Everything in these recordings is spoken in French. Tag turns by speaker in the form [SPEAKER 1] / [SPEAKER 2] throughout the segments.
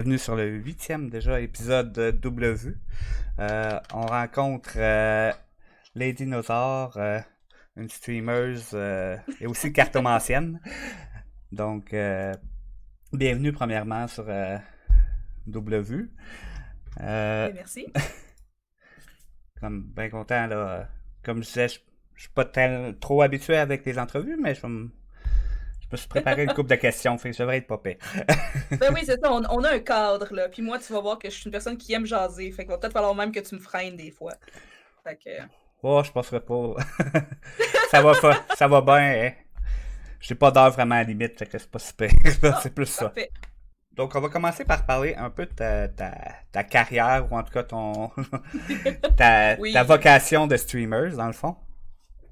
[SPEAKER 1] Bienvenue sur le 8e déjà épisode de Double Vue. On rencontre les dinosaures, une streamer et aussi cartomancienne. Donc, bienvenue premièrement sur Double Vue.
[SPEAKER 2] Ben, merci.
[SPEAKER 1] Comme bien content là. Comme je disais, je suis pas trop habitué avec les entrevues, mais je me suis préparé une couple de questions, fait que je devrais être pas pire.
[SPEAKER 2] Ben oui, c'est ça, on a un cadre, là. Puis moi, tu vas voir que je suis une personne qui aime jaser. Fait qu'il va peut-être falloir même que tu me freines des fois. Fait que...
[SPEAKER 1] Oh, je penserais pas. Ça va bien, hein. J'ai pas d'heure vraiment à la limite, fait que c'est pas super.
[SPEAKER 2] Ah,
[SPEAKER 1] C'est plus ça.
[SPEAKER 2] parfait.
[SPEAKER 1] Donc, on va commencer par parler un peu de ta carrière, ou en tout cas ta
[SPEAKER 2] Oui,
[SPEAKER 1] vocation de streamer, dans le fond.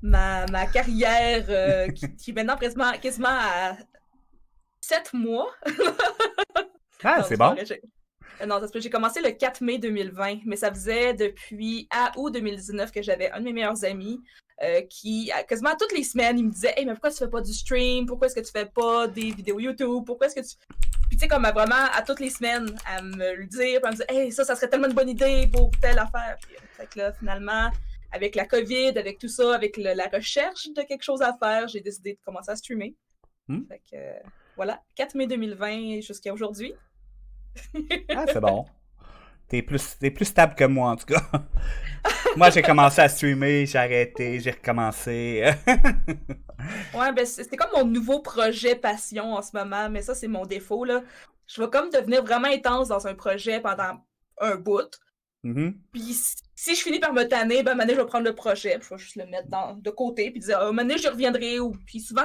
[SPEAKER 2] ma carrière qui est maintenant quasiment à 7 mois.
[SPEAKER 1] Ah,
[SPEAKER 2] Non,
[SPEAKER 1] c'est
[SPEAKER 2] c'est pas
[SPEAKER 1] bon.
[SPEAKER 2] vrai. Non, ça se peut, j'ai commencé le 4 mai 2020, mais ça faisait depuis août 2019 que j'avais un de mes meilleurs amis qui, quasiment toutes les semaines, il me disait « Hey, mais pourquoi tu fais pas du stream? Pourquoi est-ce que tu fais pas des vidéos YouTube? Pourquoi est-ce que tu... » Puis tu sais, comme vraiment, à toutes les semaines, à me le dire, puis à me dire « Hey, ça serait tellement une bonne idée pour telle affaire. » Puis, fait que là, finalement, avec la COVID, avec tout ça, avec la recherche de quelque chose à faire, j'ai décidé de commencer à streamer.
[SPEAKER 1] Hmm?
[SPEAKER 2] Fait que, voilà, 4 mai 2020 jusqu'à aujourd'hui.
[SPEAKER 1] Ah, c'est bon. T'es plus stable que moi, en tout cas. Moi, j'ai commencé à streamer, j'ai arrêté, j'ai recommencé.
[SPEAKER 2] Ouais, ben c'est comme mon nouveau projet passion en ce moment, mais ça, c'est mon défaut, là. Je vais comme devenir vraiment intense dans un projet pendant un bout.
[SPEAKER 1] Mhm.
[SPEAKER 2] Puis si je finis par me tanner, ben, à un moment donné, je vais prendre le projet, puis je vais juste le mettre de côté, puis dire, à un moment donné, je reviendrai. Puis souvent,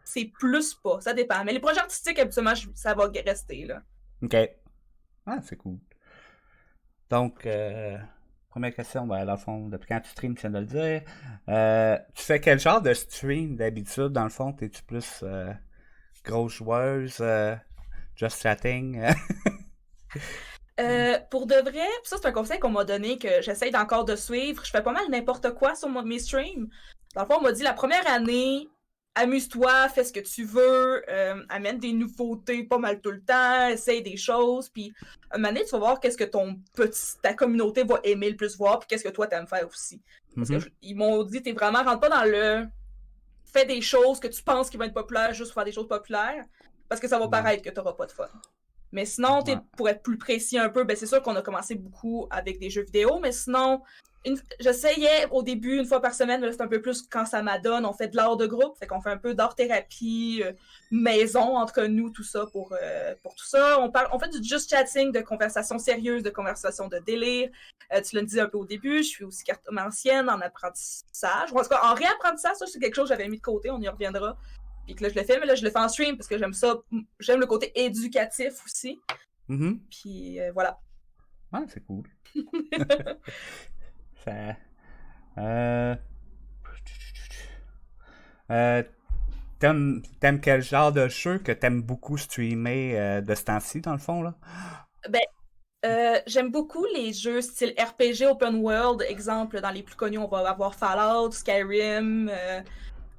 [SPEAKER 2] c'est plus pas, ça dépend. Mais les projets artistiques, habituellement, ça va rester, là.
[SPEAKER 1] Ok. Ah, c'est cool. Donc, première question, ben, dans le fond, depuis quand tu streams, tu viens de le dire. Tu fais quel genre de stream d'habitude, dans le fond? T'es-tu plus grosse joueuse, just chatting?
[SPEAKER 2] Pour de vrai, ça c'est un conseil qu'on m'a donné que j'essaye encore de suivre. Je fais pas mal n'importe quoi sur mes streams. Dans le fond, on m'a dit la première année, amuse-toi, fais ce que tu veux, amène des nouveautés pas mal tout le temps, essaye des choses, puis un moment donné, tu vas voir qu'est-ce que ta communauté va aimer le plus voir, puis qu'est-ce que toi t'aimes faire aussi. Parce que
[SPEAKER 1] Mhm.
[SPEAKER 2] ils m'ont dit, rentre pas dans le fais des choses que tu penses qui vont être populaires juste pour faire des choses populaires, parce que ça va
[SPEAKER 1] Ouais.
[SPEAKER 2] paraître que t'auras pas de fun. Mais sinon,
[SPEAKER 1] Ouais.
[SPEAKER 2] pour être plus précis un peu, ben c'est sûr qu'on a commencé beaucoup avec des jeux vidéo, mais sinon, j'essayais au début une fois par semaine, mais là c'est un peu plus quand ça m'adonne. On fait de l'art de groupe, fait qu'on fait un peu d'art-thérapie, maison entre nous, tout ça pour tout ça. On fait du just chatting, de conversations sérieuses, de conversations de délire. Tu l'as dit un peu au début, je suis aussi cartomancienne en apprentissage. En tout cas, en réapprentissage, ça c'est quelque chose que j'avais mis de côté, on y reviendra. Puis que là, je le fais, mais là, je le fais en stream parce que j'aime ça. J'aime le côté éducatif aussi.
[SPEAKER 1] Mhm.
[SPEAKER 2] Puis voilà.
[SPEAKER 1] Ouais, c'est cool. Ça... Euh... euh, t'aimes quel genre de jeu que t'aimes beaucoup streamer de ce temps-ci, dans le fond, là?
[SPEAKER 2] Ben, j'aime beaucoup les jeux style RPG open world. Exemple, dans les plus connus, on va avoir Fallout, Skyrim,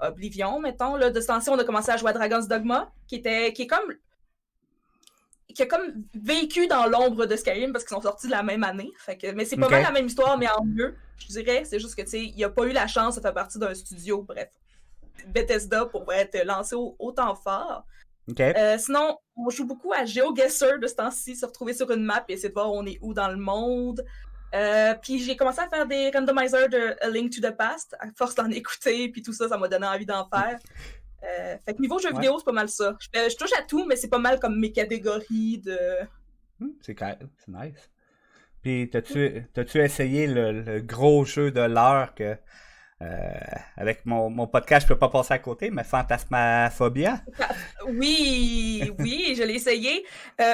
[SPEAKER 2] Oblivion, mettons. Là, de ce temps-ci, on a commencé à jouer à Dragon's Dogma, qui a comme vécu dans l'ombre de Skyrim parce qu'ils sont sortis de la même année. Mais c'est pas
[SPEAKER 1] Ok.
[SPEAKER 2] mal la même histoire, mais en mieux, je dirais. C'est juste que, tu sais, il a pas eu la chance de faire partie d'un studio, bref. Bethesda pour être lancé autant fort.
[SPEAKER 1] Ok.
[SPEAKER 2] Sinon, on joue beaucoup à GeoGuessr de ce temps-ci, se retrouver sur une map et essayer de voir on est où dans le monde. Puis j'ai commencé à faire des randomizers de A Link to the Past, à force d'en écouter, puis tout ça, ça m'a donné envie d'en faire. Fait que niveau jeux
[SPEAKER 1] Ouais.
[SPEAKER 2] vidéo, c'est pas mal ça. Je touche à tout, mais c'est pas mal comme mes catégories de...
[SPEAKER 1] C'est nice. Puis, t'as-tu essayé le gros jeu de l'heure que, avec mon podcast, je peux pas passer à côté, mais Phantasmaphobia?
[SPEAKER 2] Oui, je l'ai essayé.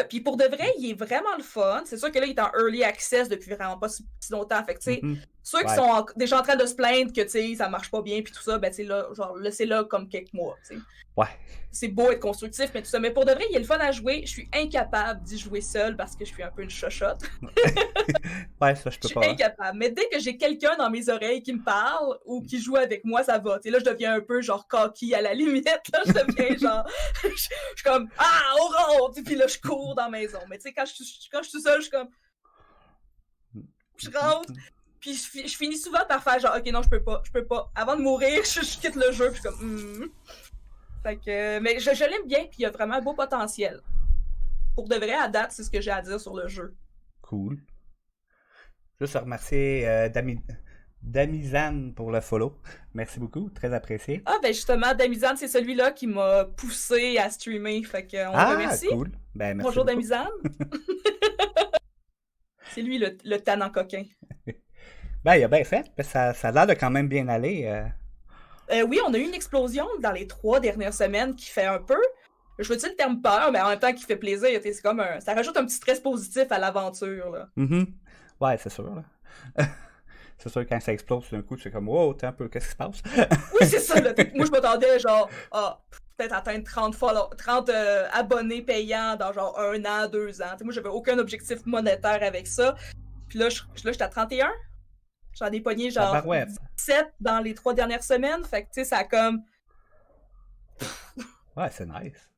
[SPEAKER 2] Puis pour de vrai, il est vraiment le fun. C'est sûr que là, il est en early access depuis vraiment pas si longtemps. Fait que tu sais,
[SPEAKER 1] Mhm.
[SPEAKER 2] Ceux qui
[SPEAKER 1] Ouais.
[SPEAKER 2] sont déjà en train de se plaindre que, tu sais, ça marche pas bien, puis tout ça, ben, tu sais, là, genre, laissez-là comme quelques mois, tu sais.
[SPEAKER 1] Ouais.
[SPEAKER 2] C'est beau être constructif, mais tout ça. Mais pour de vrai, il y a le fun à jouer. Je suis incapable d'y jouer seule parce que je suis un peu une chochotte.
[SPEAKER 1] Ouais, ça, je
[SPEAKER 2] Je
[SPEAKER 1] peux
[SPEAKER 2] suis
[SPEAKER 1] pas. Hein.
[SPEAKER 2] incapable. Mais dès que j'ai quelqu'un dans mes oreilles qui me parle ou qui joue avec moi, ça va. T'sais, là, je deviens un peu genre cocky à la limite. Là, je deviens genre. Je suis comme ah, Aurore! Puis là, je cours dans la maison. Mais tu sais, quand je suis tout seul, je suis comme. Je rentre. Puis je finis souvent par faire genre, ok, non, je peux pas. Avant de mourir, je quitte le jeu. Puis je suis comme. Fait que, mais je l'aime bien, puis il y a vraiment un beau potentiel. Pour de vrai, à date, c'est ce que j'ai à dire sur le jeu.
[SPEAKER 1] Cool. Juste à remercier Damizan pour le follow. Merci beaucoup, très apprécié.
[SPEAKER 2] Ah, ben justement, Damizan, c'est celui-là qui m'a poussé à streamer. Fait qu'on le remercie.
[SPEAKER 1] Cool. Ben, merci
[SPEAKER 2] Bonjour
[SPEAKER 1] beaucoup.
[SPEAKER 2] Damizan. C'est lui le tannant coquin.
[SPEAKER 1] Ben, il a bien fait. Ça a l'air de quand même bien aller.
[SPEAKER 2] Oui, on a eu une explosion dans les 3 dernières semaines qui fait un peu. Je veux dire le terme peur, mais en même temps qui fait plaisir. C'est comme ça rajoute un petit stress positif à l'aventure. Là.
[SPEAKER 1] Ouais, c'est sûr. Là. C'est sûr, quand ça explose d'un coup, c'est comme, wow, t'es un peu, qu'est-ce qui se passe?
[SPEAKER 2] Oui, c'est ça. Là. Moi, je m'attendais genre, peut-être atteindre 30 abonnés payants dans genre 1 an, 2 ans. T'sais, moi, j'avais aucun objectif monétaire avec ça. Puis là, j'étais à 31. J'en ai pogné genre 17 dans les 3 dernières semaines. Fait que, tu sais, ça a comme.
[SPEAKER 1] Ouais, c'est nice.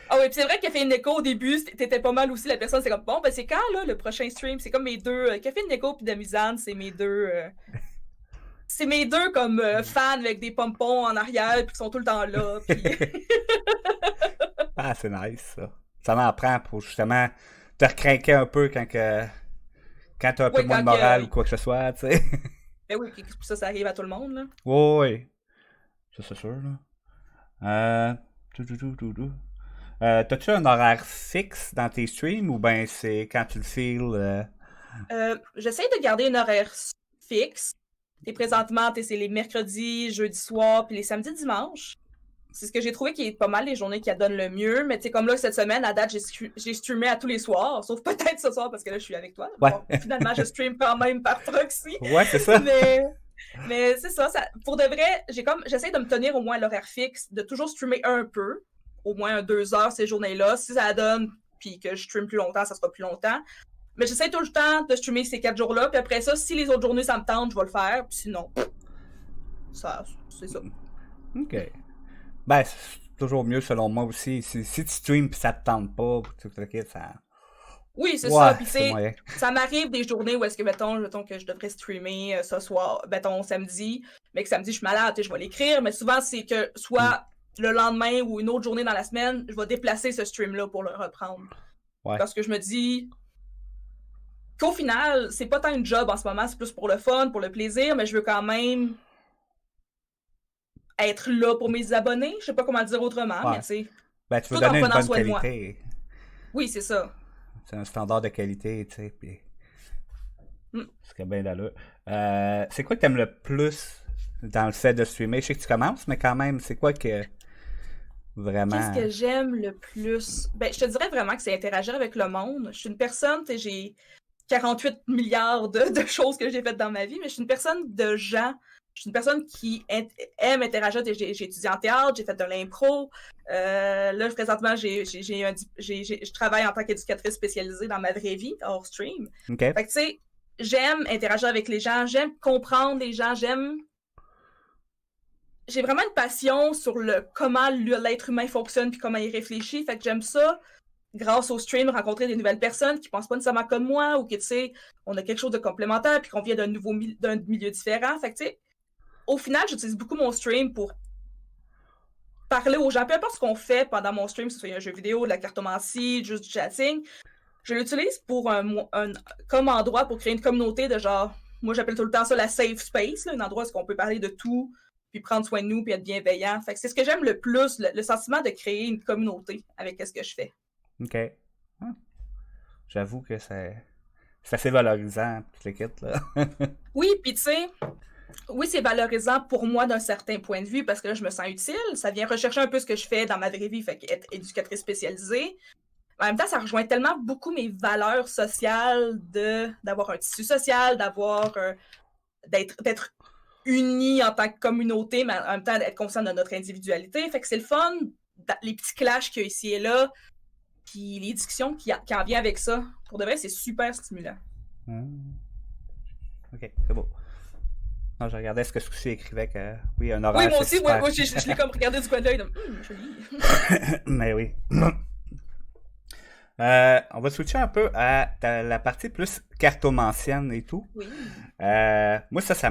[SPEAKER 2] Ah oui, puis c'est vrai que Café Neko au début, t'étais pas mal aussi. La personne, c'est comme, bon, ben c'est quand, là, le prochain stream? C'est comme mes deux. Café Neko puis Damizan, c'est mes deux. C'est mes deux comme fans avec des pompons en arrière, puis qui sont tout le temps là. Puis...
[SPEAKER 1] Ah, c'est nice, ça. Ça m'en prend pour justement te recraquer un peu quand t'as un peu moins de morale ou quoi que ce soit, tu sais.
[SPEAKER 2] Ben oui, ça arrive à tout le monde, là.
[SPEAKER 1] Oui. Ça, c'est sûr, là. T'as-tu un horaire fixe dans tes streams ou ben c'est quand tu le files?
[SPEAKER 2] J'essaie de garder une horaire fixe. Et présentement, c'est les mercredis, jeudi soir, puis les samedis, dimanches. C'est ce que j'ai trouvé qui est pas mal les journées qui donnent le mieux. Mais tu sais, comme là, cette semaine, à date, j'ai streamé à tous les soirs. Sauf peut-être ce soir parce que là, je suis avec toi.
[SPEAKER 1] Ouais.
[SPEAKER 2] Bon, finalement, je stream quand même par proxy.
[SPEAKER 1] Ouais, c'est ça.
[SPEAKER 2] Mais c'est ça, pour de vrai, j'essaie de me tenir au moins à l'horaire fixe, de toujours streamer un peu, au moins 2 heures ces journées-là. Si ça donne, puis que je stream plus longtemps, ça sera plus longtemps. Mais j'essaie tout le temps de streamer ces 4 jours-là, puis après ça, si les autres journées ça me tente, je vais le faire, puis sinon, c'est ça.
[SPEAKER 1] Ok. Ben, c'est toujours mieux selon moi aussi. Si tu streams pis ça te tente pas, ça.
[SPEAKER 2] Oui, c'est
[SPEAKER 1] ouais,
[SPEAKER 2] ça. Puis, tu sais, ça m'arrive des journées où est-ce que, mettons que je devrais streamer ce soir, mettons samedi, mais que samedi, je suis malade, je vais l'écrire. Mais souvent, c'est que soit le lendemain ou une autre journée dans la semaine, je vais déplacer ce stream-là pour le reprendre.
[SPEAKER 1] Ouais.
[SPEAKER 2] Parce que je me dis qu'au final, c'est pas tant une job en ce moment, c'est plus pour le fun, pour le plaisir, mais je veux quand même être là pour mes abonnés. Je sais pas comment le dire autrement, mais tu sais.
[SPEAKER 1] Ben, tu veux donner une bonne qualité.
[SPEAKER 2] Oui, c'est ça.
[SPEAKER 1] C'est un standard de qualité, tu sais, puis... C'est bien d'allure. C'est quoi que t'aimes le plus dans le fait de streamer? Je sais que tu commences, mais quand même, c'est quoi que... Vraiment...
[SPEAKER 2] Qu'est-ce que j'aime le plus? Ben, je te dirais vraiment que c'est interagir avec le monde. Je suis une personne, tu sais, j'ai 48 milliards de choses que j'ai faites dans ma vie, mais je suis une personne de gens. Je suis une personne qui aime interagir. J'ai étudié en théâtre, j'ai fait de l'impro. Là, présentement, je travaille en tant qu'éducatrice spécialisée dans ma vraie vie, hors stream.
[SPEAKER 1] Okay.
[SPEAKER 2] Fait que, tu sais, j'aime interagir avec les gens, j'aime comprendre les gens, j'ai vraiment une passion sur comment l'être humain fonctionne puis comment il réfléchit. Fait que j'aime ça, grâce au stream, rencontrer des nouvelles personnes qui pensent pas nécessairement comme moi ou que, tu sais, on a quelque chose de complémentaire puis qu'on vient d'un milieu différent. Fait que, tu sais, au final, j'utilise beaucoup mon stream pour parler aux gens. Peu importe ce qu'on fait pendant mon stream, que ce soit un jeu vidéo, de la cartomancie, juste du chatting, je l'utilise pour comme endroit pour créer une communauté de genre, moi j'appelle tout le temps ça la safe space, là, un endroit où on peut parler de tout, puis prendre soin de nous, puis être bienveillant. Fait que c'est ce que j'aime le plus, le sentiment de créer une communauté avec ce que je fais.
[SPEAKER 1] Ok. J'avoue que c'est assez valorisant, toute l'équipe, là.
[SPEAKER 2] Oui, puis tu sais, oui, c'est valorisant pour moi d'un certain point de vue parce que là, je me sens utile. Ça vient rechercher un peu ce que je fais dans ma vraie vie, fait qu'être éducatrice spécialisée. En même temps, ça rejoint tellement beaucoup mes valeurs sociales d'avoir un tissu social, d'être unis en tant que communauté, mais en même temps d'être conscient de notre individualité. Fait que c'est le fun, les petits clashs qu'il y a ici et là, puis les discussions qui en viennent avec ça. Pour de vrai, c'est super stimulant.
[SPEAKER 1] Ok, c'est beau. Non, je regardais ce que Souci écrivait que oui, un
[SPEAKER 2] Oui,
[SPEAKER 1] orage,
[SPEAKER 2] moi
[SPEAKER 1] c'est
[SPEAKER 2] aussi,
[SPEAKER 1] super.
[SPEAKER 2] moi, je l'ai comme regardé du coin de l'œil, joli.
[SPEAKER 1] Mais oui. On va switcher un peu à la partie plus cartomancienne et tout.
[SPEAKER 2] Oui.
[SPEAKER 1] Moi, ça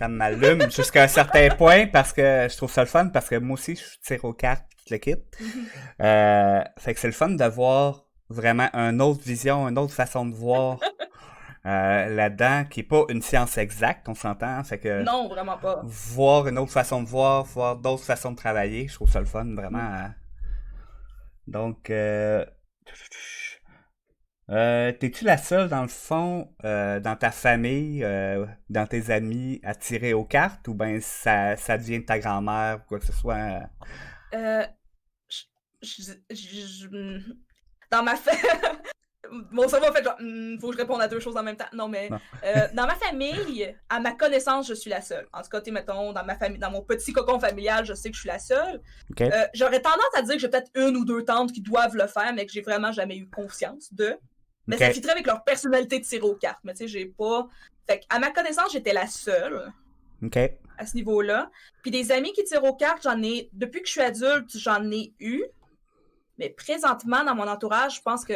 [SPEAKER 1] m'allume jusqu'à un certain point parce que je trouve ça le fun parce que moi aussi, je tire aux cartes, tout le kit. Fait que c'est le fun d'avoir vraiment une autre vision, une autre façon de voir là-dedans, qui est pas une science exacte, on s'entend. Fait que
[SPEAKER 2] Non, vraiment pas.
[SPEAKER 1] voir une autre façon de voir d'autres façons de travailler, je trouve ça le fun, vraiment. Donc, t'es-tu la seule, dans le fond, dans ta famille, dans tes amis, à tirer aux cartes, ou ben ça devient de ta grand-mère, ou quoi que ce soit?
[SPEAKER 2] Euh, dans ma famille. Mon cerveau a fait genre, faut que je réponde à deux choses en même temps. Non, mais
[SPEAKER 1] Non.
[SPEAKER 2] dans ma famille, à ma connaissance, je suis la seule. En tout cas, mettons, dans ma famille, dans mon petit cocon familial, je sais que je suis la seule.
[SPEAKER 1] Ok.
[SPEAKER 2] J'aurais tendance à dire que j'ai peut-être une ou deux tantes qui doivent le faire, mais que j'ai vraiment jamais eu conscience de. Mais ça
[SPEAKER 1] Ok.
[SPEAKER 2] fitterait avec leur personnalité de tirer aux cartes. Mais tu sais, j'ai pas. Fait à ma connaissance, j'étais la seule
[SPEAKER 1] Ok.
[SPEAKER 2] à ce niveau-là. Puis des amis qui tirent aux cartes, depuis que je suis adulte, j'en ai eu. Mais présentement, dans mon entourage, je pense que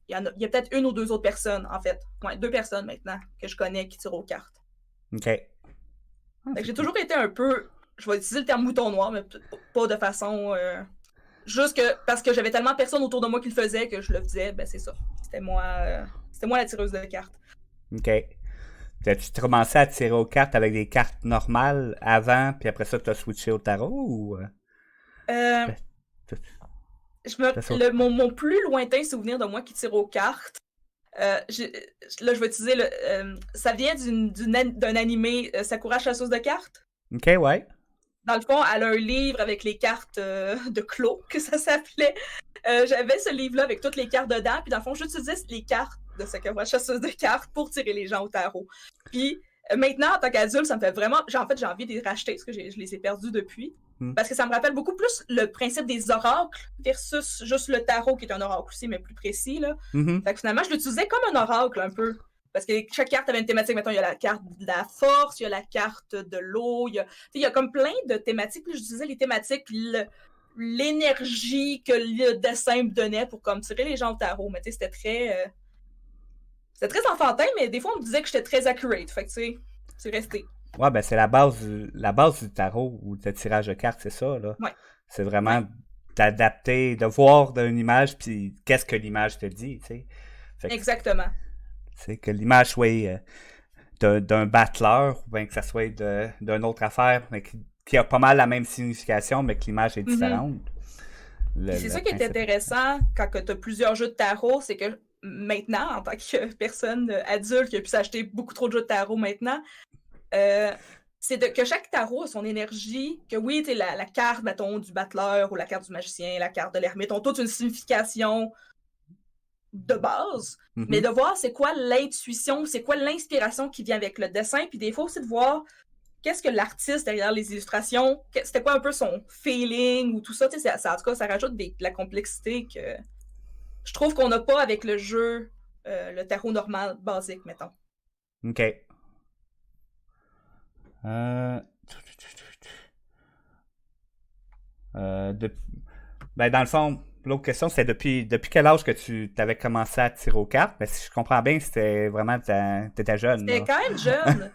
[SPEAKER 2] il y a peut-être une ou deux autres personnes, en fait. Ouais, 2 personnes maintenant que je connais qui tirent aux cartes.
[SPEAKER 1] Ok.
[SPEAKER 2] Fait que j'ai toujours été un peu, je vais utiliser le terme mouton noir, mais pas de façon... juste que parce que j'avais tellement personne autour de moi qui le faisait que je le faisais, ben c'est ça. C'était moi la tireuse de cartes.
[SPEAKER 1] Ok. T'as-tu commencé à tirer aux cartes avec des cartes normales avant, puis après ça, t'as switché au tarot, ou...
[SPEAKER 2] Euh,
[SPEAKER 1] ça-
[SPEAKER 2] mon plus lointain souvenir de moi qui tire aux cartes, là, je vais utiliser ça vient d'un animé Sakura Chasseuse de cartes.
[SPEAKER 1] Ok, ouais.
[SPEAKER 2] Dans le fond, elle a un livre avec les cartes de Clos, que ça s'appelait. J'avais ce livre-là avec toutes les cartes dedans, puis dans le fond, j'utilisais les cartes de Sakura Chasseuse de cartes pour tirer les gens au tarot. Puis maintenant, en tant qu'adulte, ça me fait vraiment... En fait, j'ai envie de les racheter, parce que je les ai perdus depuis. Parce que ça me rappelle beaucoup plus le principe des oracles versus juste le tarot, qui est un oracle aussi, mais plus précis, là. Fait que finalement, je l'utilisais comme un oracle, un peu. Parce que chaque carte avait une thématique. Mettons, il y a la carte de la force, il y a la carte de l'eau, il y a comme plein de thématiques. Puis j'utilisais les thématiques, l'énergie que le dessin me donnait pour comme tirer les gens au tarot. Mais tu sais, c'était très enfantin, mais des fois, on me disait que j'étais très accurate. Fait que tu sais, c'est resté.
[SPEAKER 1] Ouais, ben c'est la base du tarot ou de tirage de cartes, c'est ça, là.
[SPEAKER 2] Ouais.
[SPEAKER 1] C'est vraiment d'adapter, de voir d'une image, puis qu'est-ce que l'image te dit, tu sais.
[SPEAKER 2] Exactement.
[SPEAKER 1] C'est que l'image soit d'un battleur, ou bien que ça soit d'une autre affaire, mais qui a pas mal la même signification, mais que l'image est différente.
[SPEAKER 2] C'est ça qui est intéressant quand tu as plusieurs jeux de tarot, c'est que maintenant, en tant que personne adulte qui a pu s'acheter beaucoup trop de jeux de tarot maintenant, c'est que chaque tarot a son énergie, que oui, tu la carte, mettons, du battleur ou la carte du magicien, la carte de l'ermite ont toutes une signification de base, mais de voir c'est quoi l'intuition, c'est quoi l'inspiration qui vient avec le dessin, puis des fois aussi de voir qu'est-ce que l'artiste derrière les illustrations, c'était quoi un peu son feeling ou tout ça, tu sais, en tout cas, ça rajoute de la complexité que je trouve qu'on n'a pas avec le jeu, le tarot normal, basique, mettons.
[SPEAKER 1] OK. Ben, dans le fond, l'autre question, c'est depuis quel âge que tu avais commencé à tirer aux cartes? Mais si je comprends bien, c'était vraiment, t'étais jeune.
[SPEAKER 2] C'était quand même jeune.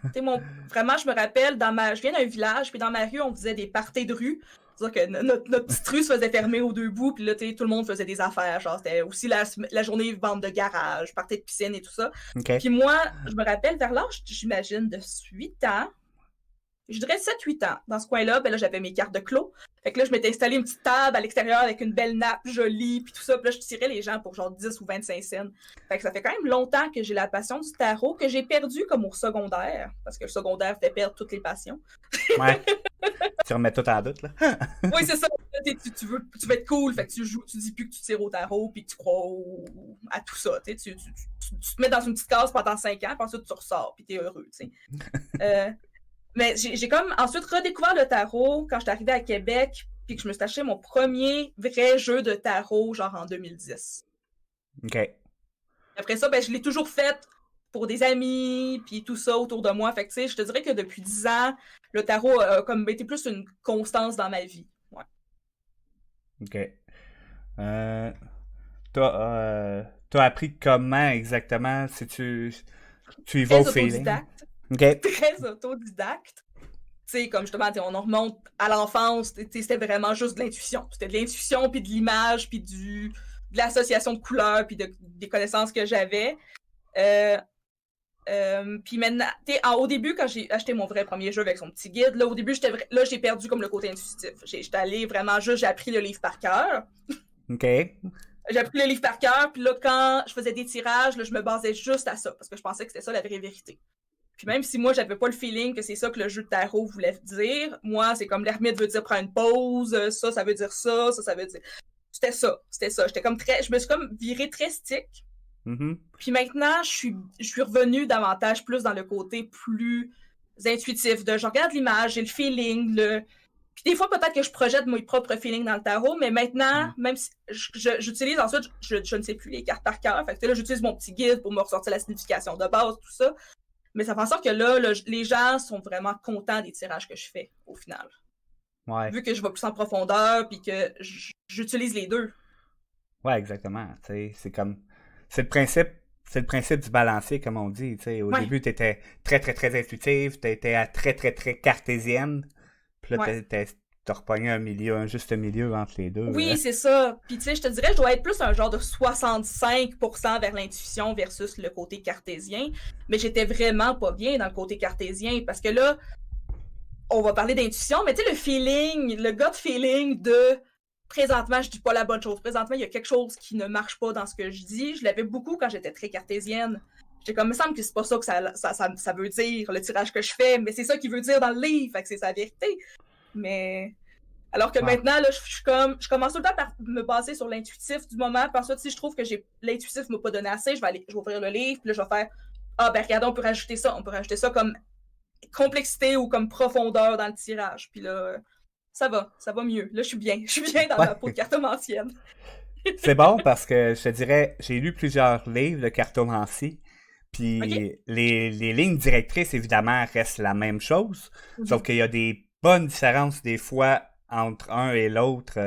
[SPEAKER 2] Vraiment, je me rappelle, je viens d'un village, puis dans ma rue, on faisait des parties de rue. C'est-à-dire que notre petite rue se faisait fermer aux deux bouts, puis là, tout le monde faisait des affaires. Genre, c'était aussi la journée vente de garage, partie de piscine et tout ça.
[SPEAKER 1] Okay.
[SPEAKER 2] Puis moi, je me rappelle, vers l'âge, j'imagine, de 8 ans, je dirais 7-8 ans. Dans ce coin-là, ben là, j'avais mes cartes de clos. Fait que là, je m'étais installé une petite table à l'extérieur avec une belle nappe jolie, puis tout ça. Puis là, je tirais les gens pour genre 10 ou 25 cents. Fait que ça fait quand même longtemps que j'ai la passion du tarot, que j'ai perdu comme au secondaire, parce que le secondaire fait perdre toutes les passions.
[SPEAKER 1] Ouais. Tu remets tout en doute, là.
[SPEAKER 2] Oui, c'est ça. Tu veux être cool, fait que tu dis plus que tu tires au tarot, puis que tu crois à tout ça. Tu te mets dans une petite case pendant 5 ans, puis ensuite tu ressors, puis t'es heureux. Mais j'ai comme ensuite redécouvert le tarot quand j'étais arrivée à Québec, puis que je me suis acheté mon premier vrai jeu de tarot, genre en 2010.
[SPEAKER 1] OK.
[SPEAKER 2] Après ça, ben, je l'ai toujours fait pour des amis, puis tout ça autour de moi. Fait que, tu sais, je te dirais que depuis 10 ans, le tarot a comme été plus une constance dans ma vie. Ouais.
[SPEAKER 1] OK. T'as appris comment exactement si tu y vas au
[SPEAKER 2] Très
[SPEAKER 1] feeling?
[SPEAKER 2] autodidacte.
[SPEAKER 1] OK.
[SPEAKER 2] Très autodidacte. Tu sais, comme justement, on en remonte à l'enfance, c'était vraiment juste de l'intuition. C'était de l'intuition, puis de l'image, puis de l'association de couleurs, puis des connaissances que j'avais. Puis maintenant, au début, quand j'ai acheté mon vrai premier jeu avec son petit guide, là, au début, j'ai perdu comme le côté intuitif. J'étais allée vraiment juste, j'ai appris le livre par cœur.
[SPEAKER 1] OK.
[SPEAKER 2] J'ai appris le livre par cœur, puis là, quand je faisais des tirages, là, je me basais juste à ça, parce que je pensais que c'était ça la vraie vérité. Puis même si moi, j'avais pas le feeling que c'est ça que le jeu de tarot voulait dire, moi, c'est comme l'ermite veut dire prendre une pause, ça veut dire ça veut dire... C'était ça. J'étais comme je me suis comme virée très stick.
[SPEAKER 1] Mm-hmm.
[SPEAKER 2] Puis maintenant, je suis revenue davantage plus dans le côté plus intuitif, je regarde l'image, j'ai le feeling, Puis des fois, peut-être que je projette mon propre feeling dans le tarot, mais maintenant, même si j'utilise ensuite, je ne sais plus les cartes par cœur, fait que là, j'utilise mon petit guide pour me ressortir la signification de base, tout ça. Mais ça fait en sorte que là, les gens sont vraiment contents des tirages que je fais, au final.
[SPEAKER 1] Ouais.
[SPEAKER 2] Vu que je vais plus en profondeur, puis que j'utilise les deux.
[SPEAKER 1] Ouais, exactement. C'est comme... C'est le principe du balancier, comme on dit. Au début, t'étais très, très, très intuitive, t'étais très, très, très cartésienne. Puis là, t'as repogné un juste milieu entre les deux.
[SPEAKER 2] Oui, c'est ça. Puis tu sais, je te dirais, je dois être plus un genre de 65% vers l'intuition versus le côté cartésien. Mais j'étais vraiment pas bien dans le côté cartésien parce que là, on va parler d'intuition, mais tu sais, le feeling, le gut feeling de présentement, je dis pas la bonne chose. Présentement, il y a quelque chose qui ne marche pas dans ce que je dis. Je l'avais beaucoup quand j'étais très cartésienne. J'étais comme, il me semble que c'est pas ça que ça veut dire, le tirage que je fais, mais c'est ça qu'il veut dire dans le livre, fait que c'est sa vérité. Mais... Alors que maintenant, là, je commence tout le temps par me baser sur l'intuitif du moment. Puis ensuite, si je trouve que l'intuitif ne m'a pas donné assez, je vais ouvrir le livre, puis là, je vais faire, ben regardez, on peut rajouter ça comme complexité ou comme profondeur dans le tirage. Puis là, ça va mieux. Là, je suis bien dans ma peau de cartomancienne.
[SPEAKER 1] C'est bon parce que je te dirais, j'ai lu plusieurs livres de cartomancie, puis les lignes directrices, évidemment, restent la même chose, sauf qu'il y a des bonnes différences des fois entre un et l'autre.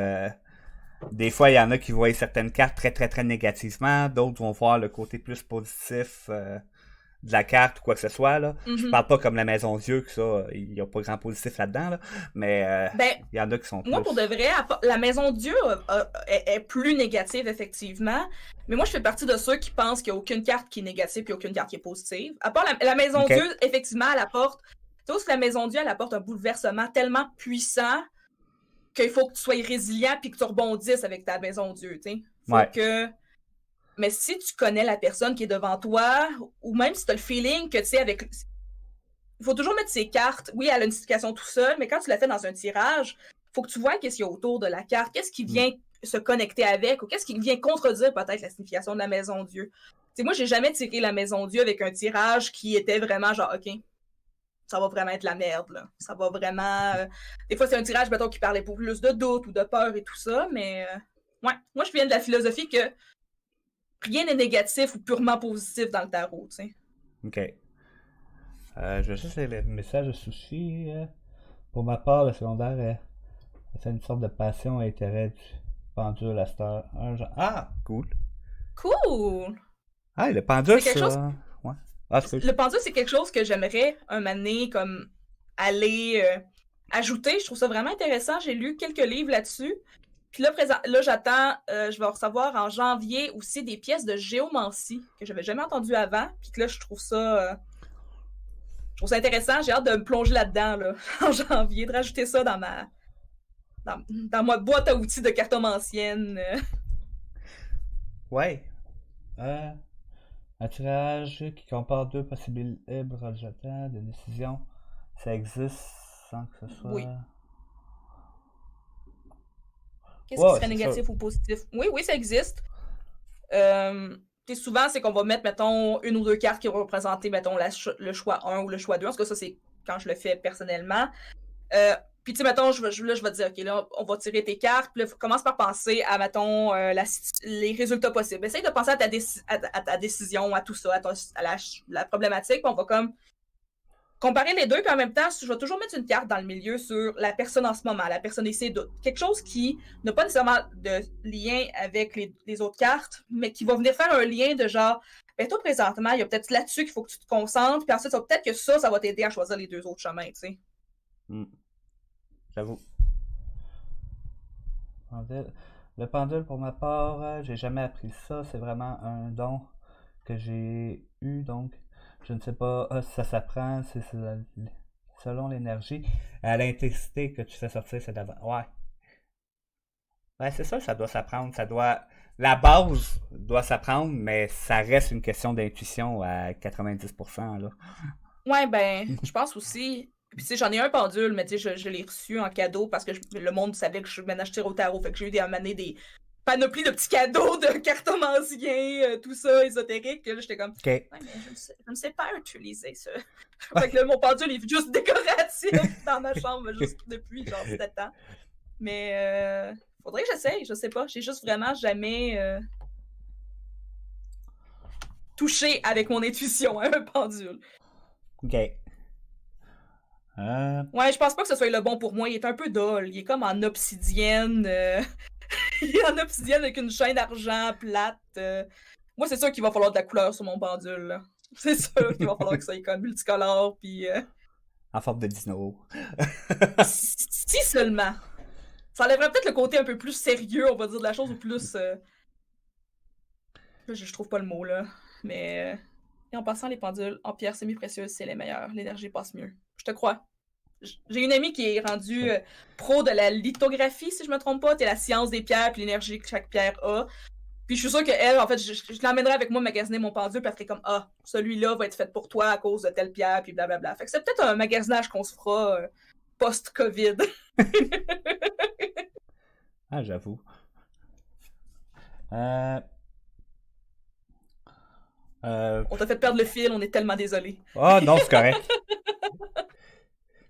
[SPEAKER 1] Des fois, il y en a qui voient certaines cartes très, très, très négativement, d'autres vont voir le côté plus positif de la carte ou quoi que ce soit. Là. Je parle pas comme la Maison Dieu, que ça, il n'y a pas grand positif là-dedans, là, mais il y en a qui sont plus...
[SPEAKER 2] Moi, pour de vrai, la Maison Dieu est plus négative, effectivement, mais moi, je fais partie de ceux qui pensent qu'il n'y a aucune carte qui est négative et aucune carte qui est positive. À part la Maison Dieu, effectivement, elle apporte... Tu sais, la Maison Dieu, elle apporte un bouleversement tellement puissant qu'il faut que tu sois résilient puis que tu rebondisses avec ta Maison Dieu, tu sais. Faut que... Mais si tu connais la personne qui est devant toi, ou même si tu as le feeling que, tu sais, avec... Il faut toujours mettre ses cartes. Oui, elle a une signification tout seul, mais quand tu la fais dans un tirage, il faut que tu vois qu'est-ce qu'il y a autour de la carte, qu'est-ce qui vient se connecter avec, ou qu'est-ce qui vient contredire peut-être la signification de la Maison Dieu. Tu sais, moi, j'ai jamais tiré la Maison Dieu avec un tirage qui était vraiment genre, OK, ça va vraiment être la merde, là. Ça va vraiment... Des fois, c'est un tirage, mettons, qui parlait pour plus de doute ou de peur et tout ça, mais... Ouais, moi, je viens de la philosophie que rien n'est négatif ou purement positif dans le tarot, tu sais.
[SPEAKER 1] OK. Je vais juste le message de Sushi. Pour ma part, le secondaire, c'est une sorte de passion et intérêt du pendule à cette heure. Ah, cool.
[SPEAKER 2] Cool!
[SPEAKER 1] Ah, le pendule,
[SPEAKER 2] c'est quelque chose...
[SPEAKER 1] Ouais.
[SPEAKER 2] Le pendule, c'est quelque chose que j'aimerais un moment donné comme aller ajouter. Je trouve ça vraiment intéressant. J'ai lu quelques livres là-dessus. Puis là, j'attends, je vais recevoir en janvier aussi des pièces de géomancie que j'avais jamais entendues avant. Puis que là, je trouve ça Je trouve ça intéressant, j'ai hâte de me plonger là-dedans, là, en janvier, de rajouter ça dans ma boîte à outils de cartomancienne.
[SPEAKER 1] Ouais. Un tirage qui compare deux possibles résultats de décision, ça existe sans que ce
[SPEAKER 2] Oui.
[SPEAKER 1] soit.
[SPEAKER 2] Qu'est-ce qui
[SPEAKER 1] Ouais,
[SPEAKER 2] serait
[SPEAKER 1] c'est ça.
[SPEAKER 2] négatif ou positif? Oui, oui, ça existe. Souvent, c'est qu'on va mettre, mettons, une ou deux cartes qui vont représenter, mettons, le choix 1 ou le choix 2. En tout cas, ça, c'est quand je le fais personnellement. Puis, tu sais, mettons, je vais te dire, OK, là, on va tirer tes cartes. Puis là, commence par penser à, mettons, les résultats possibles. Essaye de penser à ta décision, à tout ça, à la problématique. Puis on va comme comparer les deux. Puis en même temps, je vais toujours mettre une carte dans le milieu sur la personne en ce moment, la personne et ses doutes. Quelque chose qui n'a pas nécessairement de lien avec les autres cartes, mais qui va venir faire un lien de genre, ben toi, présentement, il y a peut-être là-dessus qu'il faut que tu te concentres. Puis ensuite, peut-être que ça va t'aider à choisir les deux autres chemins, tu sais.
[SPEAKER 1] J'avoue. Le pendule, pour ma part, j'ai jamais appris ça. C'est vraiment un don que j'ai eu, donc je ne sais pas si ça s'apprend, selon l'énergie. À l'intensité que tu fais sortir, c'est d'avant. Ouais. Ouais, c'est ça doit s'apprendre. La base doit s'apprendre, mais ça reste une question d'intuition à 90%, là.
[SPEAKER 2] Ouais, ben, je pense aussi. Puis, tu sais, j'en ai un pendule, mais tu sais, je l'ai reçu en cadeau parce que le monde savait que je venais acheter au tarot. Fait que j'ai eu des panoplies de petits cadeaux de cartomanciens, tout ça, ésotérique. Là, j'étais comme,
[SPEAKER 1] Ok.
[SPEAKER 2] ouais, mais je ne sais pas utiliser ça. Fait que là, mon pendule est juste décoratif dans ma chambre juste depuis genre 7 ans. Mais faudrait que j'essaye, je sais pas. J'ai juste vraiment jamais touché avec mon intuition à un pendule.
[SPEAKER 1] Ok.
[SPEAKER 2] Ouais, je pense pas que ce soit le bon pour moi. Il est un peu dull. Il est comme en obsidienne. Il est en obsidienne avec une chaîne d'argent plate. Moi, c'est sûr qu'il va falloir de la couleur sur mon pendule. Là. C'est sûr qu'il va falloir que ça ait comme multicolore. Puis,
[SPEAKER 1] En forme de dino.
[SPEAKER 2] si seulement. Ça enlèverait peut-être le côté un peu plus sérieux, on va dire, de la chose, ou plus. Je trouve pas le mot, là. Mais. Et en passant, les pendules en pierre semi-précieuse, c'est les meilleurs. L'énergie passe mieux. Je te crois. J'ai une amie qui est rendue pro de la lithographie, si je me trompe pas. C'est la science des pierres puis l'énergie que chaque pierre a. Puis je suis sûre qu'elle, en fait, je l'emmènerais avec moi magasiner mon pendule, puis elle ferait comme ah, celui-là va être fait pour toi à cause de telle pierre, puis blablabla. Fait que c'est peut-être un magasinage qu'on se fera post-Covid.
[SPEAKER 1] Ah, j'avoue.
[SPEAKER 2] On t'a fait perdre le fil, on est tellement désolé.
[SPEAKER 1] Oh non, c'est correct.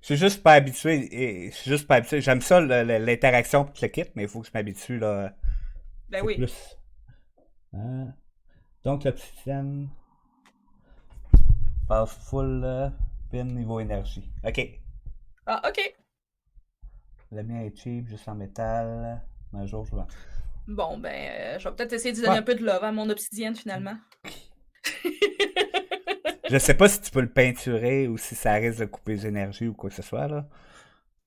[SPEAKER 1] Je suis juste pas habitué. Je suis juste pas habitué. J'aime ça, l'interaction pour le kit, mais il faut que je m'habitue, là.
[SPEAKER 2] Ben
[SPEAKER 1] C'est
[SPEAKER 2] oui.
[SPEAKER 1] plus. Donc, l'obsidienne passe full pin niveau énergie. Ok.
[SPEAKER 2] Ah, ok.
[SPEAKER 1] Le mien est cheap, juste en métal. Un jour, je vais.
[SPEAKER 2] Bon, ben, je vais peut-être essayer de donner un peu de love à mon obsidienne, finalement.
[SPEAKER 1] Je sais pas si tu peux le peinturer ou si ça risque de couper les énergies ou quoi que ce soit, là.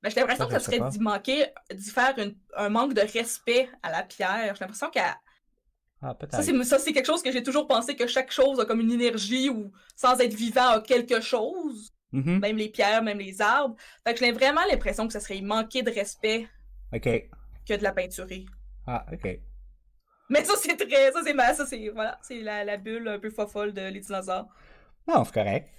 [SPEAKER 2] Ben, j'ai l'impression que ça
[SPEAKER 1] je sais
[SPEAKER 2] serait
[SPEAKER 1] pas.
[SPEAKER 2] d'y faire un manque de respect à la pierre. J'ai l'impression qu'elle.
[SPEAKER 1] Ah, peut-être.
[SPEAKER 2] Ça, c'est quelque chose que j'ai toujours pensé que chaque chose a comme une énergie ou sans être vivant a quelque chose.
[SPEAKER 1] Mhm.
[SPEAKER 2] Même les pierres, même les arbres. Fait que j'ai vraiment l'impression que ça serait manquer de respect
[SPEAKER 1] Ok.
[SPEAKER 2] que de la peinturer.
[SPEAKER 1] Ah, ok.
[SPEAKER 2] Mais ça, c'est très. Voilà, c'est la bulle un peu fofolle de les dinosaures.
[SPEAKER 1] Non, c'est correct.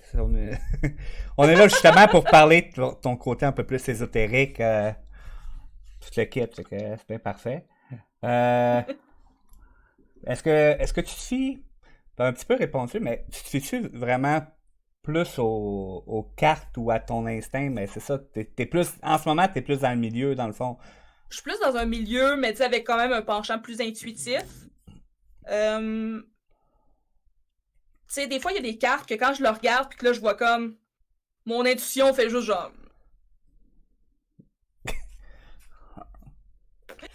[SPEAKER 1] On est là justement pour parler de ton côté un peu plus ésotérique. Tout le kit, c'est bien parfait. Est-ce que tu te fies, t'as un petit peu répondu, mais tu te fies-tu vraiment plus aux cartes ou à ton instinct? Mais c'est ça, t'es plus, en ce moment, t'es plus dans le milieu, dans le fond.
[SPEAKER 2] Je suis plus dans un milieu, mais tu sais, avec quand même un penchant plus intuitif. Tu sais, des fois, il y a des cartes que quand je le regarde, puis que là, je vois comme. Mon intuition fait juste genre.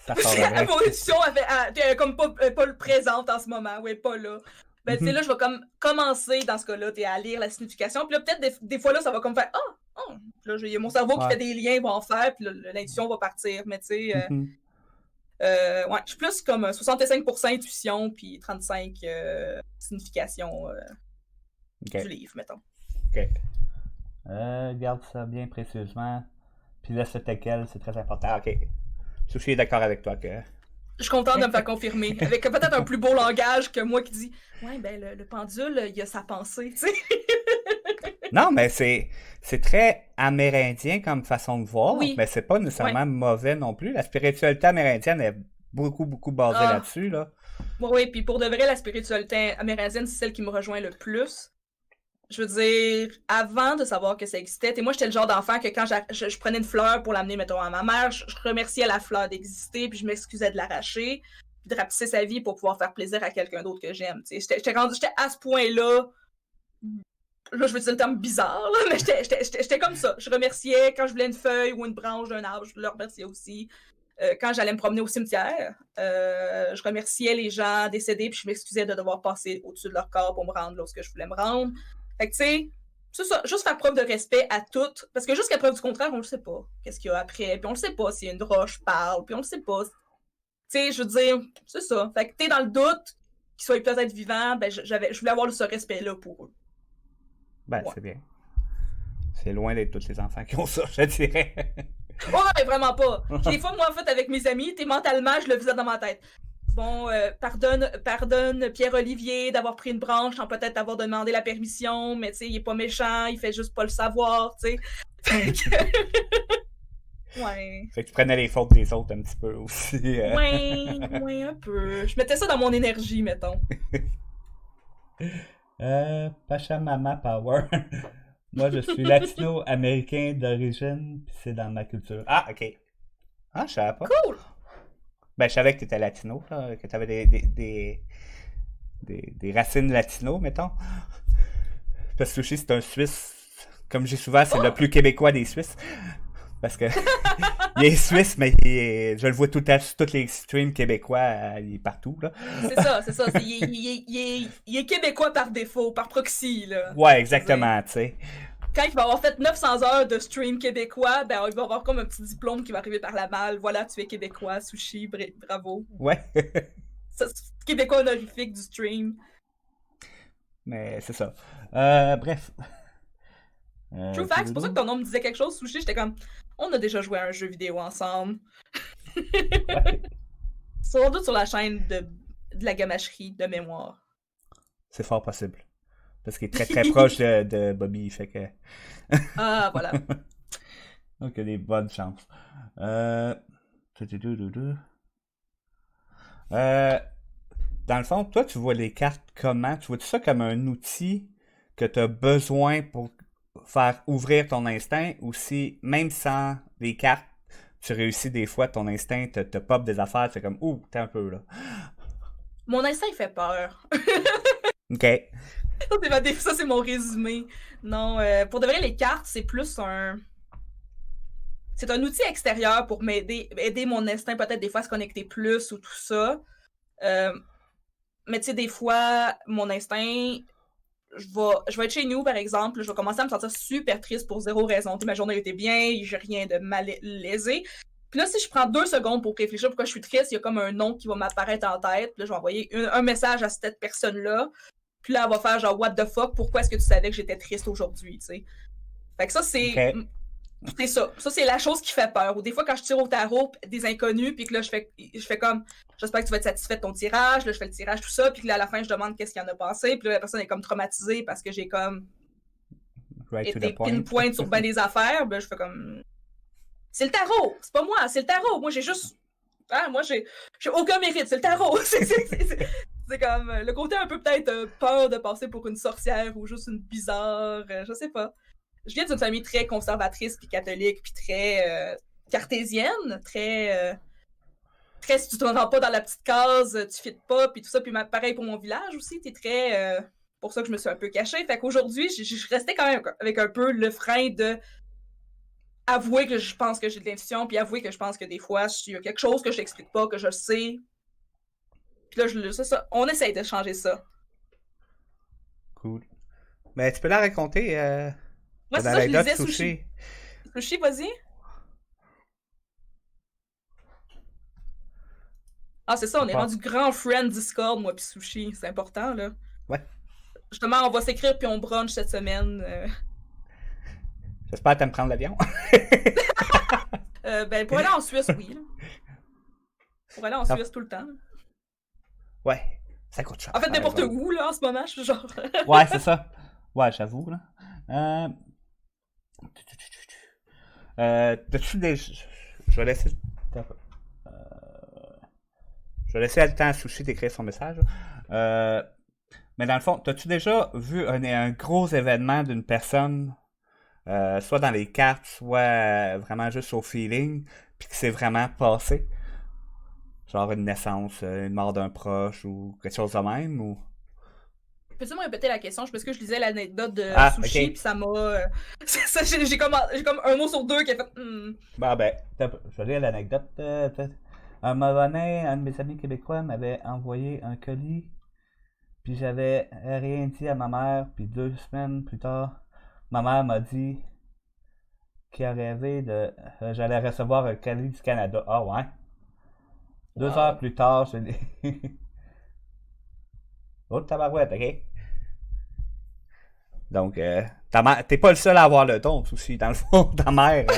[SPEAKER 1] Ça part de
[SPEAKER 2] Mon intuition, elle est comme pas présente en ce moment, ouais, pas là. Ben, tu sais, là, je vais comme commencer dans ce cas-là, à lire la signification. Puis là, peut-être des fois, là, ça va comme faire oh! Puis là, il y a mon cerveau qui fait des liens, va en faire, puis l'intuition va partir. Mais tu sais, ouais, je suis plus comme 65% intuition, puis 35% signification du livre, mettons.
[SPEAKER 1] Ok. Garde ça bien précieusement. Puis laisse tel quel, c'est très important. Ok. Sushi est d'accord avec toi que.
[SPEAKER 2] Je suis contente de me faire confirmer. Avec peut-être un plus beau langage que moi qui dit ouais, ben le pendule, il a sa pensée, tu sais.
[SPEAKER 1] Non, mais c'est très amérindien comme façon de voir,
[SPEAKER 2] Oui,
[SPEAKER 1] mais c'est pas
[SPEAKER 2] ouais.
[SPEAKER 1] nécessairement mauvais non plus. La spiritualité amérindienne est beaucoup, beaucoup basée
[SPEAKER 2] Ah,
[SPEAKER 1] là-dessus, là.
[SPEAKER 2] oui, puis pour de vrai, la spiritualité amérindienne, c'est celle qui me rejoint le plus. Je veux dire, avant de savoir que ça existait, et moi, j'étais le genre d'enfant que quand je prenais une fleur pour l'amener, mettons, à ma mère, je remerciais la fleur d'exister, puis je m'excusais de l'arracher, puis de rapetisser sa vie pour pouvoir faire plaisir à quelqu'un d'autre que j'aime. J'étais à ce point-là. Là, je veux dire le terme bizarre, là, mais j'étais comme ça. Je remerciais quand je voulais une feuille ou une branche d'un arbre, je le remerciais aussi. Quand j'allais me promener au cimetière, je remerciais les gens décédés, puis je m'excusais de devoir passer au-dessus de leur corps pour me rendre là où je voulais me rendre. Fait que, tu sais, c'est ça, juste faire preuve de respect à toutes, parce que jusqu'à preuve du contraire, on le sait pas. Qu'est-ce qu'il y a après, puis on le sait pas si une roche parle, puis on le sait pas. Tu sais, je veux dire, c'est ça. Fait que t'es dans le doute qu'ils soient peut-être vivants, ben je voulais avoir ce respect-là pour eux.
[SPEAKER 1] Ben,
[SPEAKER 2] Ouais.
[SPEAKER 1] c'est bien. C'est loin d'être tous les enfants qui ont ça, je dirais.
[SPEAKER 2] Oh, ouais, vraiment pas. Puis des fois, moi, en fait, avec mes amis, mentalement, je le faisais dans ma tête. Bon, pardonne Pierre-Olivier d'avoir pris une branche sans peut-être avoir demandé la permission, mais tu sais, il est pas méchant, il fait juste pas le savoir, tu sais. Fait que... ouais.
[SPEAKER 1] Fait que tu prenais les fautes des autres un petit peu aussi.
[SPEAKER 2] Ouais, un peu. Je mettais ça dans mon énergie, mettons.
[SPEAKER 1] Pachamama Power. Moi, je suis latino-américain d'origine, puis c'est dans ma culture. Ah, ok. Ah, je savais pas.
[SPEAKER 2] Cool!
[SPEAKER 1] Ben, je savais que t'étais latino, là, que t'avais des racines latino, mettons. Parce que Sushi, c'est un Suisse. Comme j'ai souvent, c'est le
[SPEAKER 2] Oh!
[SPEAKER 1] plus québécois des Suisses. Parce que il est suisse, mais je le vois tout le temps sur tous les streams québécois, il est partout, là.
[SPEAKER 2] C'est ça, c'est ça. Il est québécois par défaut, par proxy, là.
[SPEAKER 1] Ouais,
[SPEAKER 2] Je veux dire.
[SPEAKER 1] exactement, tu sais.
[SPEAKER 2] Quand il va avoir fait 900 heures de stream québécois, ben il va avoir comme un petit diplôme qui va arriver par la malle. Voilà, tu es québécois, sushi, bravo.
[SPEAKER 1] Ouais.
[SPEAKER 2] Ça, québécois honorifique du stream.
[SPEAKER 1] Mais c'est ça. Bref.
[SPEAKER 2] True fact, c'est pour ça que ton nom me disait quelque chose, sushi. J'étais comme, on a déjà joué à un jeu vidéo ensemble.
[SPEAKER 1] Ouais.
[SPEAKER 2] Sans doute sur la chaîne de la gamacherie de mémoire.
[SPEAKER 1] C'est fort possible. Parce qu'il est très très proche de Bobby, fait que.
[SPEAKER 2] Ah, voilà.
[SPEAKER 1] Donc, il y a des bonnes chances. Euh... Euh, Dans le fond, toi, tu vois les cartes comment? Tu vois ça comme un outil que tu as besoin pour faire ouvrir ton instinct ou si, même sans les cartes, tu réussis des fois, ton instinct te pop des affaires, c'est comme, ouh, t'es un peu là.
[SPEAKER 2] Mon instinct, il fait peur.
[SPEAKER 1] Ok.
[SPEAKER 2] Ça, c'est mon résumé. Non, pour de vrai, les cartes, c'est plus un... C'est un outil extérieur pour aider mon instinct peut-être des fois à se connecter plus ou tout ça. Mais tu sais, des fois, mon instinct, je vais être chez nous, par exemple, je vais commencer à me sentir super triste pour zéro raison. Ma journée était bien, j'ai rien de malaisé. Puis là, si je prends 2 secondes pour réfléchir pourquoi je suis triste, il y a comme un nom qui va m'apparaître en tête. Puis là, je vais envoyer un message à cette personne-là. Puis là, elle va faire genre, what the fuck, pourquoi est-ce que tu savais que j'étais triste aujourd'hui, tu sais? Fait que ça,
[SPEAKER 1] Ok.
[SPEAKER 2] c'est ça. Ça, c'est la chose qui fait peur. Ou des fois, quand je tire au tarot des inconnus, puis que là, je fais comme, j'espère que tu vas être satisfait de ton tirage. Là, je fais le tirage, tout ça. Puis là, à la fin, je demande qu'est-ce qu'il y en a passé. Puis là, la personne est comme traumatisée parce que j'ai comme
[SPEAKER 1] Right to the
[SPEAKER 2] été
[SPEAKER 1] point.
[SPEAKER 2] pinpoint sur ben des affaires. Ben, je fais comme, c'est le tarot. C'est pas moi, c'est le tarot. Moi, j'ai juste. Ah, moi, j'ai aucun mérite. C'est le tarot. C'est comme le côté un peu peut-être peur de passer pour une sorcière ou juste une bizarre. Je sais pas. Je viens d'une famille très conservatrice puis catholique puis très cartésienne, très si tu te rends pas dans la petite case, tu fites pas puis tout ça. Puis pareil pour mon village aussi, t'es très pour ça que je me suis un peu cachée. Fait qu'aujourd'hui, je restais quand même avec un peu le frein de avouer que je pense que j'ai de l'intuition puis avouer que je pense que des fois il y a quelque chose que je t'explique pas, que je sais. Puis là, c'est ça. On essaye de changer ça.
[SPEAKER 1] Cool. Mais tu peux la raconter,
[SPEAKER 2] Moi,
[SPEAKER 1] ton
[SPEAKER 2] c'est ça, je
[SPEAKER 1] anecdote
[SPEAKER 2] lisais
[SPEAKER 1] Sushi.
[SPEAKER 2] Sushi. Sushi, vas-y. Ah, c'est ça,
[SPEAKER 1] Je
[SPEAKER 2] on est
[SPEAKER 1] pense.
[SPEAKER 2] rendu grand friend Discord, moi pis Sushi. C'est important, là.
[SPEAKER 1] Ouais.
[SPEAKER 2] Justement, on va s'écrire puis on brunch cette semaine.
[SPEAKER 1] J'espère que t'aimes prendre l'avion.
[SPEAKER 2] Ben, pour aller en Suisse, oui. Là. Pour aller en Suisse tout le temps.
[SPEAKER 1] Ouais, ça coûte cher.
[SPEAKER 2] En fait,
[SPEAKER 1] par
[SPEAKER 2] n'importe
[SPEAKER 1] exemple.
[SPEAKER 2] où, là, en ce moment, je suis genre...
[SPEAKER 1] Ouais, c'est ça. Ouais, j'avoue, là. T'as-tu des... Je vais laisser... Je vais laisser le temps à Sushi d'écrire son message. Mais dans le fond, t'as-tu déjà vu un gros événement d'une personne, soit dans les cartes, soit vraiment juste au feeling, puis que c'est vraiment passé? Genre une naissance, une mort d'un proche ou quelque chose de même, ou...
[SPEAKER 2] Peux-tu me répéter la question? Parce que je lisais l'anecdote de
[SPEAKER 1] Ah,
[SPEAKER 2] Sushi,
[SPEAKER 1] ok.
[SPEAKER 2] puis ça m'a... j'ai comme un mot sur deux qui a fait...
[SPEAKER 1] Bah ben, je vais lire l'anecdote. Un moment donné, un de mes amis québécois m'avait envoyé un colis, puis j'avais rien dit à ma mère, puis 2 semaines plus tard, ma mère m'a dit qu'elle a rêvé de... j'allais recevoir un colis du Canada. Ah ouais? 2 heures
[SPEAKER 2] Wow.
[SPEAKER 1] plus tard, je l'ai... Oh, tabarouette, ok? Donc, t'es pas le seul à avoir le don, aussi. Dans le fond, ta mère
[SPEAKER 2] Oui,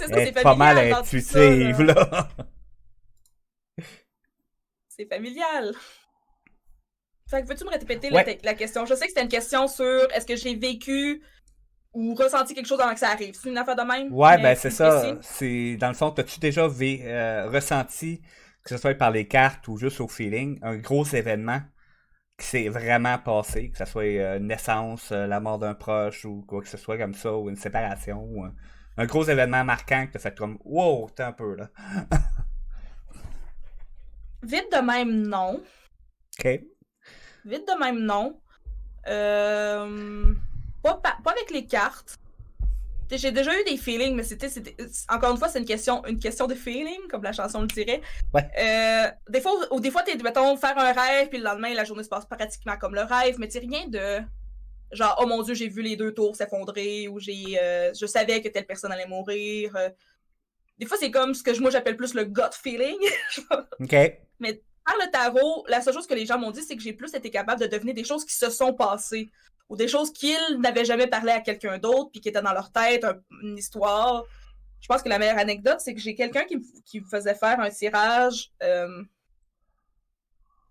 [SPEAKER 2] c'est ça, c'est
[SPEAKER 1] est pas mal
[SPEAKER 2] familial dans tout ça,
[SPEAKER 1] intuitive,
[SPEAKER 2] là.
[SPEAKER 1] là.
[SPEAKER 2] C'est familial. Fait que peux-tu me répéter
[SPEAKER 1] Ouais,
[SPEAKER 2] la question? Je sais que c'était une question sur est-ce que j'ai vécu ou ressenti quelque chose avant que ça arrive. C'est une affaire de même,
[SPEAKER 1] ouais, ben
[SPEAKER 2] mais
[SPEAKER 1] c'est
[SPEAKER 2] plus
[SPEAKER 1] ça.
[SPEAKER 2] précis.
[SPEAKER 1] C'est dans le fond, t'as-tu déjà ressenti, que ce soit par les cartes ou juste au feeling, un gros événement qui s'est vraiment passé, que ce soit naissance, la mort d'un proche ou quoi que ce soit comme ça, ou une séparation, ou un gros événement marquant que t'as fait comme wow, t'es un peu là.
[SPEAKER 2] Vite de même, non.
[SPEAKER 1] Ok.
[SPEAKER 2] Vite de même, non. Pas avec les cartes. J'ai déjà eu des feelings, mais encore une fois, c'est une question de feeling, comme la chanson le dirait.
[SPEAKER 1] Ouais.
[SPEAKER 2] Des fois, t'es, mettons, faire un rêve, puis le lendemain, la journée se passe pratiquement comme le rêve, mais t'sais, rien de genre, oh mon Dieu, j'ai vu les 2 tours s'effondrer, ou je savais que telle personne allait mourir. Des fois, c'est comme ce que moi j'appelle plus le gut feeling.
[SPEAKER 1] Ok.
[SPEAKER 2] Mais par le tarot, la seule chose que les gens m'ont dit, c'est que j'ai plus été capable de deviner des choses qui se sont passées ou des choses qu'ils n'avaient jamais parlé à quelqu'un d'autre puis qui étaient dans leur tête, une histoire. Je pense que la meilleure anecdote, c'est que j'ai quelqu'un qui me faisait faire un tirage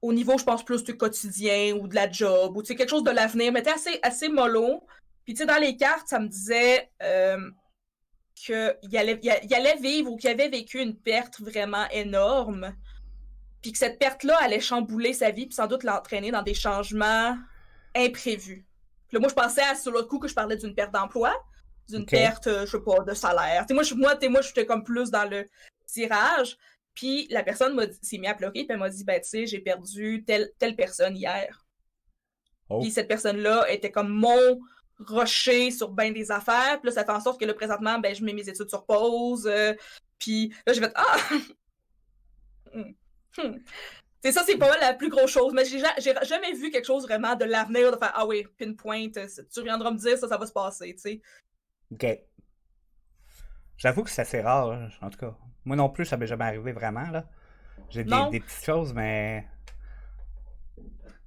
[SPEAKER 2] au niveau, je pense, plus du quotidien ou de la job ou quelque chose de l'avenir, mais c'était assez mollo. Puis tu sais, dans les cartes, ça me disait qu'il allait vivre ou qu'il avait vécu une perte vraiment énorme puis que cette perte-là allait chambouler sa vie, puis sans doute l'entraîner dans des changements imprévus. Puis là, moi, je pensais sur le coup que je parlais d'une perte d'emploi, d'une
[SPEAKER 1] Ok.
[SPEAKER 2] perte, je sais pas, de salaire. T'sais, moi, j'étais comme plus dans le tirage. Puis la personne s'est mise à pleurer, puis elle m'a dit, ben, tu sais, j'ai perdu telle personne hier. Puis
[SPEAKER 1] Oh.
[SPEAKER 2] cette personne-là était comme mon rocher sur bien des affaires. Puis là, ça fait en sorte que là, présentement, ben, je mets mes études sur pause. Puis là, j'ai fait, ah! C'est ça, c'est pas mal la plus grosse chose. Mais j'ai jamais vu quelque chose vraiment de l'avenir, de faire ah oui, pinpoint, tu reviendras me dire ça va se passer, tu sais.
[SPEAKER 1] Ok. J'avoue que c'est assez rare, hein, en tout cas. Moi non plus, ça m'est jamais arrivé vraiment, là. J'ai
[SPEAKER 2] Non.
[SPEAKER 1] des petites choses, mais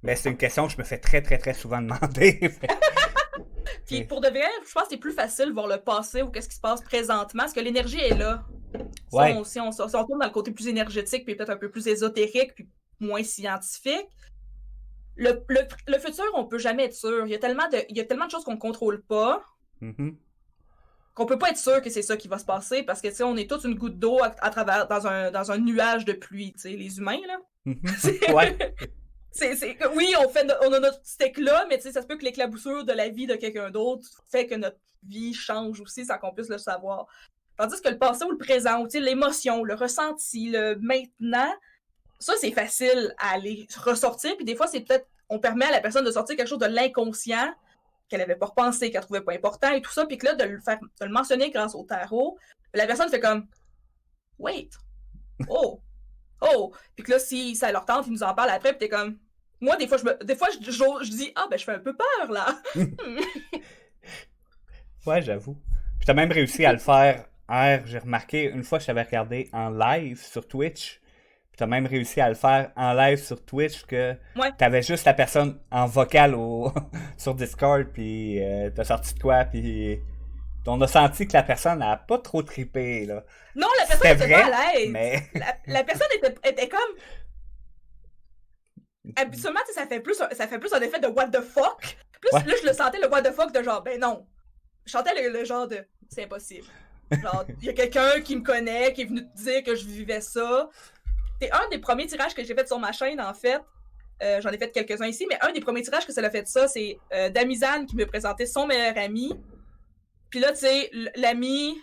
[SPEAKER 1] c'est une question que je me fais très, très, très souvent demander.
[SPEAKER 2] Puis pour de vrai, je pense que c'est plus facile de voir le passé ou qu'est-ce qui se passe présentement, parce que l'énergie est là.
[SPEAKER 1] Ouais.
[SPEAKER 2] Si on tourne dans le côté plus énergétique, puis peut-être un peu plus ésotérique, puis moins scientifique, le futur, on peut jamais être sûr. Il y a tellement de choses qu'on contrôle pas.
[SPEAKER 1] Mhm.
[SPEAKER 2] Qu'on peut pas être sûr que c'est ça qui va se passer parce que tu sais on est tous une goutte d'eau à travers dans un nuage de pluie, tu sais les humains là.
[SPEAKER 1] Mhm. Ouais.
[SPEAKER 2] Oui, on a notre petit éclat, mais tu sais ça se peut que l'éclaboussure de la vie de quelqu'un d'autre fait que notre vie change aussi sans qu'on puisse le savoir. Tandis que le passé ou le présent, tu sais l'émotion, le ressenti, le maintenant, ça c'est facile à aller ressortir puis des fois c'est peut-être on permet à la personne de sortir quelque chose de l'inconscient qu'elle avait pas repensé, qu'elle trouvait pas important et tout ça, puis que là, de le mentionner grâce au tarot, la personne fait comme wait, oh, oh, puis que là, si ça leur tente, ils nous en parlent après, puis t'es comme moi, des fois, je dis ah ben je fais un peu peur là.
[SPEAKER 1] Ouais, j'avoue. Puis t'as même réussi à le faire hier, j'ai remarqué, une fois je t'avais regardé en live sur Twitch. Puis t'as même réussi à le faire en live sur Twitch que
[SPEAKER 2] Ouais.
[SPEAKER 1] t'avais juste la personne en vocal sur Discord, puis t'as sorti de quoi, puis on a senti que la personne n'a pas trop trippé, là.
[SPEAKER 2] Non, la personne
[SPEAKER 1] C'était
[SPEAKER 2] était
[SPEAKER 1] vrai,
[SPEAKER 2] pas à l'aise.
[SPEAKER 1] mais...
[SPEAKER 2] La personne était comme... Habituellement, tu sais, ça fait plus un effet de what the fuck. Plus,
[SPEAKER 1] Ouais.
[SPEAKER 2] là, je le sentais, le what the fuck de genre, ben non. Je sentais le genre de, c'est impossible. Genre, il y a quelqu'un qui me connaît, qui est venu te dire que je vivais ça. C'est un des premiers tirages que j'ai fait sur ma chaîne, en fait. J'en ai fait quelques-uns ici, mais un des premiers tirages que ça l'a fait ça, c'est Damizane qui me présentait son meilleur ami. Puis là, tu sais, l'ami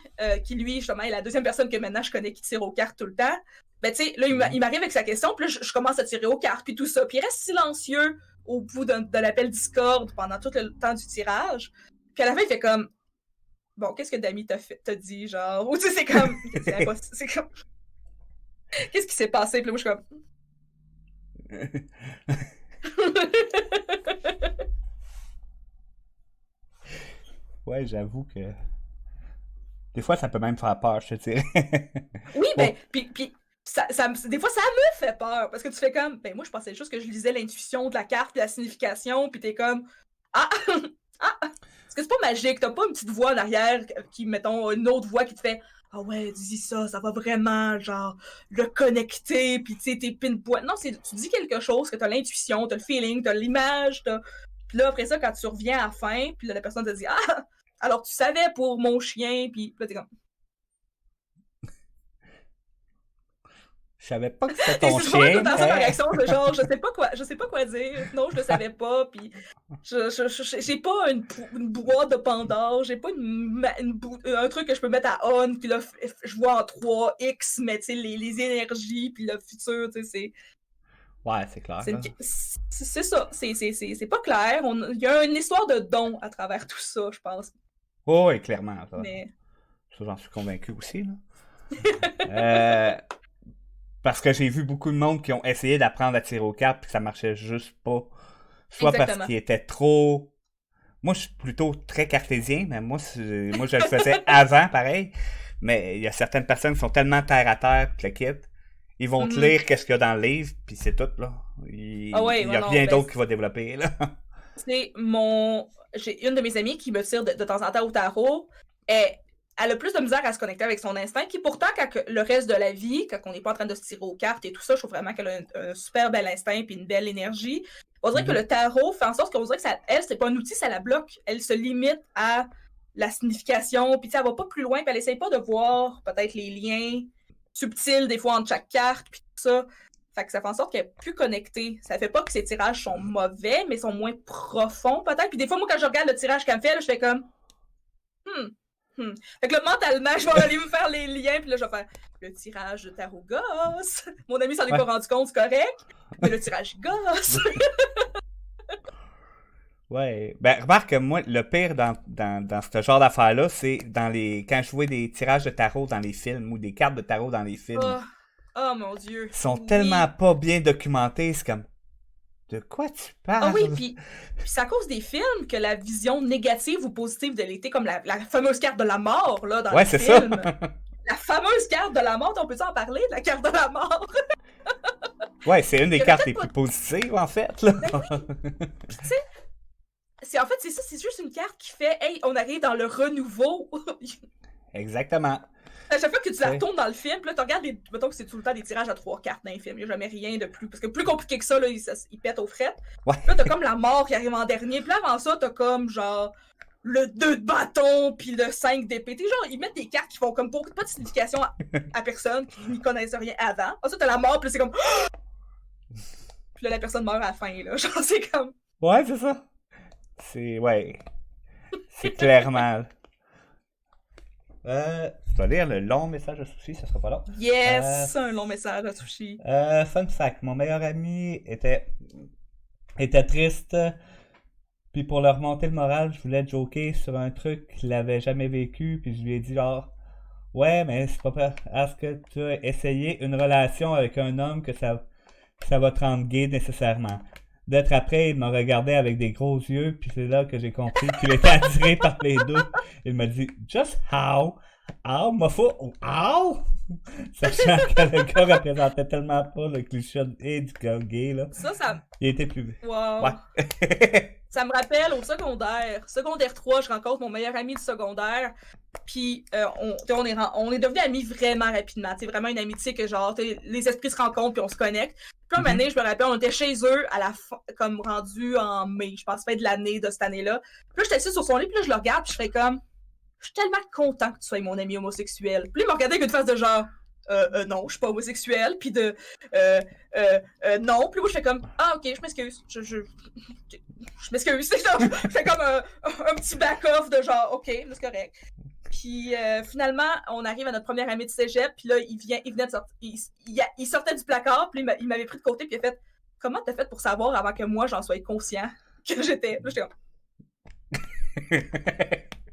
[SPEAKER 2] qui, lui, justement, est la deuxième personne que maintenant je connais qui tire aux cartes tout le temps. Ben, tu sais, là, il m'arrive avec sa question, puis là, je commence à tirer aux cartes, puis tout ça. Puis il reste silencieux au bout de l'appel Discord pendant tout le temps du tirage. Puis à la fin, il fait comme... Bon, qu'est-ce que Dami t'a dit, genre? Ou tu sais, c'est comme... C'est comme... Qu'est-ce qui s'est passé? Puis là, moi, je suis comme...
[SPEAKER 1] Ouais, j'avoue que... Des fois, ça peut même faire peur, je te dirais.
[SPEAKER 2] Oui, ben, puis des fois, ça me fait peur, parce que tu fais comme... Ben, moi, je pensais juste que je lisais l'intuition de la carte, puis la signification, puis t'es comme... Ah! Ah! Parce que c'est pas magique, t'as pas une petite voix en arrière qui, mettons, une autre voix qui te fait « Ah ouais, dis ça va vraiment, genre, le connecter, pis tu sais, tes pinpoints. » Non, tu dis quelque chose, que t'as l'intuition, t'as le feeling, t'as l'image, Puis là, après ça, quand tu reviens à la fin, puis là, la personne te dit « Ah! Alors tu savais pour mon chien, pis là, t'es comme... »
[SPEAKER 1] Je savais pas que c'était ton
[SPEAKER 2] C'est vraiment
[SPEAKER 1] chien,
[SPEAKER 2] tout dans ça ma
[SPEAKER 1] mais...
[SPEAKER 2] réaction, de genre, je sais pas quoi dire, non, je le savais pas, puis j'ai pas une boîte de Pandore, j'ai pas un truc que je peux mettre à on, puis là, je vois en 3x, mais tu sais, les énergies, puis le futur, tu sais, c'est...
[SPEAKER 1] Ouais, c'est clair.
[SPEAKER 2] C'est ça, c'est pas clair, il y a une histoire de don à travers tout ça, je pense.
[SPEAKER 1] Oh, oui, clairement. Ça,
[SPEAKER 2] Mais...
[SPEAKER 1] ça j'en suis convaincu aussi, là. Parce que j'ai vu beaucoup de monde qui ont essayé d'apprendre à tirer aux cartes, puis que ça marchait juste pas. Soit
[SPEAKER 2] Exactement.
[SPEAKER 1] parce qu'il était trop... Moi, je suis plutôt très cartésien, mais moi je le faisais avant, pareil. Mais il y a certaines personnes qui sont tellement terre à terre, puis le kit, ils vont te lire qu'est-ce qu'il y a dans le livre, puis c'est tout, là. Il y a rien d'autre qui va développer, là.
[SPEAKER 2] C'est j'ai une de mes amies qui me tire de temps en temps au tarot. Elle a plus de misère à se connecter avec son instinct, qui pourtant, quand le reste de la vie, quand on n'est pas en train de se tirer aux cartes et tout ça, je trouve vraiment qu'elle a un super bel instinct et une belle énergie. On dirait que le tarot fait en sorte qu'on dirait que elle, c'est pas un outil, ça la bloque. Elle se limite à la signification, puis elle va pas plus loin, puis elle essaye pas de voir peut-être les liens subtils des fois entre chaque carte, puis tout ça. Fait que ça fait en sorte qu'elle est plus connectée. Ça fait pas que ses tirages sont mauvais, mais sont moins profonds peut-être. Puis des fois, moi, quand je regarde le tirage qu'elle me fait, là, je fais comme... Fait que là, mentalement, je vais aller me faire les liens, puis là, je vais faire le tirage de tarot gosse. Mon ami s'en est pas rendu compte, c'est correct. Mais le tirage gosse.
[SPEAKER 1] Ouais. Ben, remarque que moi, le pire dans ce genre d'affaires-là, c'est quand je vois des tirages de tarot dans les films ou des cartes de tarot dans les films.
[SPEAKER 2] Oh mon Dieu.
[SPEAKER 1] Ils sont tellement pas bien documentés, c'est comme... De quoi tu parles?
[SPEAKER 2] Ah oui, puis c'est à cause des films que la vision négative ou positive de l'été, comme la fameuse carte de la mort, là, dans les films. Ça. La fameuse carte de la mort, on peut en parler, de la carte de la mort?
[SPEAKER 1] Ouais, c'est une des cartes les plus positives, en fait, là.
[SPEAKER 2] Ben oui. Puis tu sais, en fait, c'est ça, c'est juste une carte qui fait « Hey, on arrive dans le renouveau! »
[SPEAKER 1] Exactement.
[SPEAKER 2] À chaque fois que tu la retournes dans le film, là, tu regardes, mettons que c'est tout le temps des tirages à 3 cartes dans les films. Il n'y a jamais rien de plus. Parce que plus compliqué que ça, là, il pète aux frettes.
[SPEAKER 1] Ouais.
[SPEAKER 2] Puis là, t'as comme la mort qui arrive en dernier. Puis là, avant ça, t'as comme genre le 2 de bâton, puis le 5 d'épée. Genre, ils mettent des cartes qui font comme pas de signification à personne, qui n'y connaissent rien avant. Ensuite, t'as la mort, puis là, c'est comme. Puis là, la personne meurt à la fin, là. Genre, c'est comme.
[SPEAKER 1] Ouais, c'est ça. Ouais. C'est clairement. Je vais lire le long message de Sushi, ça sera pas long.
[SPEAKER 2] Yes, un long message de Sushi.
[SPEAKER 1] Fun fact, mon meilleur ami était triste, puis pour leur remonter le moral, je voulais joker sur un truc qu'il avait jamais vécu, puis je lui ai dit genre, ouais, mais c'est pas parce que tu as essayé une relation avec un homme que ça va te rendre gay nécessairement. D'être après, il m'a regardé avec des gros yeux, puis c'est là que j'ai compris qu'il était attiré par les deux. Il m'a dit « Just how? How? How? » Sachant que le gars représentait tellement pas le cliché du gars gay, là.
[SPEAKER 2] Ça...
[SPEAKER 1] Il était plus...
[SPEAKER 2] Wow.
[SPEAKER 1] Ouais.
[SPEAKER 2] Ça me rappelle au secondaire 3, je rencontre mon meilleur ami du secondaire, puis on est devenus amis vraiment rapidement, c'est vraiment une amitié que genre, les esprits se rencontrent puis on se connecte. Puis un moment donné, je me rappelle, on était chez eux à la fin, comme rendu en mai, je pense, fin de l'année de cette année-là. Puis là, j'étais assise sur son lit, puis là, je le regarde, puis je fais comme, je suis tellement content que tu sois mon ami homosexuel. Puis là, il m'a regardé avec une face de genre, non, je suis pas homosexuel, puis de, non. Puis moi, je fais comme, ah, ok, je m'excuse, je m'excuse. Je fais comme un petit back-off de genre, ok, c'est correct. Puis finalement, on arrive à notre première année de cégep, puis là, il venait de sortir, il sortait du placard, puis il m'avait pris de côté, puis il a fait, comment t'as fait pour savoir avant que moi, j'en sois conscient que j'étais? Là, j'étais comme...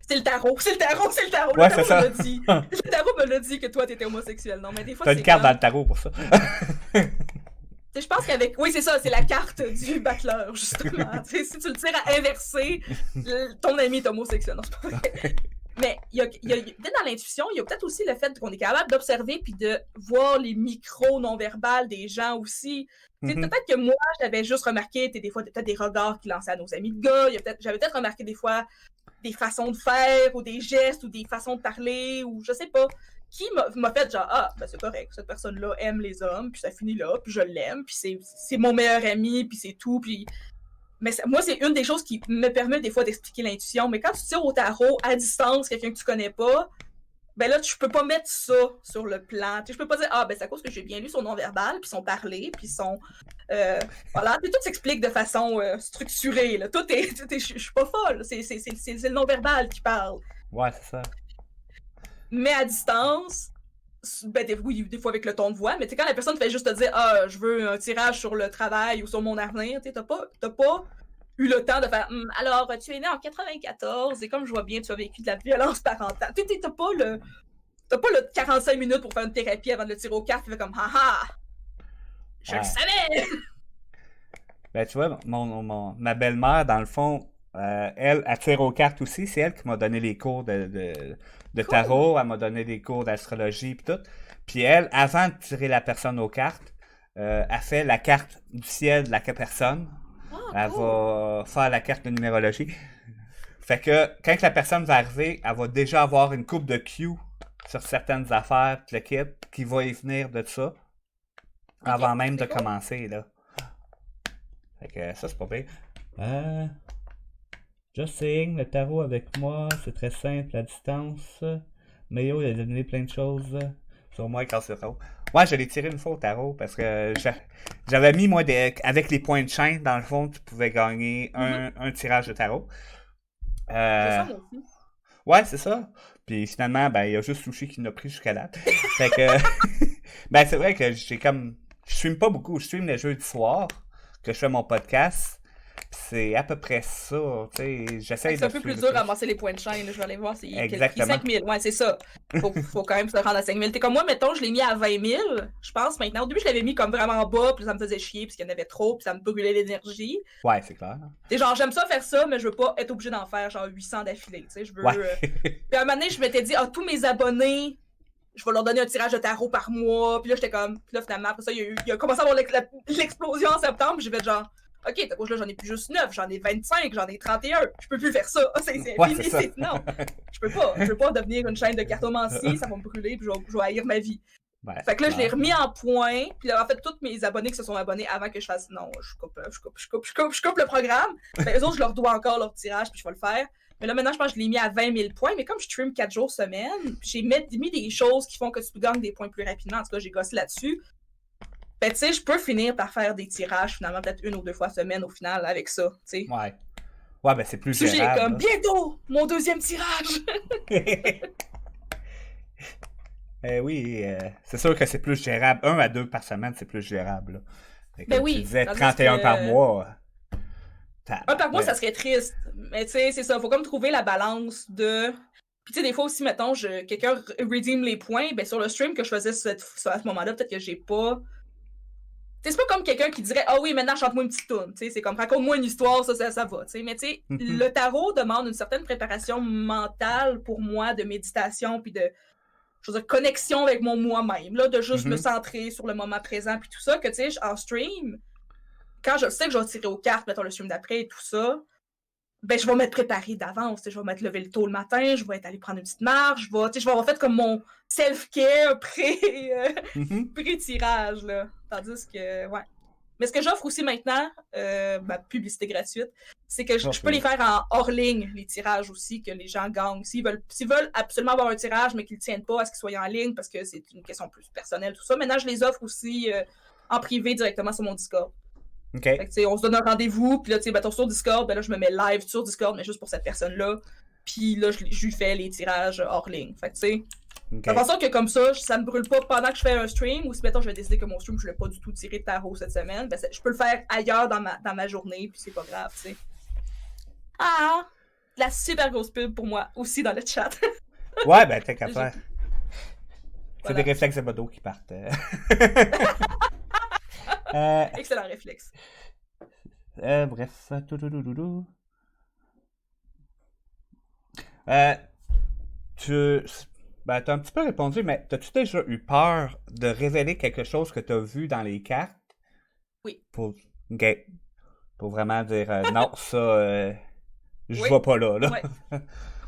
[SPEAKER 2] C'est le tarot.
[SPEAKER 1] Ouais,
[SPEAKER 2] Le tarot
[SPEAKER 1] c'est ça.
[SPEAKER 2] me l'a dit. Le tarot me l'a dit que toi, t'étais homosexuel. Non, mais des fois,
[SPEAKER 1] T'as une carte dans le tarot pour ça.
[SPEAKER 2] Je pense qu'avec... Oui, c'est ça, c'est la carte du battleur, justement. Si tu le tires à inverser, ton ami est homosexuel. Non, c'est pas vrai. Mais peut-être dans l'intuition, il y a peut-être aussi le fait qu'on est capable d'observer puis de voir les micros non-verbales des gens aussi. Peut-être que moi, j'avais juste remarqué des fois peut-être des regards qu'il lançait à nos amis de gars. J'avais peut-être remarqué des fois des façons de faire ou des gestes ou des façons de parler ou je sais pas. Qui m'a fait genre, ah, ben c'est correct, cette personne-là aime les hommes, puis ça finit là, puis je l'aime, puis c'est mon meilleur ami, puis c'est tout, puis... Mais moi, c'est une des choses qui me permet des fois d'expliquer l'intuition. Mais quand tu tires au tarot à distance, quelqu'un que tu connais pas, ben là, tu peux pas mettre ça sur le plan. Je peux pas dire, ah, ben c'est à cause que j'ai bien lu son non-verbal, puis son parler, puis son... voilà, tout s'explique de façon structurée. Là. Je suis pas folle. C'est le non-verbal qui parle.
[SPEAKER 1] Ouais, c'est ça.
[SPEAKER 2] Mais à distance... Ben, oui, des fois avec le ton de voix, mais quand la personne fait juste te dire « Ah, je veux un tirage sur le travail ou sur mon avenir », t'as pas eu le temps de faire « Alors, tu es né en 94 et comme je vois bien, tu as vécu de la violence parentale. » T'as pas le 45 minutes pour faire une thérapie avant de le tirer aux cartes, tu fais comme « Haha! Je le savais! »
[SPEAKER 1] Ben, tu vois, ma belle-mère, dans le fond, elle tire aux cartes aussi. C'est elle qui m'a donné les cours de tarot. Elle m'a donné des cours d'astrologie et tout. Puis elle, avant de tirer la personne aux cartes, elle fait la carte du ciel de la personne. Elle va faire la carte de numérologie. Fait que quand la personne va arriver, elle va déjà avoir une coupe de Q sur certaines affaires, l'équipe qui va y venir de ça. Avant même de commencer, là. Fait que ça, c'est pas pire. Just saying, le tarot avec moi, c'est très simple à distance. Mayo, il a donné plein de choses sur moi grâce au tarot. Ouais, je l'ai tiré une fois au tarot parce que j'avais mis, moi, avec les points de chaîne, dans le fond, tu pouvais gagner un tirage de tarot.
[SPEAKER 2] C'est ça, moi aussi.
[SPEAKER 1] Ouais, c'est ça. Puis finalement, ben, il y a juste Sushi qui l'a pris jusqu'à là. Fait que, ben, c'est vrai que j'ai comme, je stream pas beaucoup, je stream les jeudis soirs, que je fais mon podcast. C'est à peu près ça, tu sais, j'essaie de...
[SPEAKER 2] C'est un peu plus dur à ramasser les points de chaîne, là. Je vais aller voir, c'est 5000, ouais, c'est ça. Faut quand même se rendre à 5000. T'es comme moi, mettons, je l'ai mis à 20 000, je pense, maintenant. Au début, je l'avais mis comme vraiment bas, puis ça me faisait chier, parce qu'il y en avait trop, puis ça me brûlait l'énergie.
[SPEAKER 1] Ouais, c'est clair.
[SPEAKER 2] T'sais, genre, j'aime ça faire ça, mais je veux pas être obligé d'en faire, genre, 800 d'affilée, tu sais, je veux...
[SPEAKER 1] Ouais.
[SPEAKER 2] Puis à un moment donné, je m'étais dit, tous mes abonnés, je vais leur donner un tirage de tarot par mois, puis là, j'étais comme... Puis là, finalement, après ça, il a commencé à avoir l'explosion en septembre, puis j'ai fait genre... OK, t'as là, j'en ai plus juste 9, j'en ai 25, j'en ai 31. Je peux plus faire ça. Non, je peux pas devenir une chaîne de cartomancie, ça va me brûler, puis je vais haïr ma vie.
[SPEAKER 1] Ouais,
[SPEAKER 2] fait que là, je l'ai remis en point, puis là, en fait, tous mes abonnés qui se sont abonnés avant que je fasse non, je coupe le programme. Ben, eux autres, je leur dois encore leur tirage, puis je vais le faire. Mais là, maintenant, je pense que je l'ai mis à 20 000 points, mais comme je stream 4 jours semaine, j'ai mis des choses qui font que tu gagnes des points plus rapidement. En tout cas, j'ai gossé là-dessus. Ben, tu sais, je peux finir par faire des tirages, finalement, peut-être 1 ou 2 fois semaine au final avec ça, tu sais.
[SPEAKER 1] Ouais. Ouais, ben c'est plus gérable.
[SPEAKER 2] J'ai comme, bientôt, mon 2e tirage!
[SPEAKER 1] Oui, c'est sûr que c'est plus gérable. 1 à 2 par semaine, c'est plus gérable.
[SPEAKER 2] Ben oui.
[SPEAKER 1] Tu disais 31 par mois.
[SPEAKER 2] 1 par mois, ça serait triste. Mais tu sais, c'est ça, faut comme trouver la balance de... Puis tu sais, des fois aussi, mettons, quelqu'un redeem les points, ben sur le stream que je faisais à ce moment-là, peut-être que j'ai pas... C'est pas comme quelqu'un qui dirait « Ah oui, maintenant, chante-moi une petite toune. » C'est comme « Raconte-moi une histoire, ça va. » Mais tu sais, le tarot demande une certaine préparation mentale pour moi, de méditation, puis de connexion avec mon moi-même, là, de juste me centrer sur le moment présent, puis tout ça, que tu sais, en stream, quand je sais que je vais tirer aux cartes, mettons le stream d'après et tout ça, ben, je vais m'être préparée d'avance. Je vais m'être levé le tôt le matin, je vais être allée prendre une petite marche, je vais avoir fait comme mon self-care pré-tirage, là. Tandis que, ouais. Mais ce que j'offre aussi maintenant, ma publicité gratuite, c'est que je peux les faire en hors ligne, les tirages aussi, que les gens gagnent. S'ils veulent absolument avoir un tirage, mais qu'ils ne tiennent pas à ce qu'ils soient en ligne, parce que c'est une question plus personnelle, tout ça, maintenant, je les offre aussi en privé directement sur mon Discord.
[SPEAKER 1] Okay.
[SPEAKER 2] Fait que, on se donne un rendez-vous, puis là, tu sais, sur Discord, ben là, je me mets live sur Discord, mais juste pour cette personne-là. Puis là, je lui fais les tirages hors ligne. Fait que, tu sais, de façon que comme ça me brûle pas pendant que je fais un stream, ou si, mettons, je vais décider que mon stream, je vais pas du tout tirer de tarot cette semaine, ben, je peux le faire ailleurs dans ma journée, puis c'est pas grave, tu sais. Ah! La super grosse pub pour moi, aussi dans le chat.
[SPEAKER 1] Ouais, ben, t'as qu'à faire. C'est des réflexes de modo qui partent.
[SPEAKER 2] Excellent réflexe.
[SPEAKER 1] Bref. T'as un petit peu répondu, mais t'as-tu déjà eu peur de révéler quelque chose que t'as vu dans les cartes?
[SPEAKER 2] Oui.
[SPEAKER 1] Pour vraiment dire non, ça, je vois pas là.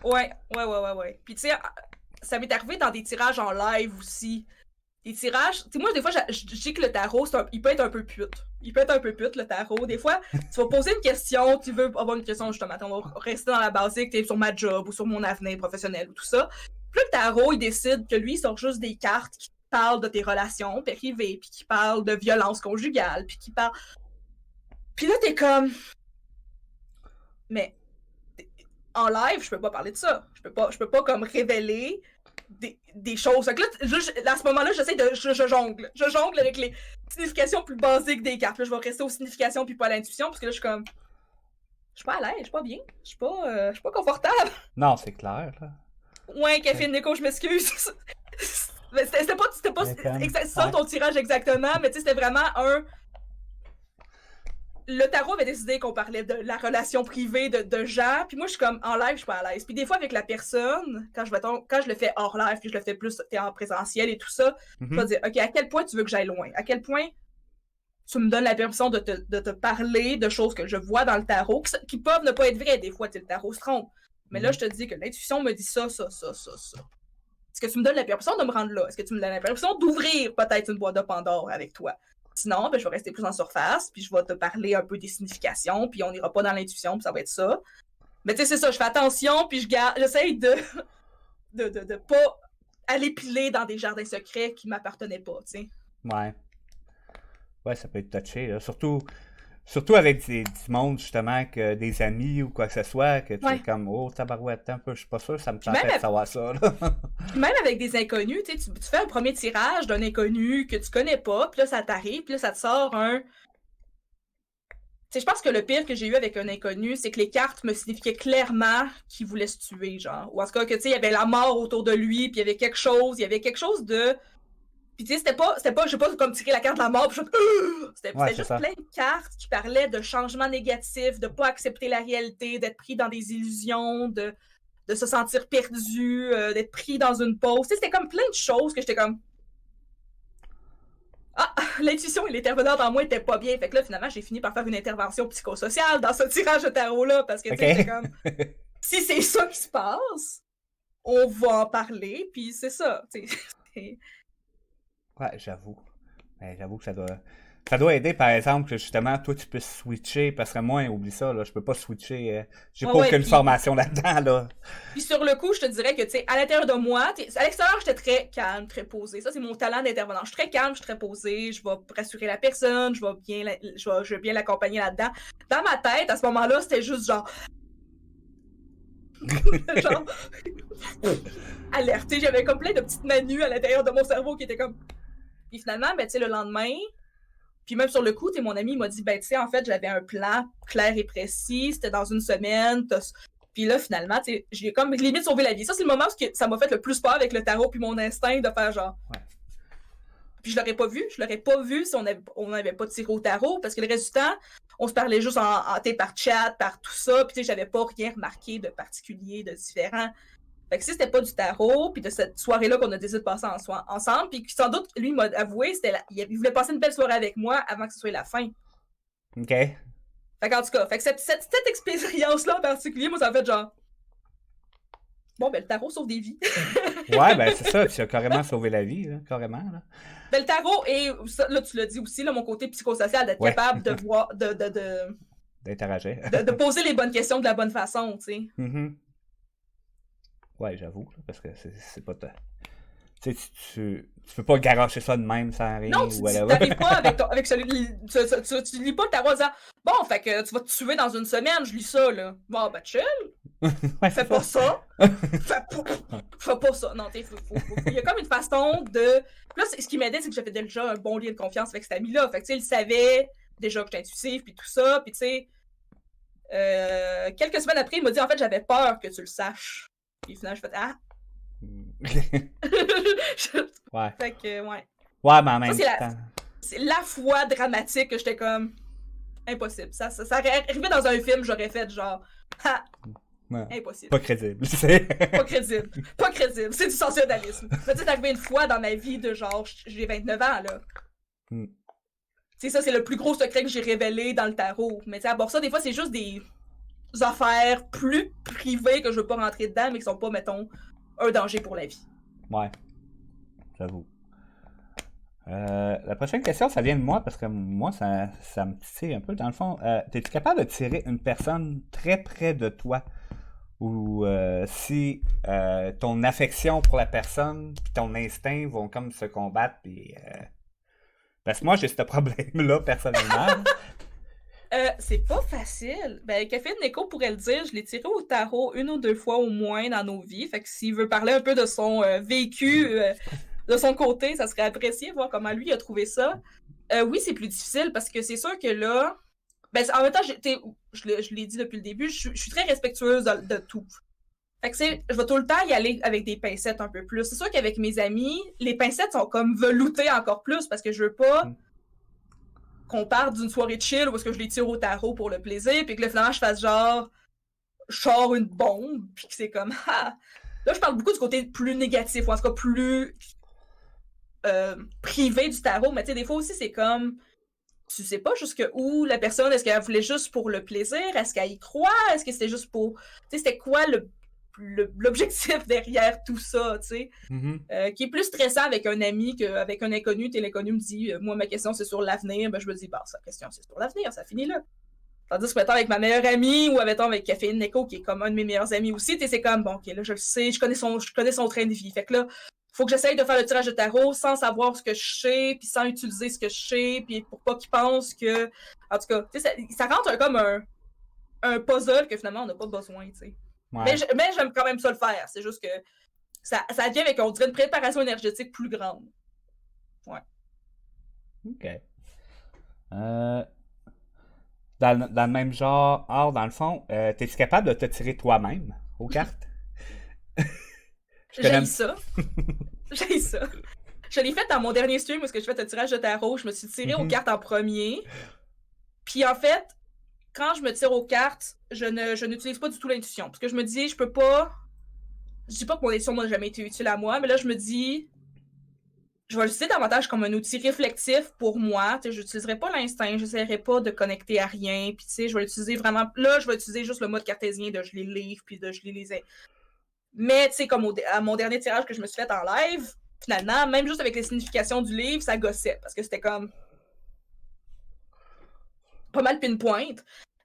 [SPEAKER 2] Ouais. Puis tu sais, ça m'est arrivé dans des tirages en live aussi. Des tirages, tu sais, moi, des fois, je dis que le tarot, il peut être un peu pute. Il peut être un peu pute, le tarot. Des fois, tu vas poser une question, tu veux avoir une question, justement, on va rester dans la basique, tu es sur ma job ou sur mon avenir professionnel ou tout ça. Puis le tarot, il décide que lui, il sort juste des cartes qui parlent de tes relations privées, puis qui parlent de violence conjugale, puis qui parlent... Puis là, t'es comme... Mais en live, je peux pas parler de ça. Je peux pas comme révéler des choses. Donc là, à ce moment-là, je jongle. Je jongle avec les significations plus basiques des cartes. Là, je vais rester aux significations puis pas à l'intuition, parce que là, je suis comme... Je suis pas à l'aise, je suis pas bien. Je suis pas confortable.
[SPEAKER 1] Non, c'est clair, là.
[SPEAKER 2] Ouais, Kevin Nico, je m'excuse. C'était pas ça ton tirage exactement, mais tu sais, c'était vraiment un... Le tarot avait décidé qu'on parlait de la relation privée de gens, puis moi je suis comme en live, je suis pas à l'aise. Puis des fois avec la personne, quand je le fais hors live, puis je le fais plus en présentiel et tout ça, je vais dire, ok, à quel point tu veux que j'aille loin? À quel point tu me donnes la permission de te parler de choses que je vois dans le tarot, qui peuvent ne pas être vraies des fois, le tarot se trompe. Mais là, je te dis que l'intuition me dit ça. Est-ce que tu me donnes la permission de me rendre là? Est-ce que tu me donnes la permission d'ouvrir peut-être une boîte de Pandore avec toi? Sinon, ben, je vais rester plus en surface, puis je vais te parler un peu des significations, puis on n'ira pas dans l'intuition, puis ça va être ça. Mais tu sais, c'est ça, je fais attention, puis j'essaye de pas aller piler dans des jardins secrets qui m'appartenaient pas, tu sais.
[SPEAKER 1] Ouais. Ouais, ça peut être touché, là. Surtout avec du monde, justement, que des amis ou quoi que ce soit, que tu es comme, oh, tabarouette, un peu, je suis pas sûr, ça me tentait de savoir ça, là.
[SPEAKER 2] Même avec des inconnus, tu fais un premier tirage d'un inconnu que tu connais pas, puis là, ça t'arrive, puis là, ça te sort un... Tu sais, je pense que le pire que j'ai eu avec un inconnu, c'est que les cartes me signifiaient clairement qu'il voulait se tuer, genre. Ou en tout cas, que, tu sais, il y avait la mort autour de lui, puis il y avait quelque chose de... Puis tu sais, c'était pas, je sais pas, comme tirer la carte de la mort, puis c'était juste plein de cartes qui parlaient de changements négatifs, de pas accepter la réalité, d'être pris dans des illusions, de se sentir perdu, d'être pris dans une pause. Tu sais, c'était comme plein de choses que j'étais comme... Ah, l'intuition et l'intervenante en moi étaient pas bien. Fait que là, finalement, j'ai fini par faire une intervention psychosociale dans ce tirage de tarot-là, parce que tu sais, j'étais comme... Si c'est ça qui se passe, on va en parler, puis c'est ça, tu sais.
[SPEAKER 1] Ouais, j'avoue. J'avoue que ça doit aider, par exemple, que justement, toi, tu peux switcher, parce que moi, oublie ça, là, je peux pas switcher. J'ai pas aucune formation là-dedans, là.
[SPEAKER 2] Puis sur le coup, je te dirais que, tu sais, à l'intérieur de moi, à l'extérieur, j'étais très calme, très posée. Ça, c'est mon talent d'intervenant. Je suis très calme, je suis très posée, je vais rassurer la personne, je vais bien l'accompagner là-dedans. Dans ma tête, à ce moment-là, c'était juste genre... genre... alerté. J'avais comme plein de petites menus à l'intérieur de mon cerveau qui étaient comme... Puis finalement, ben, tu sais, le lendemain, puis même sur le coup, tu sais, mon ami m'a dit, ben, tu sais, en fait, j'avais un plan clair et précis, c'était dans une semaine, puis là, finalement, tu sais, j'ai comme limite sauvé la vie. Ça, c'est le moment où ça m'a fait le plus peur avec le tarot, puis mon instinct de faire genre... Ouais. Puis je l'aurais pas vu si on n'avait pas tiré au tarot, parce que le reste du temps, on se parlait juste par chat, par tout ça, puis tu sais, j'avais pas rien remarqué de particulier, de différent. Fait que si c'était pas du tarot, puis de cette soirée-là qu'on a décidé de passer ensemble, puis sans doute, lui, il m'a avoué, il voulait passer une belle soirée avec moi avant que ce soit la fin.
[SPEAKER 1] OK.
[SPEAKER 2] Fait qu'en tout cas, fait que cette expérience-là en particulier, moi, ça m'a fait genre. Bon, ben, le tarot sauve des vies.
[SPEAKER 1] Ouais, ben c'est ça, tu as carrément sauvé la vie, là, carrément. Là.
[SPEAKER 2] Ben, le tarot, et là, tu l'as dit aussi, là, mon côté psychosocial, d'être
[SPEAKER 1] Ouais,
[SPEAKER 2] capable de voir,
[SPEAKER 1] d'interagir.
[SPEAKER 2] de poser les bonnes questions de la bonne façon, tu sais.
[SPEAKER 1] Mhm. Ouais, j'avoue, là, parce que c'est pas ta... Tu sais, tu peux pas garocher ça de même sans rien,
[SPEAKER 2] Non,
[SPEAKER 1] ou
[SPEAKER 2] tu
[SPEAKER 1] whatever.
[SPEAKER 2] t'arrives pas avec celui. Tu lis pas le tarot en disant bon, fait que tu vas te tuer dans une semaine, je lis ça, là. Bon, ben, chill,
[SPEAKER 1] Ouais,
[SPEAKER 2] fais
[SPEAKER 1] c'est
[SPEAKER 2] pas
[SPEAKER 1] ça.
[SPEAKER 2] ça. Fais pas ça. Non, il y a comme une façon de. Là, ce qui m'aidait, c'est que j'avais déjà un bon lien de confiance avec cet ami-là. Fait que, tu sais, il savait déjà que j'étais intuitive, puis tout ça. Puis, tu sais, quelques semaines après, il m'a dit en fait, j'avais peur que tu le saches. Puis, finalement, je fais ah.
[SPEAKER 1] Ouais.
[SPEAKER 2] Fait que, ouais.
[SPEAKER 1] Ouais, mais en
[SPEAKER 2] Ça,
[SPEAKER 1] même temps.
[SPEAKER 2] c'est la fois dramatique que j'étais comme. Impossible. Ça arrivé dans un film, j'aurais fait genre. Ha!
[SPEAKER 1] Ouais.
[SPEAKER 2] Impossible.
[SPEAKER 1] Pas crédible. C'est...
[SPEAKER 2] Pas crédible. Pas crédible. C'est du sensationnalisme. Ça c'est arrivé une fois dans ma vie de genre. J'ai 29 ans, là.
[SPEAKER 1] Hmm.
[SPEAKER 2] Tu sais, ça, c'est le plus gros secret que j'ai révélé dans le tarot. Mais tu sais, à part ça, des fois, c'est juste des affaires plus privées que je veux pas rentrer dedans, mais qui sont pas, mettons, un danger pour la vie.
[SPEAKER 1] Ouais. J'avoue. La prochaine question, ça vient de moi parce que moi, ça me titille un peu. Dans le fond, es-tu capable de tirer une personne très près de toi ou si ton affection pour la personne et ton instinct vont comme se combattre? Parce que moi, j'ai ce problème-là personnellement.
[SPEAKER 2] C'est pas facile. Ben, Café de Neko pourrait le dire, je l'ai tiré au tarot une ou deux fois au moins dans nos vies. Fait que s'il veut parler un peu de son vécu de son côté, ça serait apprécié, voir comment lui a trouvé ça. Oui, c'est plus difficile parce que c'est sûr que là. Ben, en même temps, je l'ai dit depuis le début, je suis très respectueuse de tout. Fait que je vais tout le temps y aller avec des pincettes un peu plus. C'est sûr qu'avec mes amis, les pincettes sont comme veloutées encore plus parce que je veux pas qu'on parte d'une soirée chill où est-ce que je les tire au tarot pour le plaisir, puis que là, finalement, je fasse genre, je sors une bombe, puis que c'est comme, ah. Là, je parle beaucoup du côté plus négatif, ou en tout cas plus privé du tarot, mais tu sais, des fois aussi, c'est comme, tu sais pas jusqu'où la personne, est-ce qu'elle voulait juste pour le plaisir, est-ce qu'elle y croit, est-ce que c'était juste pour, tu sais, c'était quoi l'objectif derrière tout ça, tu sais, qui est plus stressant avec un ami qu'avec un inconnu. T'es l'inconnu me dit, moi, ma question, c'est sur l'avenir. Ben, je me dis, bah, sa question, c'est sur l'avenir, ça finit là. Tandis que, mettons, avec ma meilleure amie ou, mettons, avec Caféine Neko, qui est comme un de mes meilleurs amis aussi, c'est comme, bon, ok, là, je le sais, je connais son train de vie. Fait que là, faut que j'essaye de faire le tirage de tarot sans savoir ce que je sais, puis sans utiliser ce que je sais, puis pour pas qu'ils pensent que. En tout cas, tu sais, ça rentre comme un puzzle que finalement, on n'a pas besoin, tu sais.
[SPEAKER 1] Ouais.
[SPEAKER 2] Mais j'aime quand même ça le faire. C'est juste que ça vient avec, on dirait, une préparation énergétique plus grande. Ouais.
[SPEAKER 1] OK. Dans le même genre, dans le fond, t'es-tu capable de te tirer toi-même aux cartes?
[SPEAKER 2] J'ai ça. J'ai ça. Je l'ai fait dans mon dernier stream où je fais un tirage de tarot. Je me suis tiré aux cartes en premier. Puis en fait, quand je me tire aux cartes, je n'utilise pas du tout l'intuition. Parce que je me dis, je peux pas. Je dis pas que mon intuition n'a jamais été utile à moi, mais là, je me dis, je vais l'utiliser davantage comme un outil réflectif pour moi. Je n'utiliserai pas l'instinct, je n'essaierai pas de connecter à rien. Puis, tu sais, je vais l'utiliser vraiment. Là, je vais utiliser juste le mode cartésien de je les livre, puis de je les lisais. Mais, tu sais, comme à mon dernier tirage que je me suis fait en live, finalement, même juste avec les significations du livre, ça gossait. Parce que c'était comme. Pas mal pinpoint.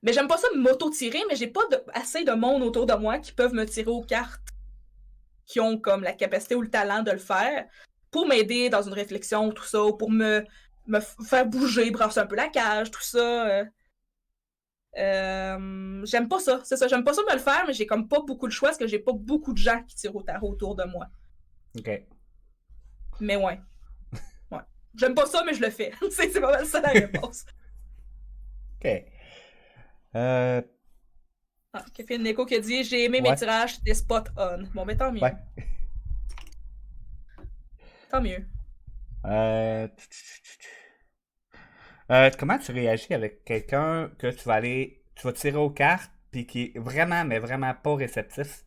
[SPEAKER 2] Mais j'aime pas ça m'auto-tirer, mais j'ai pas assez de monde autour de moi qui peuvent me tirer aux cartes, qui ont comme la capacité ou le talent de le faire, pour m'aider dans une réflexion, tout ça, ou pour me faire bouger, brasser un peu la cage, tout ça. J'aime pas ça, c'est ça. J'aime pas ça me le faire, mais j'ai comme pas beaucoup de choix parce que j'ai pas beaucoup de gens qui tirent au tarot autour de moi.
[SPEAKER 1] OK.
[SPEAKER 2] Mais ouais. J'aime pas ça, mais je le fais. C'est pas mal ça la réponse.
[SPEAKER 1] OK.
[SPEAKER 2] Café Neko qui a dit j'ai aimé mes tirages, c'était spot on. Bon, ben tant mieux.
[SPEAKER 1] Ouais.
[SPEAKER 2] Tant mieux.
[SPEAKER 1] Comment tu réagis avec quelqu'un que tu vas tirer aux cartes puis qui est vraiment, mais vraiment pas réceptif?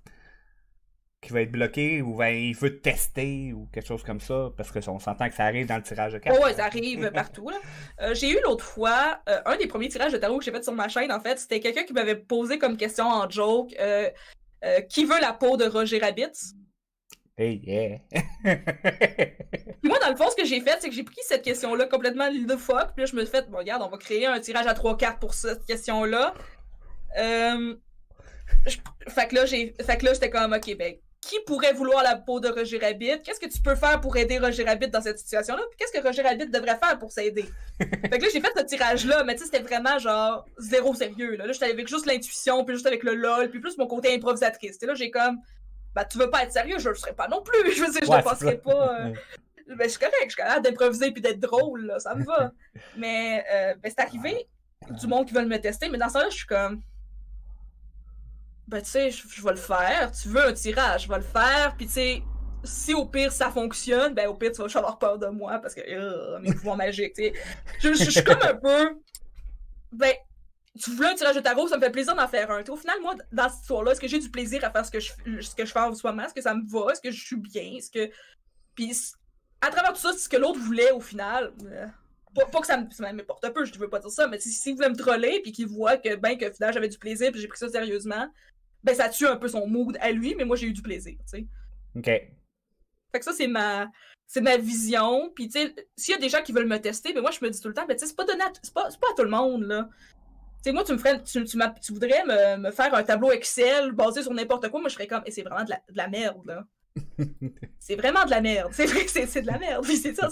[SPEAKER 1] qui va être bloqué ou ben, il veut te tester ou quelque chose comme ça, parce que on s'entend que ça arrive dans le tirage de cartes.
[SPEAKER 2] Ouais, ça arrive partout, là. J'ai eu l'autre fois, un des premiers tirages de tarot que j'ai fait sur ma chaîne, en fait, c'était quelqu'un qui m'avait posé comme question en joke qui veut la peau de Roger Rabbit?
[SPEAKER 1] Hey, yeah!
[SPEAKER 2] Puis moi, dans le fond, ce que j'ai fait, c'est que j'ai pris cette question-là complètement de fuck, puis là, je me suis fait, bon, regarde, on va créer un tirage à 3 cartes pour cette question-là. Fait que là, j'étais comme, ok, ben, qui pourrait vouloir la peau de Roger Rabbit? Qu'est-ce que tu peux faire pour aider Roger Rabbit dans cette situation-là? Puis qu'est-ce que Roger Rabbit devrait faire pour s'aider? Fait que là, j'ai fait ce tirage-là, mais tu sais, c'était vraiment genre zéro sérieux. Là, j'étais avec juste l'intuition, puis juste avec le lol, puis plus mon côté improvisatrice. Et là, j'ai comme, bah, tu veux pas être sérieux, je le serais pas non plus. Je veux dire, je ne passerais pas. Ben, je suis correct, je suis capable d'improviser puis d'être drôle, là, ça me va. Mais ben, c'est arrivé du monde qui veulent me tester, mais dans ce temps-là, je suis comme. Ben, tu sais, je vais le faire. Tu veux un tirage, je vais le faire. Puis, tu sais, si au pire ça fonctionne, ben, au pire, tu vas avoir peur de moi parce que mes pouvoirs magiques, tu sais. Je suis comme un peu. Ben, tu voulais un tirage de tarot, ça me fait plaisir d'en faire un. Au final, moi, dans cette histoire-là, est-ce que j'ai du plaisir à faire ce que je fais en ce moment? Est-ce que ça me va? Est-ce que je suis bien? Est-ce que. Puis, à travers tout ça, c'est ce que l'autre voulait au final. Pas que ça m'importe peu, je veux pas dire ça, mais s'il voulait me troller puis qu'il voit que, ben, que finalement j'avais du plaisir puis j'ai pris ça sérieusement, ben ça tue un peu son mood à lui, mais moi j'ai eu du plaisir, tu sais.
[SPEAKER 1] OK.
[SPEAKER 2] Fait que ça, c'est ma vision. Puis, tu sais, s'il y a des gens qui veulent me tester, ben moi je me dis tout le temps, ben tu sais, c'est pas donné c'est pas à tout le monde, là. Tu sais, moi, tu voudrais me faire un tableau Excel basé sur n'importe quoi, moi je serais comme, et c'est vraiment de la merde, là. C'est vraiment de la merde. C'est vrai que c'est de la merde. Puis c'est ça.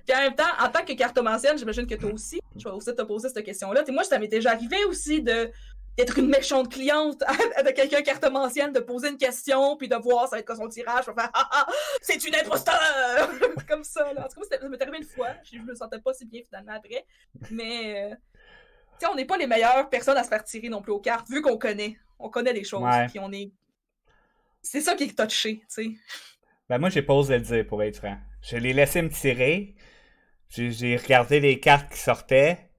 [SPEAKER 2] Puis en même temps, en tant que cartomancienne, j'imagine que toi aussi, je vais aussi te poser cette question-là. Moi, ça m'est déjà arrivé aussi d'être une méchante cliente de quelqu'un cartomancienne, de poser une question, puis de voir ça va être quoi son tirage, pour faire « Ah, c'est une imposteur! » Comme ça, là. En tout cas, ça m'est arrivé une fois. Je me sentais pas si bien, finalement, après. Mais, tu sais, on n'est pas les meilleures personnes à se faire tirer non plus aux cartes, vu qu'on connaît. On connaît les choses, puis on est... C'est ça qui est touché, tu sais.
[SPEAKER 1] Ben moi, j'ai pas osé le dire, pour être franc. Je l'ai laissé me tirer. J'ai regardé les cartes qui sortaient.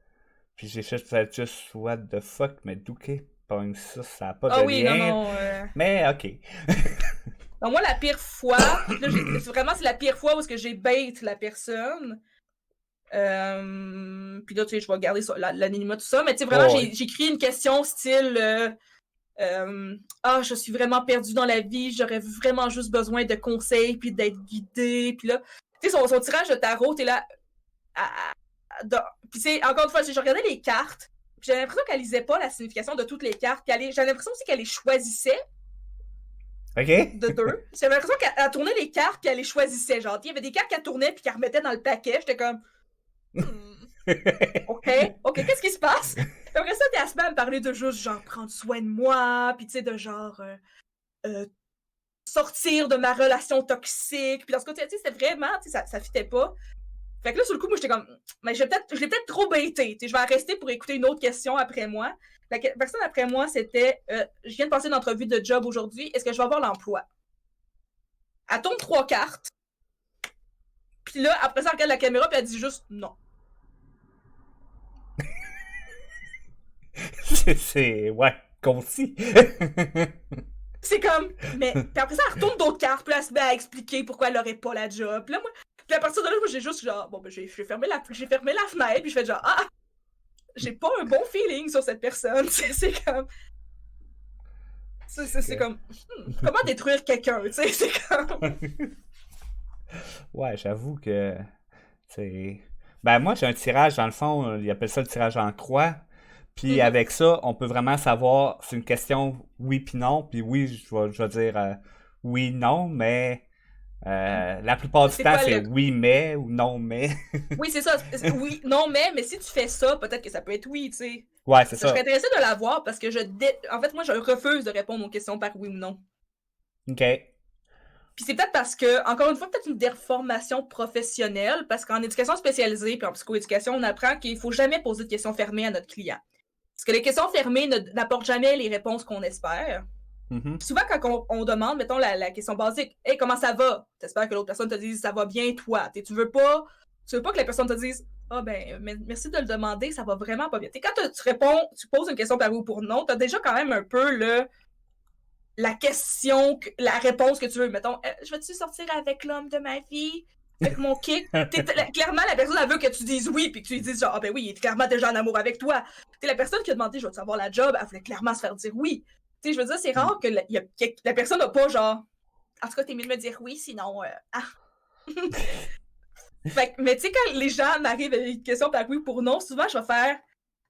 [SPEAKER 1] Puis j'ai fait juste what the fuck, mais d'où qu'est pogne ça? Ça a pas de lien.
[SPEAKER 2] Non.
[SPEAKER 1] Mais ok.
[SPEAKER 2] Donc, moi, la pire fois, là, c'est la pire fois où est-ce que j'ai bait la personne. Puis là, tu sais, je vais garder l'anonymat, tout ça. Mais tu sais, vraiment, j'ai écrit une question style... je suis vraiment perdue dans la vie, j'aurais vraiment juste besoin de conseils puis d'être guidée. Puis là, tu sais, son tirage de tarot, t'es là. Puis c'est encore une fois, j'ai regardé les cartes, puis j'avais l'impression qu'elle lisait pas la signification de toutes les cartes. J'avais l'impression aussi qu'elle les choisissait.
[SPEAKER 1] OK.
[SPEAKER 2] De deux. J'avais l'impression qu'elle tournait les cartes puis elle les choisissait. Genre, il y avait des cartes qu'elle tournait puis qu'elle remettait dans le paquet. J'étais comme. OK, qu'est-ce qui se passe? Après ça, t'es à me parler de juste, genre, prendre soin de moi, puis tu sais, de genre, sortir de ma relation toxique. Puis dans ce cas, tu sais, c'était vraiment, tu sais, ça fitait pas. Fait que là, sur le coup, moi, j'étais comme, mais je l'ai peut-être trop baité. Tu sais, je vais en rester pour écouter une autre question après moi. La personne après moi, c'était, je viens de passer une entrevue de job aujourd'hui, est-ce que je vais avoir l'emploi? Elle tourne 3 cartes. Puis là, après ça, elle regarde la caméra, puis elle dit juste non.
[SPEAKER 1] C'est ouais, concis.
[SPEAKER 2] C'est comme, mais puis après ça, elle retourne d'autres cartes, puis elle se met à expliquer pourquoi elle aurait pas la job. Puis là, moi, puis à partir de là, moi, j'ai juste genre, bon, ben, j'ai fermé la fenêtre, puis je fais genre, j'ai pas un bon feeling sur cette personne. C'est comme, c'est comme, comment détruire quelqu'un, tu sais, c'est comme.
[SPEAKER 1] Ouais, j'avoue que c'est. Ben moi, j'ai un tirage, dans le fond, ils appellent ça le tirage en croix. Puis avec ça, on peut vraiment savoir, c'est une question oui puis non. Puis oui, je vais dire oui, non, mais la plupart du temps, c'est oui, mais ou non, mais.
[SPEAKER 2] Oui, c'est ça. Oui, non, mais si tu fais ça, peut-être que ça peut être oui, tu sais.
[SPEAKER 1] Ouais, c'est ça.
[SPEAKER 2] Je serais intéressée de l'avoir parce que en fait, moi, je refuse de répondre aux questions par oui ou non.
[SPEAKER 1] OK.
[SPEAKER 2] Puis c'est peut-être parce que, encore une fois, peut-être une déformation professionnelle, parce qu'en éducation spécialisée, puis en psychoéducation, on apprend qu'il faut jamais poser de questions fermées à notre client. Parce que les questions fermées n'apportent jamais les réponses qu'on espère. Souvent, quand on demande, mettons, la question basique, « Hey, comment ça va? » T'espères que l'autre personne te dise « Ça va bien, toi? » Tu veux pas que la personne te dise « Ah, ben, merci de le demander, ça va vraiment pas bien. » Quand tu poses une question par oui ou pour non, t'as déjà quand même un peu le la question, la réponse que tu veux. Mettons, je vais-tu sortir avec l'homme de ma vie? Avec mon kick? Clairement, la personne, elle veut que tu dises oui, puis que tu lui dises genre, ah ben oui, il est clairement déjà en amour avec toi. T'es la personne qui a demandé, je vais-tu avoir la job? Elle voulait clairement se faire dire oui. Tu sais, je veux dire, c'est rare que la personne n'a pas genre, en tout cas, t'es mieux de me dire oui, sinon, Fait, mais tu sais, quand les gens m'arrivent avec une question par oui pour non, souvent, je vais faire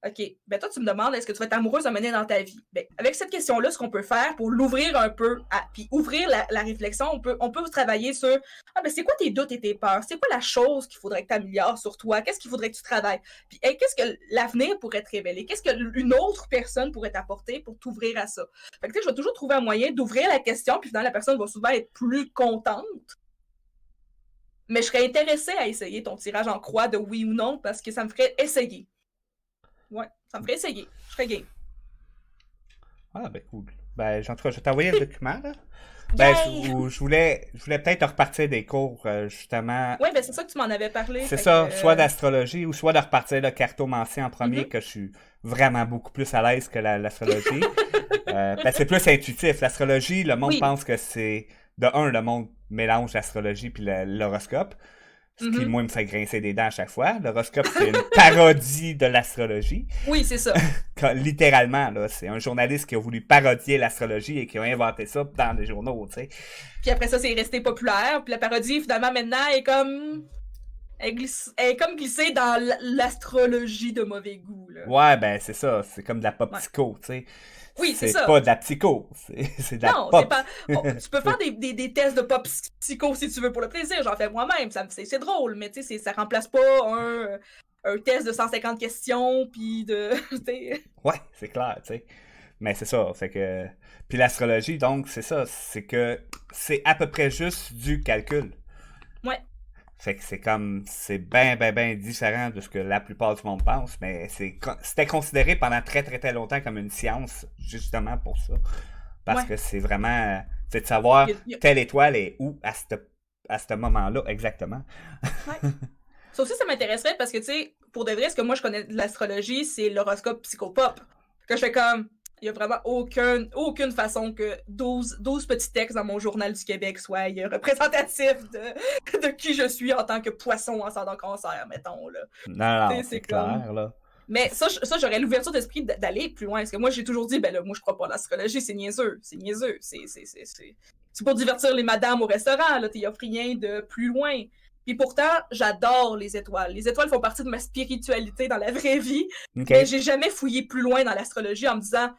[SPEAKER 2] OK, ben toi, tu me demandes est-ce que tu vas être amoureuse à mener dans ta vie? Ben, avec cette question-là, ce qu'on peut faire pour l'ouvrir un peu, puis ouvrir la réflexion, on peut travailler sur ah, ben c'est quoi tes doutes et tes peurs? C'est quoi la chose qu'il faudrait que tu améliores sur toi? Qu'est-ce qu'il faudrait que tu travailles? Puis hey, qu'est-ce que l'avenir pourrait te révéler? Qu'est-ce qu'une autre personne pourrait t'apporter pour t'ouvrir à ça? Fait que tu sais, je vais toujours trouver un moyen d'ouvrir la question, puis finalement, la personne va souvent être plus contente. Mais je serais intéressée à essayer ton tirage en croix de oui ou non parce que ça me ferait essayer. Ouais, ça me ferait essayer. Je serais game.
[SPEAKER 1] Ah, ben cool. Ben, en tout cas, je vais t'envoyer le document, là. Ben, je voulais peut-être repartir des cours, justement.
[SPEAKER 2] Oui, ben c'est ça que tu m'en avais parlé.
[SPEAKER 1] C'est ça, soit d'astrologie ou soit de repartir le cartomancie en premier, que je suis vraiment beaucoup plus à l'aise que l'astrologie. Ben, c'est plus intuitif. L'astrologie, le monde pense que c'est... De un, le monde mélange l'astrologie puis l'horoscope. Ce qui, moi, me fait grincer des dents à chaque fois. L'horoscope, c'est une parodie de l'astrologie.
[SPEAKER 2] Oui, c'est ça.
[SPEAKER 1] Littéralement, là, c'est un journaliste qui a voulu parodier l'astrologie et qui a inventé ça dans les journaux, tu sais.
[SPEAKER 2] Puis après ça, c'est resté populaire. Puis la parodie, finalement, maintenant, est comme... Elle est comme glissée dans l'astrologie de mauvais goût, là.
[SPEAKER 1] Ouais, ben, c'est ça. C'est comme de la pop psycho, tu sais.
[SPEAKER 2] Oui, c'est ça.
[SPEAKER 1] C'est pas de la psycho, c'est de la pop.
[SPEAKER 2] C'est pas... tu peux faire des tests de pop psycho si tu veux pour le plaisir, j'en fais moi-même, c'est drôle, mais tu sais, ça remplace pas un test de 150 questions, puis de...
[SPEAKER 1] Ouais, c'est clair, tu sais. Mais c'est ça, fait que... Puis l'astrologie, donc, c'est ça, c'est que c'est à peu près juste du calcul.
[SPEAKER 2] Ouais.
[SPEAKER 1] Fait que c'est bien différent de ce que la plupart du monde pense, mais c'était considéré pendant très très très longtemps comme une science, justement pour ça. Parce que c'est vraiment, c'est de savoir telle étoile est où à ce moment-là, exactement.
[SPEAKER 2] Ouais. Ça aussi, ça m'intéresserait parce que, tu sais, pour de vrai, ce que moi je connais de l'astrologie, c'est l'horoscope psychopop. Que je fais comme, il n'y a vraiment aucune façon que 12 petits textes dans mon journal du Québec soient représentatifs de qui je suis en tant que poisson ascendant cancer, mettons, là.
[SPEAKER 1] Non, c'est clair, là.
[SPEAKER 2] Mais ça j'aurais l'ouverture d'esprit d'aller plus loin. Parce que moi, j'ai toujours dit, ben là, moi, je crois pas à l'astrologie, c'est niaiseux. C'est niaiseux. C'est pour divertir les madames au restaurant, là. T'y offres rien de plus loin. Puis pourtant, j'adore les étoiles. Les étoiles font partie de ma spiritualité dans la vraie vie. Okay. Mais j'ai jamais fouillé plus loin dans l'astrologie en me disant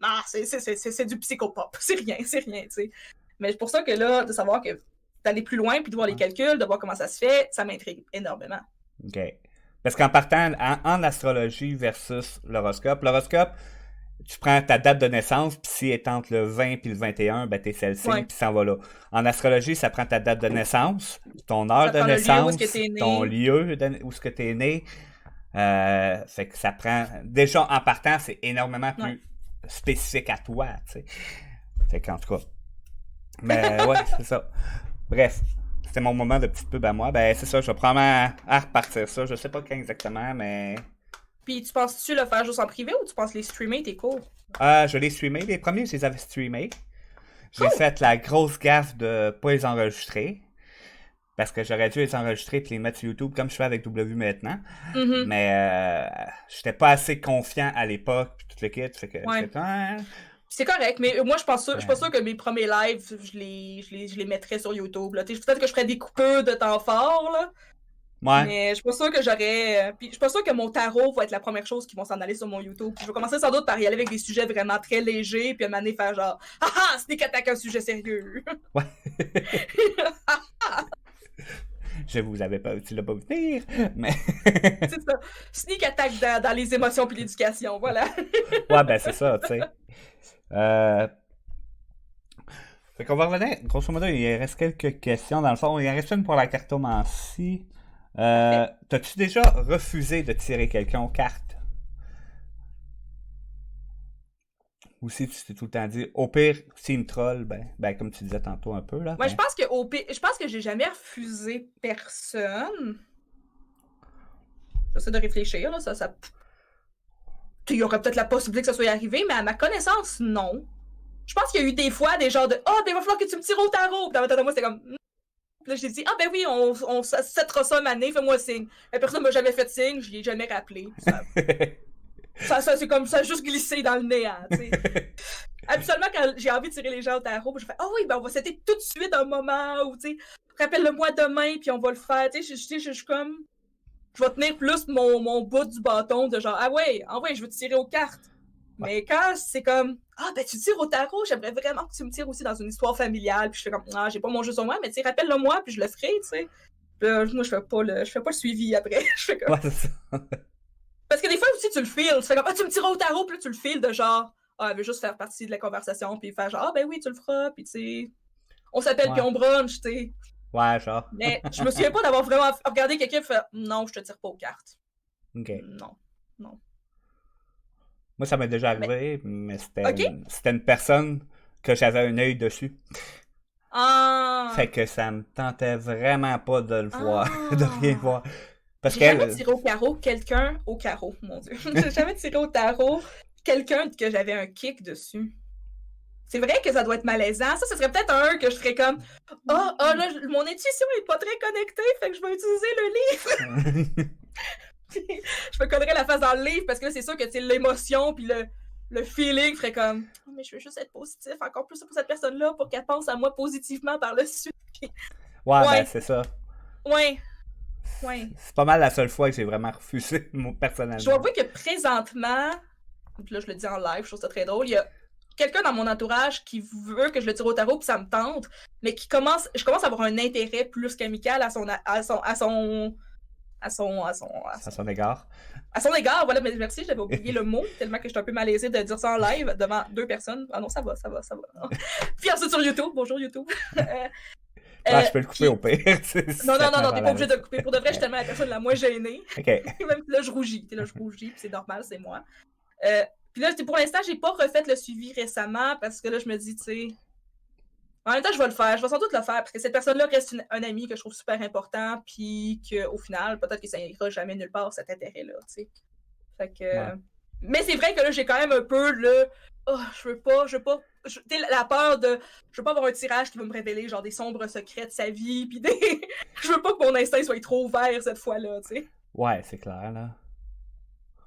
[SPEAKER 2] non, c'est du psychopop. C'est rien, tu sais. Mais c'est pour ça que là, de savoir que d'aller plus loin, puis de voir les calculs, de voir comment ça se fait, ça m'intrigue énormément.
[SPEAKER 1] OK. Parce qu'en partant en astrologie versus l'horoscope, tu prends ta date de naissance, puis si elle est entre le 20 et le 21, ben t'es celle-ci, puis ça va là. En astrologie, ça prend ta date de naissance, ton heure de naissance, ton lieu où est-ce que t'es né. Fait que ça prend... Déjà, en partant, c'est énormément plus spécifique à toi, tu sais. Fait qu'en tout cas... Mais ouais, c'est ça. Bref, c'était mon moment de petite pub à moi. Ben c'est ça, je vais probablement à repartir ça. Je sais pas quand exactement, mais...
[SPEAKER 2] Puis tu penses-tu le faire juste en privé ou tu penses les streamer tes cours?
[SPEAKER 1] Je l'ai streamé. Les premiers, je les avais streamés. J'ai fait la grosse gaffe de pas les enregistrer. Parce que j'aurais dû les enregistrer et les mettre sur YouTube comme je fais avec W maintenant. Mais j'étais pas assez confiant à l'époque puis tout le kit. Fait que
[SPEAKER 2] c'est correct, mais moi je suis pas sûr que mes premiers lives, je les mettrais sur YouTube. Peut-être que je ferais des coupures de temps fort, là.
[SPEAKER 1] Ouais.
[SPEAKER 2] Mais je suis pas sûr que j'aurais. Puis je suis pas sûr que mon tarot va être la première chose qui vont s'en aller sur mon YouTube. Puis je vais commencer sans doute par y aller avec des sujets vraiment très légers, puis à m'amener faire genre ah Sneak Attack un sujet sérieux.
[SPEAKER 1] Ouais. Tu l'as pas vu venir, mais.
[SPEAKER 2] C'est ça. Sneak Attack dans les émotions puis l'éducation, voilà.
[SPEAKER 1] Ouais, ben c'est ça, tu sais. Fait qu'on va revenir. Grosso modo, il reste quelques questions. Dans le fond, il en reste une pour la cartomancie. T'as-tu déjà refusé de tirer quelqu'un aux cartes? Ou si tu t'es tout le temps dit, au pire, si il me troll, ben comme tu disais tantôt un peu, là.
[SPEAKER 2] Ouais, je pense que j'ai jamais refusé personne. J'essaie de réfléchir, là, il y aurait peut-être la possibilité que ça soit arrivé, mais à ma connaissance, non. Je pense qu'il y a eu des fois des genres de « Ah, ben il va falloir que tu me tires au tarot! » Puis dans ma tête à moi, c'était comme Puis là, j'ai dit « Ah, ben oui, on settera ça une année, fais-moi signe. » La personne m'a jamais fait signe, je l'ai jamais rappelé. Ça c'est comme ça, juste glissé dans le néant, tu sais. Habituellement, quand j'ai envie de tirer les gens au tarot, je fais « Ah oui, ben on va setter tout de suite un moment où, tu sais, rappelle-le-moi demain, puis on va le faire. » Tu sais, je suis comme... Je vais tenir plus mon bout du bâton de genre « Ah ouais, je veux te tirer aux cartes. » Mais quand c'est comme « Ah, ben tu tires au tarot, j'aimerais vraiment que tu me tires aussi dans une histoire familiale. » Puis je fais comme « Ah, j'ai pas mon jeu sur moi, mais tu sais, rappelle-le-moi, puis je le ferai, tu sais. » Puis moi, je fais pas le suivi après. Je fais comme...
[SPEAKER 1] Ouais, c'est ça.
[SPEAKER 2] Parce que des fois aussi, tu le files. Tu fais comme « Ah, tu me tiras au tarot, puis là, tu le files de genre « Ah, elle veut juste faire partie de la conversation, puis faire genre « Ah, ben oui, tu le feras, puis tu sais, on s'appelle, puis on brunch, tu sais. »
[SPEAKER 1] Ouais, genre.
[SPEAKER 2] Mais je me souviens pas d'avoir vraiment regardé quelqu'un et fait « Non, je te tire pas aux cartes. »
[SPEAKER 1] Ok.
[SPEAKER 2] Non.
[SPEAKER 1] Moi, ça m'est déjà arrivé, mais
[SPEAKER 2] Ok.
[SPEAKER 1] c'était une personne que j'avais un œil dessus.
[SPEAKER 2] Ah.
[SPEAKER 1] Fait que ça me tentait vraiment pas de le voir, de rien voir. Parce
[SPEAKER 2] J'ai
[SPEAKER 1] qu'elle.
[SPEAKER 2] jamais tiré au carreau quelqu'un au carreau, mon Dieu. J'ai jamais tiré au tarot quelqu'un que j'avais un kick dessus. C'est vrai que ça doit être malaisant. Ça serait peut-être un que je ferais comme là, mon intuition est pas très connectée, fait que je vais utiliser le livre. Je me collerais la face dans le livre parce que là, c'est sûr que l'émotion puis le feeling ferait comme oh, mais je veux juste être positif encore plus pour cette personne-là pour qu'elle pense à moi positivement par le dessus.
[SPEAKER 1] Ouais,
[SPEAKER 2] Ouais.
[SPEAKER 1] ben c'est ça.
[SPEAKER 2] Ouais.
[SPEAKER 1] C'est pas mal la seule fois que j'ai vraiment refusé, moi, personnellement.
[SPEAKER 2] Je dois avouer que présentement, puis là je le dis en live, je trouve ça très drôle, il y a quelqu'un dans mon entourage qui veut que je le tire au tarot puis ça me tente, mais je commence à avoir un intérêt plus qu'amical à son
[SPEAKER 1] égard.
[SPEAKER 2] À son égard, voilà, mais merci, j'avais oublié le mot, tellement que j'étais un peu malaisée de dire ça en live devant 2 personnes. Ah non, ça va. Puis ensuite sur YouTube, bonjour YouTube.
[SPEAKER 1] Je peux le couper au pire.
[SPEAKER 2] Non, t'es pas obligé de le couper. Pour de vrai, je suis tellement la personne la moins gênée.
[SPEAKER 1] Ok.
[SPEAKER 2] Même là, je rougis. Puis c'est normal, c'est moi. Puis là, pour l'instant, j'ai pas refait le suivi récemment parce que là, je me dis, tu sais. En même temps, je vais le faire. Je vais sans doute le faire parce que cette personne-là reste un ami que je trouve super important. Puis qu'au final, peut-être que ça n'ira jamais nulle part, cet intérêt-là, tu sais. Fait que. Ouais. Mais c'est vrai que là, j'ai quand même un peu le. Oh, je veux pas. La peur de. Je veux pas avoir un tirage qui va me révéler genre des sombres secrets de sa vie. Puis des. Je veux pas que mon instinct soit trop ouvert cette fois-là, tu sais.
[SPEAKER 1] Ouais, c'est clair, là.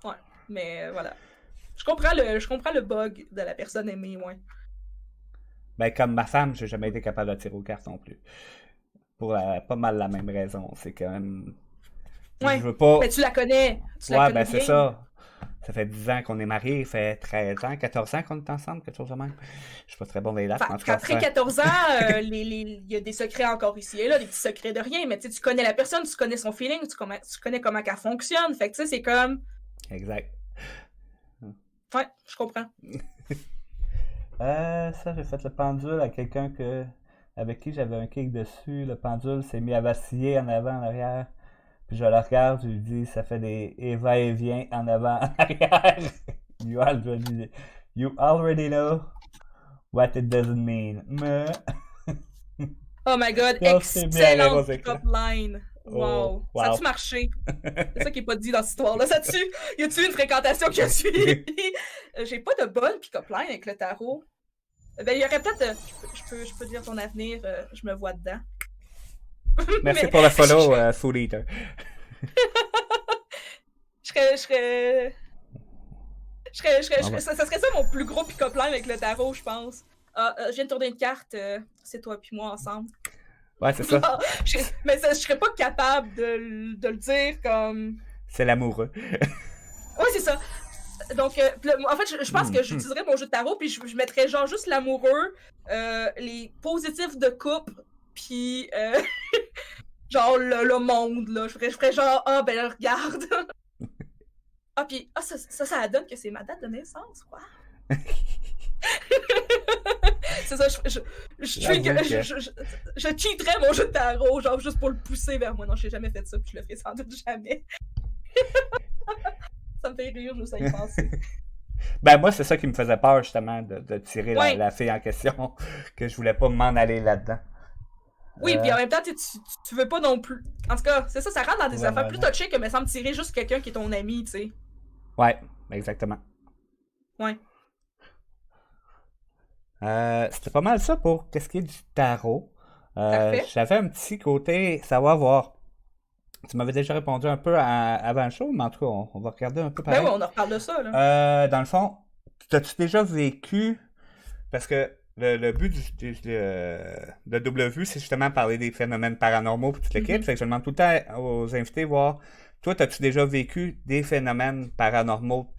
[SPEAKER 2] Ouais, mais voilà. Je comprends le bug de la personne aimée, ouais.
[SPEAKER 1] Ben, comme ma femme, j'ai jamais été capable de tirer aux cartes non plus. Pour pas mal la même raison. C'est quand même.
[SPEAKER 2] Ouais.
[SPEAKER 1] Je veux pas.
[SPEAKER 2] Mais tu la connais.
[SPEAKER 1] Ouais, ben, c'est ça. Ça fait 10 ans qu'on est mariés, ça fait 13 ans, 14 ans qu'on est ensemble, quelque chose de même. Je suis pas très bon dans les dates.
[SPEAKER 2] Après 14 ans, il y a des secrets encore ici et là, des petits secrets de rien, mais tu connais la personne, tu connais son feeling, tu connais comment elle fonctionne. Fait que tu sais, c'est comme.
[SPEAKER 1] Exact.
[SPEAKER 2] Ouais, je comprends.
[SPEAKER 1] Ça, j'ai fait le pendule à quelqu'un avec qui j'avais un kick dessus. Le pendule s'est mis à vaciller en avant, en arrière. Puis je le regarde, je lui dis, ça fait des va-et-vient en avant, en arrière. You already know what it doesn't mean.
[SPEAKER 2] Oh my god, excellent pick-up line. Wow. Ça a-tu marché? C'est ça qui n'est pas dit dans cette histoire-là. Y a-tu une fréquentation qui a suivi? J'ai pas de bonne pick-up line avec le tarot. Ben, il y aurait peut-être. Je peux dire ton avenir, je me vois dedans.
[SPEAKER 1] Merci pour le follow, Food Eater.
[SPEAKER 2] Ça serait ça mon plus gros pick-up line avec le tarot, je pense. Je viens de tourner une carte, c'est toi puis moi ensemble.
[SPEAKER 1] Ouais, c'est ça.
[SPEAKER 2] Non, mais je serais pas capable de le dire comme.
[SPEAKER 1] C'est l'amoureux.
[SPEAKER 2] Ouais, c'est ça. Donc, en fait, je pense que j'utiliserais mon jeu de tarot, puis je mettrais genre juste l'amoureux, les positifs de couple, puis genre le monde, là. Je ferais genre, ben regarde. Puis, ça donne que c'est ma date de naissance, quoi. C'est ça, je cheaterais mon jeu de tarot, genre juste pour le pousser vers moi. Non, j'ai jamais fait ça, puis je le ferai sans doute jamais. Ça me fait rire, juste à y penser.
[SPEAKER 1] Ben moi, c'est ça qui me faisait peur, justement, de tirer la fille en question, que je voulais pas m'en aller là-dedans.
[SPEAKER 2] Oui, puis en même temps, tu veux pas non plus... En tout cas, c'est ça, ça rentre dans des affaires plus touchées que me semble tirer juste quelqu'un qui est ton ami, tu sais.
[SPEAKER 1] Ouais, exactement.
[SPEAKER 2] Ouais.
[SPEAKER 1] C'était pas mal ça pour qu'est-ce qui est du tarot.
[SPEAKER 2] Parfait.
[SPEAKER 1] J'avais un petit côté savoir voir. Tu m'avais déjà répondu un peu avant le show, mais en tout cas, on va regarder un peu
[SPEAKER 2] Ben ouais,
[SPEAKER 1] pareil.
[SPEAKER 2] on en reparle de ça, là.
[SPEAKER 1] Dans le fond, t'as-tu déjà vécu, parce que le but de double vue, c'est justement parler des phénomènes paranormaux pour toute l'équipe.
[SPEAKER 2] Mhm.
[SPEAKER 1] Fait que je demande tout le temps aux invités voir, toi, t'as-tu déjà vécu des phénomènes paranormaux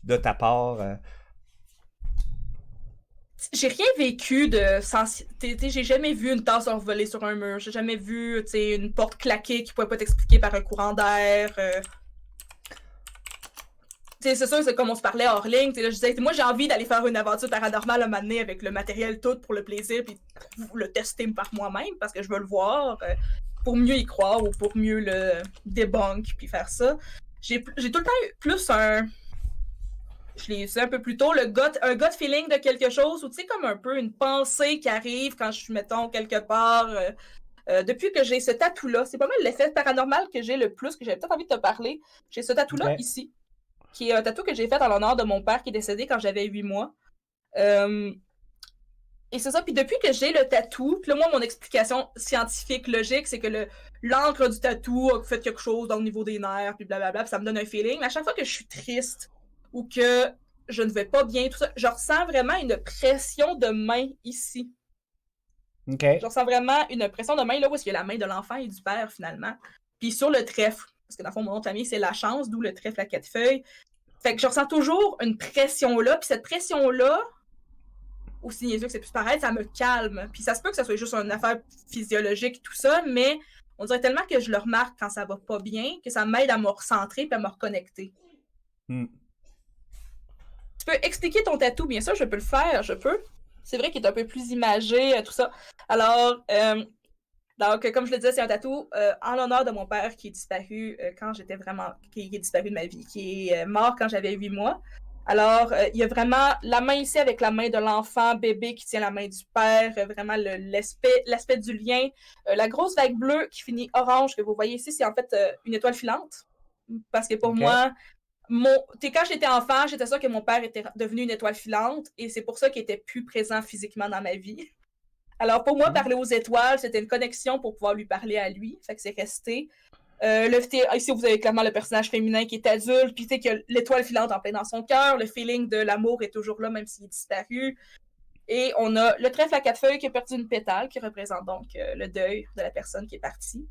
[SPEAKER 1] de ta part?
[SPEAKER 2] J'ai rien vécu de j'ai jamais vu une tasse envolée sur un mur. J'ai jamais vu, tu sais, une porte claquée qui pouvait pas t'expliquer par un courant d'air. C'est sûr, c'est comme on se parlait hors ligne. Là, je disais, moi, j'ai envie d'aller faire une aventure paranormale à un moment donné avec le matériel tout pour le plaisir, puis le tester par moi-même parce que je veux le voir pour mieux y croire ou pour mieux le débunk puis faire ça. J'ai tout le temps eu plus je l'ai dit un peu plus tôt, un gut feeling de quelque chose, ou tu sais, comme un peu une pensée qui arrive quand je suis, mettons, quelque part. Depuis que j'ai ce tatou-là, c'est pas mal l'effet paranormal que j'ai le plus, que j'avais peut-être envie de te parler. J'ai ce tatou-là
[SPEAKER 1] Ok.
[SPEAKER 2] ici, qui est un tatou que j'ai fait en l'honneur de mon père qui est décédé quand j'avais 8 mois. Euh, et c'est ça, puis depuis que j'ai le tatou, puis là, moi, mon explication scientifique, logique, c'est que l'encre du tatou a fait quelque chose dans le niveau des nerfs, puis blablabla, puis ça me donne un feeling. Mais à chaque fois que je suis triste ou que je ne vais pas bien, tout ça, je ressens vraiment une pression de main ici.
[SPEAKER 1] Ok.
[SPEAKER 2] Je ressens vraiment une pression de main là où est-ce qu'il y a la main de l'enfant et du père, finalement. Puis sur le trèfle, parce que dans le fond, mon nom de famille, c'est la chance, d'où le trèfle à 4 feuilles. Fait que je ressens toujours une pression là, puis cette pression-là, aussi niaiseux que c'est plus pareil, ça me calme. Puis ça se peut que ça soit juste une affaire physiologique, tout ça, mais on dirait tellement que je le remarque quand ça va pas bien, que ça m'aide à me recentrer et à me reconnecter.
[SPEAKER 1] Hmm.
[SPEAKER 2] Tu peux expliquer ton tatou, bien sûr, je peux le faire, je peux. C'est vrai qu'il est un peu plus imagé, tout ça. Alors, donc, comme je le disais, c'est un tatou en l'honneur de mon père qui est disparu quand j'étais vraiment... qui est disparu de ma vie, qui est mort quand j'avais 8 mois. Alors, il y a vraiment la main ici avec la main de l'enfant bébé qui tient la main du père, vraiment l'aspect du lien. La grosse vague bleue qui finit orange que vous voyez ici, c'est en fait une étoile filante. Parce que pour
[SPEAKER 1] Ok.
[SPEAKER 2] moi, quand j'étais enfant, j'étais sûre que mon père était devenu une étoile filante et c'est pour ça qu'il était plus présent physiquement dans ma vie. Alors pour moi,
[SPEAKER 1] Hmm.
[SPEAKER 2] parler aux étoiles, c'était une connexion pour pouvoir lui parler à lui. Fait que c'est resté. Ici, vous avez clairement le personnage féminin qui est adulte, puis tu sais qu'il y a l'étoile filante en plein dans son cœur. Le feeling de l'amour est toujours là, même s'il est disparu. Et on a le trèfle à 4 feuilles qui a perdu une pétale, qui représente donc le deuil de la personne qui est partie.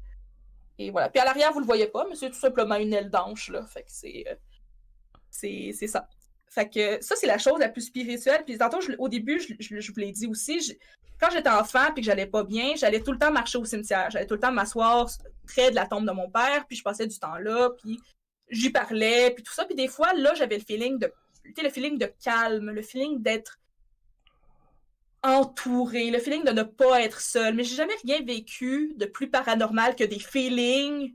[SPEAKER 2] Et voilà. Puis à l'arrière, vous le voyez pas, mais c'est tout simplement une aile d'ange, là. Fait que c'est ça. Fait que ça, c'est la chose la plus spirituelle. Puis tantôt, au début, je vous l'ai dit aussi, quand j'étais enfant et que j'allais pas bien, j'allais tout le temps marcher au cimetière. J'allais tout le temps m'asseoir près de la tombe de mon père, puis je passais du temps là, puis j'y parlais, puis tout ça. Puis des fois, là, j'avais le feeling de calme, le feeling d'être entouré, le feeling de ne pas être seul. Mais j'ai jamais rien vécu de plus paranormal que des feelings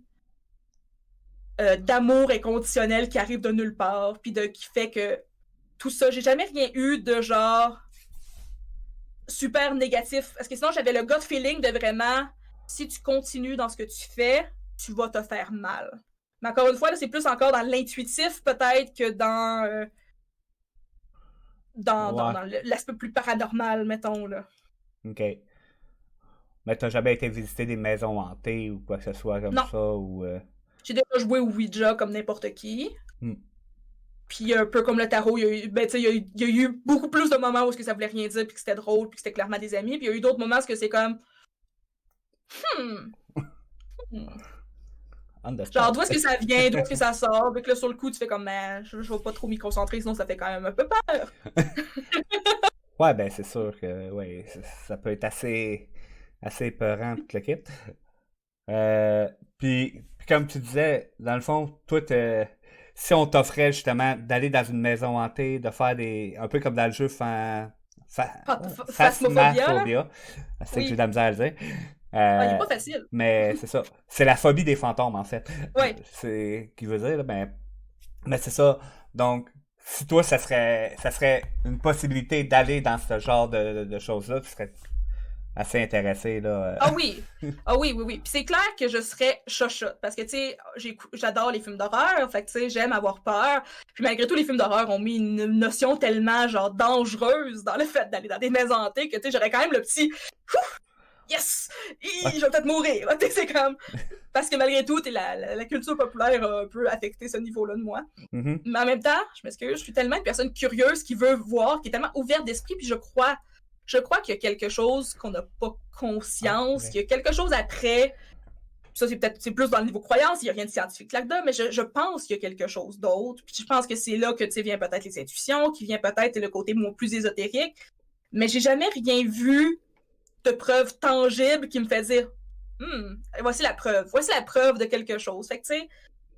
[SPEAKER 2] d'amour inconditionnel qui arrive de nulle part, puis qui fait que tout ça, j'ai jamais rien eu de genre super négatif. Parce que sinon, j'avais le gut feeling de vraiment, si tu continues dans ce que tu fais, tu vas te faire mal. Mais encore une fois, là, c'est plus encore dans l'intuitif peut-être que
[SPEAKER 1] Ouais.
[SPEAKER 2] dans l'aspect plus paranormal, mettons. Là.
[SPEAKER 1] Ok. Mais t'as jamais été visiter des maisons hantées ou quoi que ce soit comme
[SPEAKER 2] Non,
[SPEAKER 1] ça ou.
[SPEAKER 2] j'ai déjà joué au Ouija comme n'importe qui.
[SPEAKER 1] Hmm.
[SPEAKER 2] Puis un peu comme le tarot, il y a eu beaucoup plus de moments où ça voulait rien dire, puis que c'était drôle, puis que c'était clairement des amis. Puis il y a eu d'autres moments où c'est comme... Hmm.
[SPEAKER 1] On the
[SPEAKER 2] Genre,
[SPEAKER 1] spot.
[SPEAKER 2] d'où est-ce que ça vient, d'où est-ce que ça sort. Puis que là, sur le coup, tu fais comme, je vais pas trop m'y concentrer, sinon ça fait quand même un peu peur.
[SPEAKER 1] Ouais, ben c'est sûr que ouais, ça peut être assez épeurant toute l'équipe. Euh, puis comme tu disais, dans le fond, toi, si on t'offrait justement d'aller dans une maison hantée, de faire un peu comme dans le jeu
[SPEAKER 2] Phasmophobia, là?
[SPEAKER 1] Phasmaphobia, c'est que j'ai de
[SPEAKER 2] Oui.
[SPEAKER 1] la misère à le dire.
[SPEAKER 2] Ah, il est
[SPEAKER 1] Euh,
[SPEAKER 2] pas facile.
[SPEAKER 1] mais c'est ça, c'est la phobie des fantômes en fait.
[SPEAKER 2] Ouais.
[SPEAKER 1] C'est qui veut dire, là, mais c'est ça. Donc, si toi, ça serait une possibilité d'aller dans ce genre de choses-là, tu serais assez intéressé, là.
[SPEAKER 2] Ah oui! Ah oui, oui, oui. Puis c'est clair que je serais chochotte. Parce que, tu sais, j'adore les films d'horreur. Fait que, tu sais, j'aime avoir peur. Puis malgré tout, les films d'horreur ont mis une notion tellement, genre, dangereuse dans le fait d'aller dans des maisons hantées que, tu sais, j'aurais quand même le petit Ouf! Yes!
[SPEAKER 1] Ouais.
[SPEAKER 2] Je vais peut-être mourir. Tu sais, c'est comme. Parce que malgré tout, la culture populaire a un peu affecté ce niveau-là de moi.
[SPEAKER 1] Mm-hmm.
[SPEAKER 2] Mais en même temps, je m'excuse, je suis tellement une personne curieuse qui veut voir, qui est tellement ouverte d'esprit, puis je crois qu'il y a quelque chose qu'on n'a pas conscience, qu'il y a quelque chose après. Ça, c'est plus dans le niveau croyance, il n'y a rien de scientifique là-dedans, mais je pense qu'il y a quelque chose d'autre. Puis je pense que c'est là que, tu sais, vient peut-être les intuitions, qui vient peut-être le côté plus ésotérique. Mais j'ai jamais rien vu de preuve tangible qui me fait dire voici la preuve de quelque chose. Fait que, tu sais,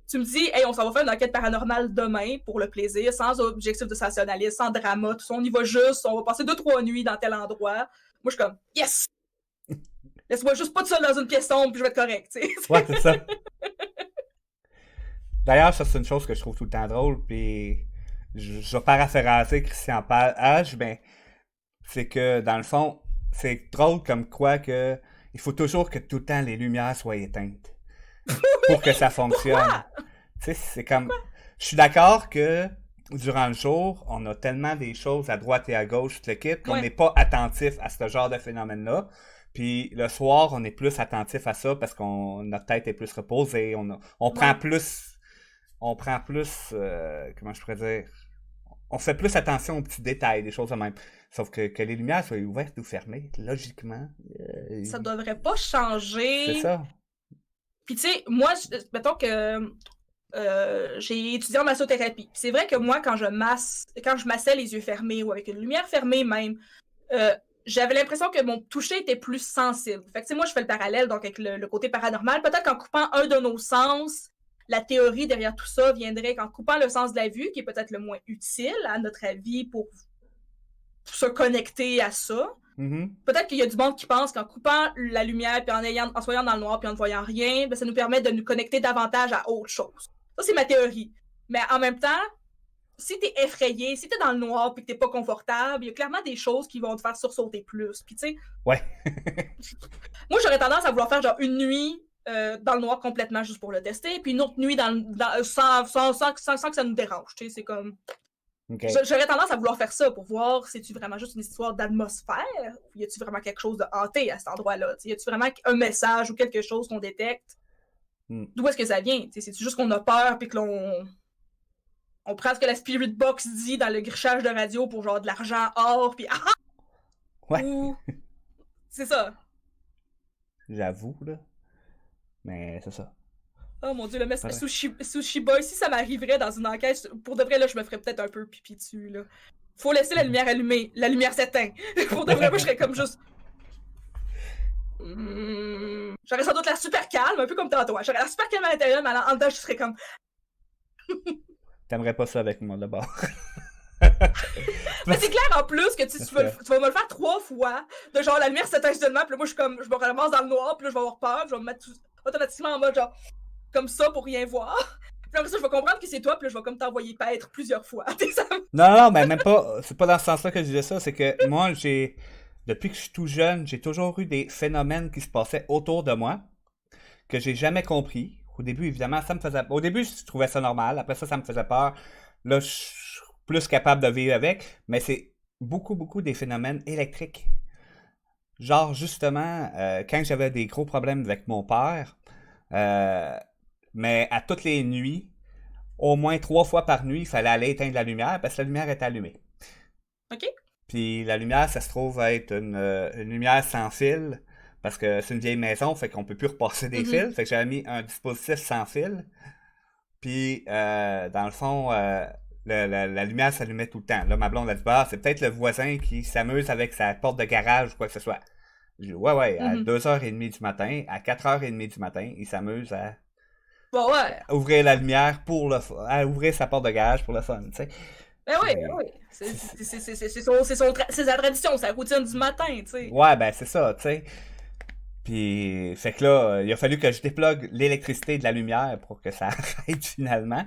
[SPEAKER 2] tu me dis, hey, on s'en va faire une enquête paranormale demain pour le plaisir, sans objectif de sensationnalisme, sans drama, tout ça. On y va juste, on va passer 2-3 nuits dans tel endroit. Moi, je suis comme, yes! Laisse-moi juste pas de seul dans une pièce sombre, puis je vais être correct, tu sais.
[SPEAKER 1] Ouais, c'est ça. D'ailleurs, ça, c'est une chose que je trouve tout le temps drôle, puis je vais paraphraser Christian Page, mais c'est que, dans le fond, c'est drôle comme quoi que il faut toujours que tout le temps les lumières soient éteintes pour que ça fonctionne. Tu sais, c'est comme... Je suis d'accord que durant le jour, on a tellement des choses à droite et à gauche, tout le kit, qu'on n'est pas attentif à ce genre de phénomène-là. Puis le soir, on est plus attentif à ça parce qu'on notre tête est plus reposée, on prend plus... On prend plus... comment je pourrais dire? On fait plus attention aux petits détails, des choses de même. Sauf que les lumières soient ouvertes ou fermées, logiquement.
[SPEAKER 2] Ça devrait pas changer.
[SPEAKER 1] C'est ça.
[SPEAKER 2] Puis tu sais, moi, mettons que j'ai étudié en massothérapie. C'est vrai que moi, quand je massais les yeux fermés ou avec une lumière fermée même, j'avais l'impression que mon toucher était plus sensible. Fait que tu sais, moi, je fais le parallèle donc avec le côté paranormal. Peut-être qu'en coupant un de nos sens, la théorie derrière tout ça viendrait qu'en coupant le sens de la vue, qui est peut-être le moins utile à notre avis pour se connecter à ça.
[SPEAKER 1] Mm-hmm.
[SPEAKER 2] Peut-être qu'il y a du monde qui pense qu'en coupant la lumière puis en soyant dans le noir puis en ne voyant rien, ben, ça nous permet de nous connecter davantage à autre chose. Ça, c'est ma théorie. Mais en même temps, si t'es effrayé, si t'es dans le noir puis que t'es pas confortable, il y a clairement des choses qui vont te faire sursauter plus. Puis tu sais,
[SPEAKER 1] ouais.
[SPEAKER 2] moi, j'aurais tendance à vouloir faire genre une nuit dans le noir complètement juste pour le tester, puis une autre nuit sans que ça nous dérange. Tu sais, c'est comme...
[SPEAKER 1] Okay.
[SPEAKER 2] J'aurais tendance à vouloir faire ça pour voir si c'est-tu vraiment juste une histoire d'atmosphère ou y a-tu vraiment quelque chose de hanté à cet endroit-là? Y a-tu vraiment un message ou quelque chose qu'on détecte? D'où est-ce que ça vient? C'est-tu juste qu'on a peur puis que on prend ce que la Spirit Box dit dans le grichage de radio pour genre de l'argent or puis
[SPEAKER 1] ouais.
[SPEAKER 2] Ou... C'est ça.
[SPEAKER 1] J'avoue, là. Mais c'est ça.
[SPEAKER 2] Oh mon dieu, le mec Sushi Boy, si ça m'arriverait dans une enquête, pour de vrai, là, je me ferais peut-être un peu pipi dessus, là. Faut laisser la lumière allumée. La lumière s'éteint. Pour de vrai, moi, je serais comme juste... J'aurais sans doute l'air super calme, un peu comme tantôt. J'aurais l'air super calme à l'intérieur, mais en dedans, je serais comme...
[SPEAKER 1] T'aimerais pas ça avec moi, d'abord.
[SPEAKER 2] Mais c'est clair, en plus, que tu vas me le faire 3 fois, de genre, la lumière s'éteint seulement, puis là, moi, je me ramasse dans le noir, puis là, je vais avoir peur, je vais me mettre automatiquement en mode, genre... comme ça pour rien voir. Puis après ça, je vais comprendre que c'est toi, puis là, je vais comme t'envoyer paître plusieurs fois.
[SPEAKER 1] Non, mais même pas. C'est pas dans ce sens-là que je disais ça. C'est que moi, depuis que je suis tout jeune, j'ai toujours eu des phénomènes qui se passaient autour de moi que j'ai jamais compris. Au début, évidemment, ça me faisait... Au début, je trouvais ça normal. Après ça me faisait peur. Là, je suis plus capable de vivre avec. Mais c'est beaucoup des phénomènes électriques. Genre, justement, quand j'avais des gros problèmes avec mon père... mais à toutes les nuits, au moins 3 fois par nuit, il fallait aller éteindre la lumière parce que la lumière est allumée.
[SPEAKER 2] OK.
[SPEAKER 1] Puis la lumière, ça se trouve être une lumière sans fil parce que c'est une vieille maison, fait qu'on peut plus repasser des fils. Fait que j'avais mis un dispositif sans fil. Puis, dans le fond, la lumière s'allumait tout le temps. Là, ma blonde a dit, bah, c'est peut-être le voisin qui s'amuse avec sa porte de garage ou quoi que ce soit. Je dis, ouais, à 2h30 du matin, à 4h30 du matin, il s'amuse à
[SPEAKER 2] bon, ouais.
[SPEAKER 1] ouvrir la lumière pour le fun, à ouvrir sa porte de garage pour le fun, tu sais.
[SPEAKER 2] Ben oui. C'est sa tradition, sa routine du matin, tu sais.
[SPEAKER 1] Ouais, ben c'est ça, tu sais. Puis, fait que là, il a fallu que je déplugue l'électricité de la lumière pour que ça arrête finalement.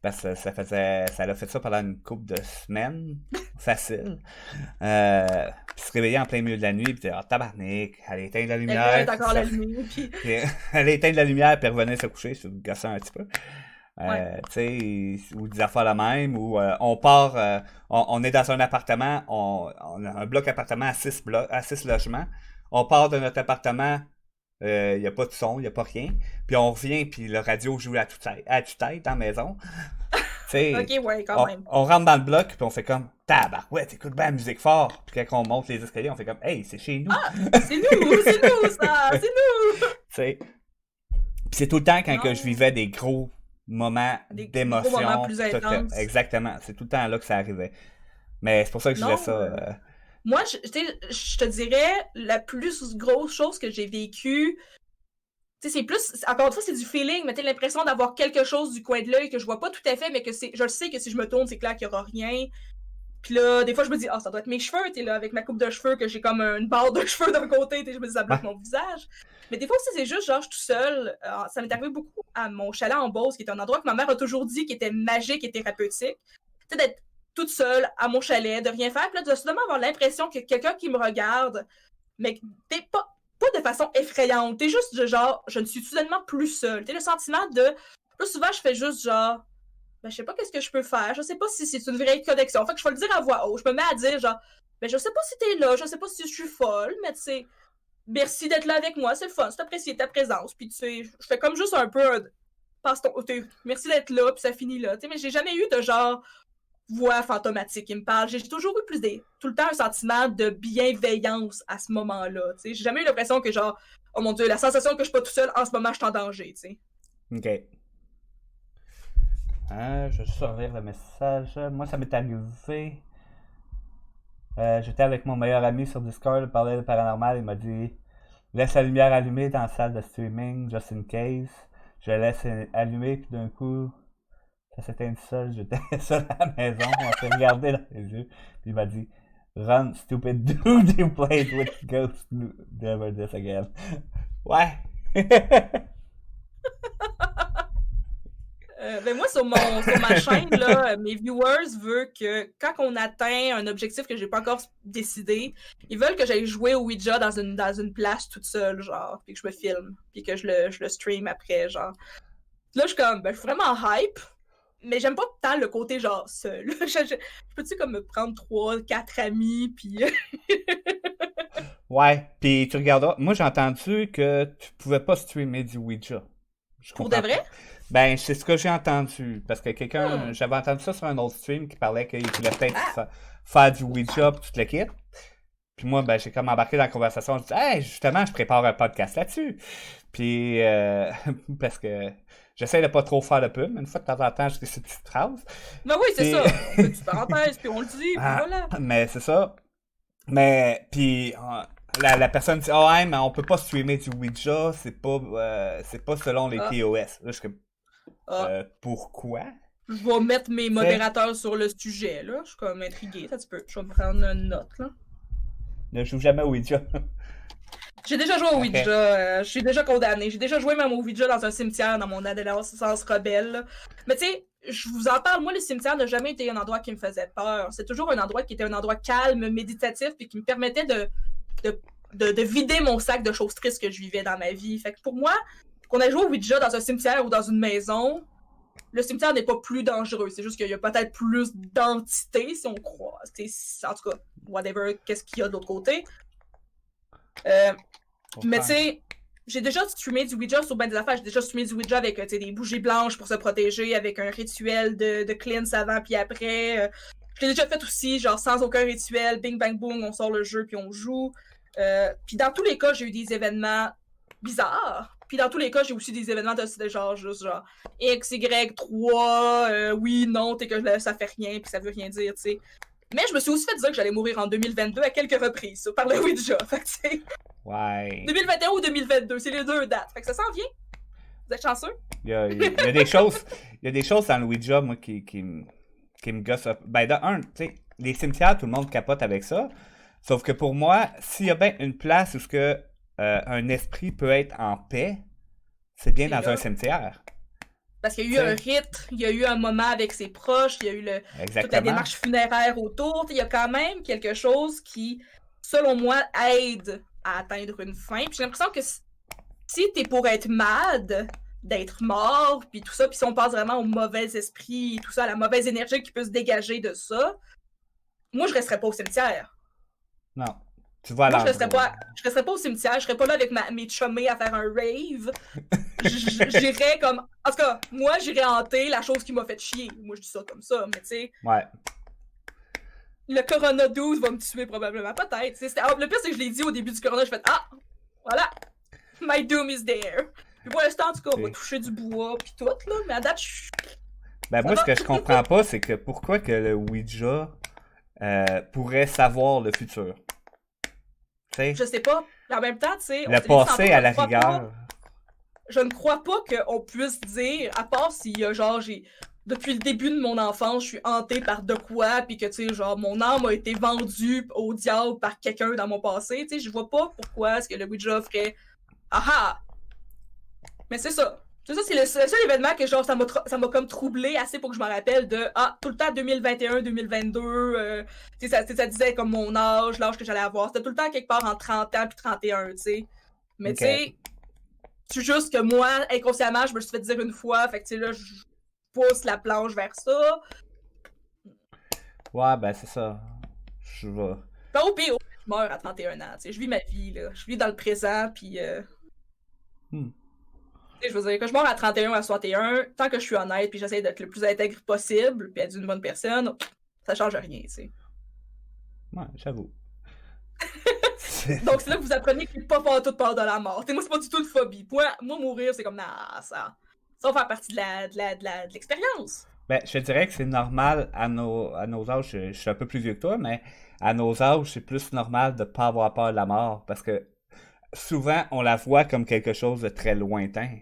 [SPEAKER 1] Parce que ça l'a fait ça pendant une couple de semaines. facile. Puis se réveiller en plein milieu de la nuit, puis dire, ah, tabarnak, allez éteindre la
[SPEAKER 2] Elle
[SPEAKER 1] lumière.
[SPEAKER 2] est encore
[SPEAKER 1] ça-
[SPEAKER 2] l'allumée, puis...
[SPEAKER 1] puis allez éteindre la lumière, puis revenir se coucher, c'est gossant un petit peu.
[SPEAKER 2] Ouais.
[SPEAKER 1] Tu sais, ou des affaires la même, ou on part, on est dans un appartement, on a un bloc appartement à 6 logements, on part de notre appartement, il n'y a pas de son, il n'y a pas rien, puis on revient, puis le radio joue à tue-tête dans la maison. Tu sais,
[SPEAKER 2] Ok, ouais, quand même.
[SPEAKER 1] on rentre dans le bloc, puis on fait comme, tabarouette, écoute bien la musique fort, puis quand on monte les escaliers, on fait comme, hey, c'est chez nous.
[SPEAKER 2] C'est nous, ça, c'est nous!
[SPEAKER 1] Tu sais, puis c'est tout le temps quand que
[SPEAKER 2] Non.
[SPEAKER 1] je vivais des gros moments
[SPEAKER 2] Des
[SPEAKER 1] d'émotion.
[SPEAKER 2] gros moments plus
[SPEAKER 1] tout à fait.
[SPEAKER 2] intenses.
[SPEAKER 1] Exactement. C'est tout le temps là que ça arrivait. Mais c'est pour ça que je
[SPEAKER 2] Non,
[SPEAKER 1] disais ça.
[SPEAKER 2] Moi, tu sais, je te dirais, la plus grosse chose que j'ai vécue, tu sais, c'est plus, encore une fois, c'est du feeling, mais t'as l'impression d'avoir quelque chose du coin de l'œil que je vois pas tout à fait, mais que je le sais que si je me tourne, c'est clair qu'il y aura rien. Puis là, des fois, je me dis, ah, ça doit être mes cheveux, tu là, avec ma coupe de cheveux, que j'ai comme une barre de cheveux d'un côté, je me dis, ça bloque mon visage. Mais des fois aussi, c'est juste, genre, je suis tout seul. Ça m'est arrivé beaucoup à mon chalet en Beauce, qui est un endroit que ma mère a toujours dit qui était magique et thérapeutique. Tu sais, d'être toute seule à mon chalet, de rien faire, puis là, de soudainement avoir l'impression que quelqu'un qui me regarde, mais t'es pas de façon effrayante, t'es juste de genre, je ne suis soudainement plus seule. T'sais, le sentiment de. Là, souvent, je fais juste genre, ben, je sais pas qu'est-ce que je peux faire, je sais pas si c'est une vraie connexion. Fait que je vais le dire à voix haute. Je me mets à dire genre, ben, je sais pas si t'es là, je sais pas si je suis folle, mais tu sais, merci d'être là avec moi, c'est le fun, c'est apprécié ta présence. Puis tu sais, je fais comme juste un peu, passe ton, merci d'être là, puis ça finit là. Tu sais, mais j'ai jamais eu de genre voix fantomatique qui me parle. J'ai toujours eu tout le temps un sentiment de bienveillance à ce moment-là. Tu sais, j'ai jamais eu l'impression que genre, oh mon dieu, la sensation que je suis pas tout seul en ce moment, je suis en danger. Tu sais.
[SPEAKER 1] OK. Je vais juste ouvrir le message. Moi, ça m'est arrivé. J'étais avec mon meilleur ami sur Discord, il parlait de paranormal, il m'a dit laisse la lumière allumée dans la salle de streaming, just in case. Je la laisse allumée, puis d'un coup, ça s'éteint tout seul. J'étais seul à la maison, on s'est regardé dans les yeux, puis il m'a dit run, stupid dude, you played with ghosts, never this again. Ouais!
[SPEAKER 2] Ben moi, sur ma chaîne, là, mes viewers veulent que quand on atteint un objectif que j'ai pas encore décidé, ils veulent que j'aille jouer au Ouija dans une place toute seule, genre, puis que je me filme, puis que je le stream après, genre. Là, je suis comme, ben, je suis vraiment hype, mais j'aime pas tant le côté, genre, seul. Je peux-tu, comme, me prendre 3, 4 amis, puis...
[SPEAKER 1] Ouais, puis tu regarderas. Moi, j'ai entendu que tu pouvais pas streamer du Ouija. Je
[SPEAKER 2] Pour de
[SPEAKER 1] comprends
[SPEAKER 2] vrai?
[SPEAKER 1] pas. Ben, c'est ce que j'ai entendu. Parce que quelqu'un, j'avais entendu ça sur un autre stream qui parlait qu'il voulait peut-être faire du Ouija pis tout le kit. Puis moi, ben, j'ai comme embarqué dans la conversation. Je dis, hey, justement, je prépare un podcast là-dessus. Puis, parce que j'essaie de pas trop faire de pub, mais une fois de temps en temps, je dis ces petites phrases.
[SPEAKER 2] Ben oui, c'est
[SPEAKER 1] Puis-
[SPEAKER 2] ça. On fait du parenthèse, puis on le dit, puis voilà.
[SPEAKER 1] Mais c'est ça. Mais, puis, la personne dit, oh, ouais, mais on peut pas streamer du Ouija, c'est pas selon les
[SPEAKER 2] Ah.
[SPEAKER 1] TOS. Là, je suis comme,
[SPEAKER 2] Ah,
[SPEAKER 1] pourquoi?
[SPEAKER 2] je vais mettre mes modérateurs sur le sujet, là. Je suis comme intriguée, ça tu peux. Je vais me prendre une note, là.
[SPEAKER 1] Ne joue jamais au Ouija.
[SPEAKER 2] J'ai déjà joué au
[SPEAKER 1] Ok.
[SPEAKER 2] Ouija, je suis déjà condamnée. J'ai déjà joué même au Ouija dans un cimetière dans mon adolescence rebelle. Là. Mais tu sais, je vous en parle, moi, le cimetière n'a jamais été un endroit qui me faisait peur. C'est toujours un endroit qui était un endroit calme, méditatif, puis qui me permettait de vider mon sac de choses tristes que je vivais dans ma vie. Fait que pour moi, qu'on ait joué au Ouija dans un cimetière ou dans une maison, le cimetière n'est pas plus dangereux. C'est juste qu'il y a peut-être plus d'entités, si on croit. En tout cas, whatever, qu'est-ce qu'il y a de l'autre côté. Mais tu sais, j'ai déjà streamé du Ouija sur ben des affaires. J'ai déjà streamé du Ouija avec des bougies blanches pour se protéger, avec un rituel de cleanse avant puis après. Je l'ai déjà fait aussi, genre sans aucun rituel, bing bang boom, on sort le jeu puis on joue. Puis dans tous les cas, j'ai eu des événements bizarres. Puis dans tous les cas, j'ai aussi des événements de genre juste genre X, Y, 3, oui, non, t'es que ça fait rien puis ça veut rien dire, tu sais. Mais je me suis aussi fait dire que j'allais mourir en 2022 à quelques reprises, ça, par le Ouija. Fait que c'est
[SPEAKER 1] Ouais.
[SPEAKER 2] 2021 ou 2022, c'est les deux dates. Fait que ça s'en vient. Vous êtes chanceux?
[SPEAKER 1] Il y a des choses. Il y a des choses dans le Ouija, moi, qui me gossent. Ben, de un, tu sais, les cimetières, tout le monde capote avec ça. Sauf que pour moi, s'il y a bien une place où ce que un esprit peut être en paix, c'est bien
[SPEAKER 2] C'est
[SPEAKER 1] dans
[SPEAKER 2] là.
[SPEAKER 1] un cimetière.
[SPEAKER 2] Parce qu'il y a eu un
[SPEAKER 1] T'sais.
[SPEAKER 2] rite, il y a eu un moment avec ses proches, il y a eu toute la
[SPEAKER 1] Exactement.
[SPEAKER 2] démarche funéraire autour. Il y a quand même quelque chose qui, selon moi, aide à atteindre une fin. Puis j'ai l'impression que si t'es pour être mad d'être mort, puis tout ça, puis si on pense vraiment au mauvais esprit, tout ça, à la mauvaise énergie qui peut se dégager de ça, moi, je resterais pas au cimetière.
[SPEAKER 1] Non. Tu vas à
[SPEAKER 2] Moi,
[SPEAKER 1] l'endroit.
[SPEAKER 2] je resterais pas au cimetière, je serais pas là avec mes chummés à faire un rave. J'irais comme. En tout cas, moi, j'irais hanter la chose qui m'a fait chier. Moi, je dis ça comme ça, mais tu sais.
[SPEAKER 1] Ouais.
[SPEAKER 2] Le Corona 12 va me tuer probablement. Peut-être. Le pire, c'est que je l'ai dit au début du Corona, je fais ah, voilà, my doom is there. Puis pour l'instant, en tout cas, on va toucher du bois, puis tout, là, mais à date,
[SPEAKER 1] Ben moi, ce que je comprends pas, c'est que pourquoi que le Ouija pourrait savoir le futur. T'sais?
[SPEAKER 2] Je sais pas. En même temps, tu sais,
[SPEAKER 1] Le passé à la rigueur.
[SPEAKER 2] Je ne crois pas qu'on puisse dire, à part s'il y a genre, depuis le début de mon enfance, je suis hantée par de quoi, puis que, tu sais, genre, mon âme a été vendue au diable par quelqu'un dans mon passé, tu sais, je vois pas pourquoi est-ce que le Ouija ferait « Ah! » Mais c'est ça. C'est ça, c'est le seul événement que, genre, ça m'a comme troublé assez pour que je me rappelle de « Ah, tout le temps 2021, 2022, tu sais, ça disait comme mon âge, l'âge que j'allais avoir. C'était tout le temps quelque part entre 30 ans puis 31, tu sais. Mais tu sais, c'est juste que moi, inconsciemment, je me suis fait dire une fois, fait que tu sais, là, je pousse la planche vers ça.
[SPEAKER 1] Ouais, ben c'est ça. Je vais.
[SPEAKER 2] Ben, au pire, je meurs à 31 ans, tu sais, je vis ma vie, là. Je vis dans le présent, puis... Je veux dire, que je meurs à 31 ou à 61, tant que je suis honnête, puis j'essaie d'être le plus intègre possible, puis être une bonne personne, ça change rien, tu sais.
[SPEAKER 1] Ouais, j'avoue.
[SPEAKER 2] Donc c'est là que vous apprenez qu'il n'y a pas toute peur de la mort. T'sais, moi, c'est pas du tout une phobie. Moi, mourir, c'est comme, ça va faire partie de l'expérience.
[SPEAKER 1] Ben, je te dirais que c'est normal à nos âges, je suis un peu plus vieux que toi, mais à nos âges, c'est plus normal de pas avoir peur de la mort, parce que souvent, on la voit comme quelque chose de très lointain.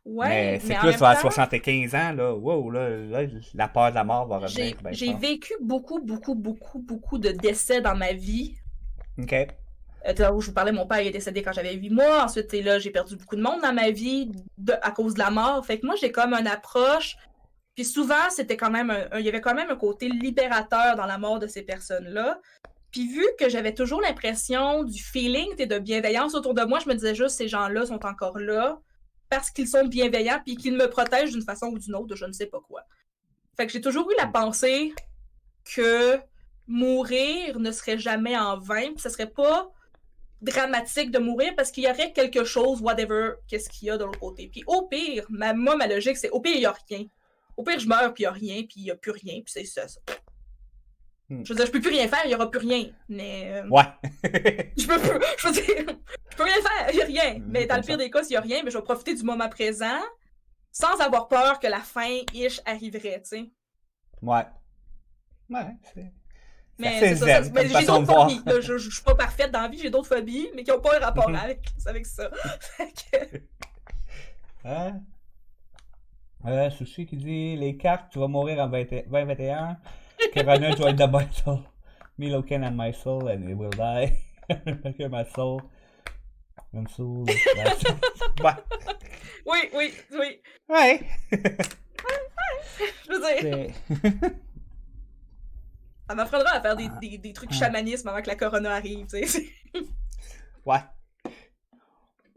[SPEAKER 2] Ouais,
[SPEAKER 1] mais c'est
[SPEAKER 2] mais en
[SPEAKER 1] plus
[SPEAKER 2] même
[SPEAKER 1] vers
[SPEAKER 2] temps,
[SPEAKER 1] 75 ans, là, wow, là, la peur de la mort va revenir.
[SPEAKER 2] j'ai vécu beaucoup de décès dans ma vie.
[SPEAKER 1] OK.
[SPEAKER 2] Je vous parlais, mon père est décédé quand j'avais 8 mois. Ensuite, là, j'ai perdu beaucoup de monde dans ma vie à cause de la mort. Fait que moi, j'ai comme une approche. Puis souvent, c'était quand même il y avait quand même un côté libérateur dans la mort de ces personnes-là. Puis vu que j'avais toujours l'impression du feeling de bienveillance autour de moi, je me disais juste, ces gens-là sont encore là parce qu'ils sont bienveillants puis qu'ils me protègent d'une façon ou d'une autre de je ne sais pas quoi. Fait que j'ai toujours eu la pensée que mourir ne serait jamais en vain, puis ce serait pas dramatique de mourir parce qu'il y aurait quelque chose, whatever, qu'est-ce qu'il y a de l'autre côté. Puis au pire, ma logique, c'est au pire, il n'y a rien. Au pire, je meurs, puis il n'y a rien, puis il n'y a plus rien, puis c'est ça. Je veux dire, je peux plus rien faire, il n'y aura plus rien. Mais.
[SPEAKER 1] Ouais.
[SPEAKER 2] je veux dire, je peux rien faire, il n'y a rien. Mais dans le pire des cas, s'il n'y a rien, mais je vais profiter du moment présent sans avoir peur que la fin-ish arriverait, tu sais.
[SPEAKER 1] Ouais. Ouais, c'est.
[SPEAKER 2] Mais c'est ça, mais j'ai d'autres phobies. Je suis pas parfaite dans la vie, j'ai d'autres phobies, mais qui n'ont pas un rapport avec ça.
[SPEAKER 1] Sushi qui dit les cartes, tu vas mourir en 2021. Corona joined the battle. Me looking at my soul and it will die. Look at my soul. My soul. Ouais.
[SPEAKER 2] Oui.
[SPEAKER 1] Ouais.
[SPEAKER 2] Je veux dire. Ça m'apprendra à faire des trucs chamanisme avant que la corona arrive, tu sais.
[SPEAKER 1] Ouais.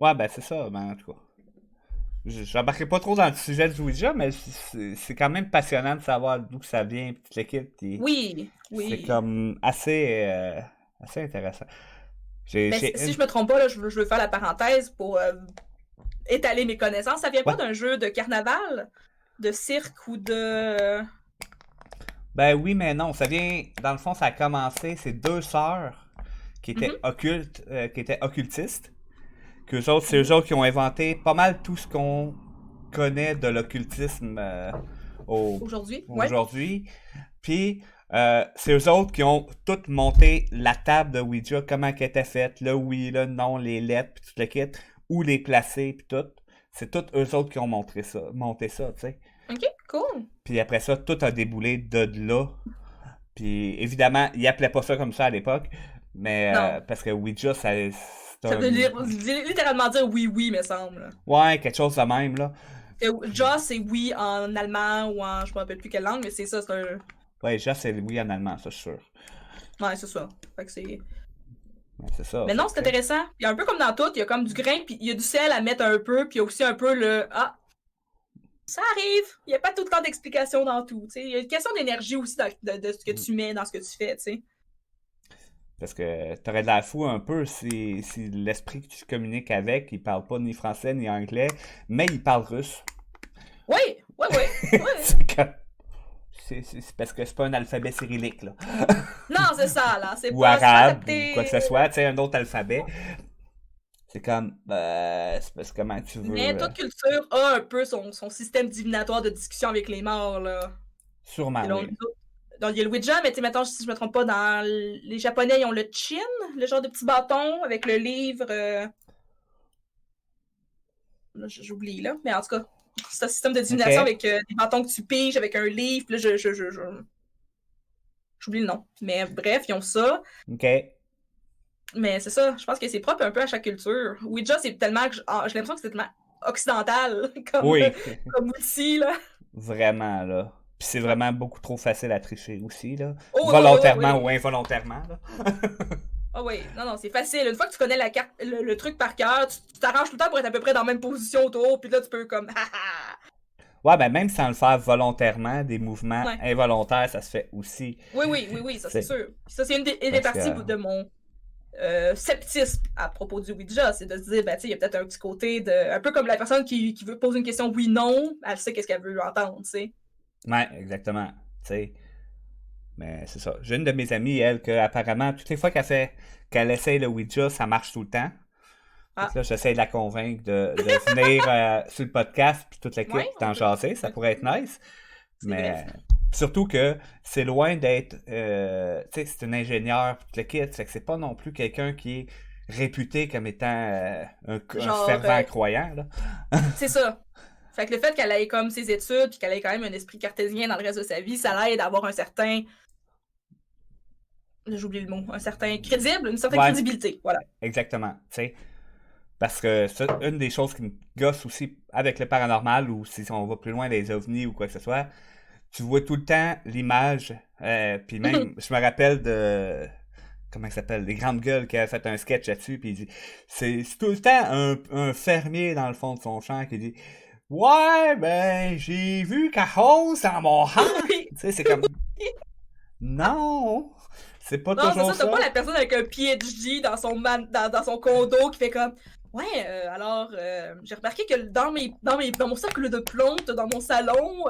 [SPEAKER 1] Ouais, ben c'est ça, ben en tout cas. J'embarquerai pas trop dans le sujet du Ouija, mais c'est quand même passionnant de savoir d'où ça vient, petite l'équipe.
[SPEAKER 2] Oui.
[SPEAKER 1] C'est comme assez intéressant.
[SPEAKER 2] Si je me trompe pas, là, je veux faire la parenthèse pour étaler mes connaissances. Ça vient pas d'un jeu de carnaval, de cirque ou de...
[SPEAKER 1] Ben oui, mais non. Ça vient, dans le fond, ça a commencé, c'est deux sœurs qui étaient qui étaient occultistes. C'est eux autres qui ont inventé pas mal tout ce qu'on connaît de l'occultisme aujourd'hui. Puis, c'est eux autres qui ont tout monté la table de Ouija, comment qu'elle était faite, le oui, le non, les lettres, puis tout le kit, où les placer, puis tout. C'est tous eux autres qui ont monté ça, tu sais.
[SPEAKER 2] Ok, cool.
[SPEAKER 1] Puis après ça, tout a déboulé de là. Puis évidemment, ils appelaient pas ça comme ça à l'époque, mais parce que Ouija,
[SPEAKER 2] ça veut littéralement dire oui, me semble.
[SPEAKER 1] Ouais, quelque chose de même, là.
[SPEAKER 2] Ja, c'est oui en allemand ou en je me rappelle plus quelle langue, mais c'est ça, c'est un.
[SPEAKER 1] Ouais, Ja, c'est oui en allemand, ça, je suis sûr.
[SPEAKER 2] Ouais, c'est ça. Fait que c'est.
[SPEAKER 1] Mais c'est ça.
[SPEAKER 2] Mais
[SPEAKER 1] Fait
[SPEAKER 2] non,
[SPEAKER 1] que,
[SPEAKER 2] c'est
[SPEAKER 1] tu sais.
[SPEAKER 2] intéressant. Il y a un peu comme dans tout, il y a comme du grain, puis il y a du sel à mettre un peu, puis il y a aussi un peu le ah, ça arrive. Il n'y a pas tout le temps d'explication dans tout. T'sais. Il y a une question d'énergie aussi de ce que tu mets dans ce que tu fais. T'sais.
[SPEAKER 1] Parce que t'aurais de la fou un peu si l'esprit que tu communiques avec, il parle pas ni français ni anglais, mais il parle russe.
[SPEAKER 2] Oui, oui, oui. Ouais.
[SPEAKER 1] C'est comme- c'est parce que c'est pas un alphabet cyrillique, là.
[SPEAKER 2] Non, c'est ça, là.
[SPEAKER 1] Ou
[SPEAKER 2] C'est pas
[SPEAKER 1] arabe, ou
[SPEAKER 2] adapté.
[SPEAKER 1] quoi que ce soit, tu sais, un autre alphabet. C'est comme, c'est parce que comment tu
[SPEAKER 2] Mais
[SPEAKER 1] veux.
[SPEAKER 2] toute culture a un peu son système divinatoire de discussion avec les morts, là.
[SPEAKER 1] Sûrement,
[SPEAKER 2] Et là,
[SPEAKER 1] oui.
[SPEAKER 2] donc, il y a le Ouija, mais mettons, si je me trompe pas, les Japonais, ils ont le chin, le genre de petit bâton avec le livre. Là, j'oublie, là. Mais en tout cas, c'est un système de divination
[SPEAKER 1] Ok,
[SPEAKER 2] avec des bâtons que tu piges, avec un livre. Puis là, j'oublie le nom. Mais bref, ils ont ça.
[SPEAKER 1] ok.
[SPEAKER 2] Mais c'est ça, je pense que c'est propre un peu à chaque culture. Ouija, c'est tellement que j'ai l'impression que c'est tellement occidental
[SPEAKER 1] Oui,
[SPEAKER 2] comme outil, là.
[SPEAKER 1] vraiment, là. Puis c'est
[SPEAKER 2] Ouais.
[SPEAKER 1] vraiment beaucoup trop facile à tricher aussi, là.
[SPEAKER 2] Oh, oui, oui, oui,
[SPEAKER 1] Volontairement
[SPEAKER 2] oui.
[SPEAKER 1] ou involontairement, là.
[SPEAKER 2] Ah oui, non, non, c'est facile. Une fois que tu connais la carte, le truc par cœur, tu t'arranges tout le temps pour être à peu près dans la même position autour, puis là, tu peux comme, haha.
[SPEAKER 1] Ouais, ben même sans le faire volontairement, des mouvements
[SPEAKER 2] Ouais.
[SPEAKER 1] involontaires, ça se fait aussi.
[SPEAKER 2] Oui, oui, oui, oui, ça c'est
[SPEAKER 1] C'est
[SPEAKER 2] sûr. Puis ça, c'est une des
[SPEAKER 1] parce
[SPEAKER 2] parties
[SPEAKER 1] que
[SPEAKER 2] de mon sceptisme à propos du Ouija, c'est de se dire, ben, tu sais, il y a peut-être un petit côté de. Un peu comme la personne qui veut poser une question oui-non, elle sait qu'est-ce qu'elle veut entendre, tu sais.
[SPEAKER 1] ouais, exactement. Tu sais, mais c'est ça. J'ai une de mes amies, elle, que apparemment, toutes les fois qu'elle essaye le Ouija, ça marche tout le temps. Fait que
[SPEAKER 2] Ah,
[SPEAKER 1] là, j'essaie de la convaincre de venir sur le podcast puis toute l'équipe
[SPEAKER 2] ouais,
[SPEAKER 1] d'en jaser, ça pourrait être nice.
[SPEAKER 2] c'est vrai.
[SPEAKER 1] Mais surtout que c'est loin d'être, tu sais, c'est une ingénieure toute l'équipe, fait que c'est pas non plus quelqu'un qui est réputé comme étant un
[SPEAKER 2] Genre,
[SPEAKER 1] fervent croyant, là.
[SPEAKER 2] c'est ça. Fait que le fait qu'elle ait comme ses études, puis qu'elle ait quand même un esprit cartésien dans le reste de sa vie, ça l'aide à avoir un certain. J'oublie le mot. Un certain crédible, une certaine
[SPEAKER 1] Ouais,
[SPEAKER 2] crédibilité. Voilà.
[SPEAKER 1] exactement, tu sais. Parce que ça, une des choses qui me gosse aussi avec le paranormal, ou si on va plus loin des ovnis ou quoi que ce soit, tu vois tout le temps l'image, puis même, je me rappelle de, comment il s'appelle, les grandes gueules qui avaient fait un sketch là-dessus, puis il dit, c'est tout le temps un fermier dans le fond de son champ qui dit, ouais, ben, j'ai vu quelque chose dans mon champ.
[SPEAKER 2] Oui.
[SPEAKER 1] Tu sais, c'est comme, non, c'est pas
[SPEAKER 2] Non, c'est
[SPEAKER 1] toujours
[SPEAKER 2] ça, t'as
[SPEAKER 1] ça.
[SPEAKER 2] pas la personne avec un PhD dans son condo qui fait comme ouais, alors j'ai remarqué que dans mon cercle de plantes, dans mon salon,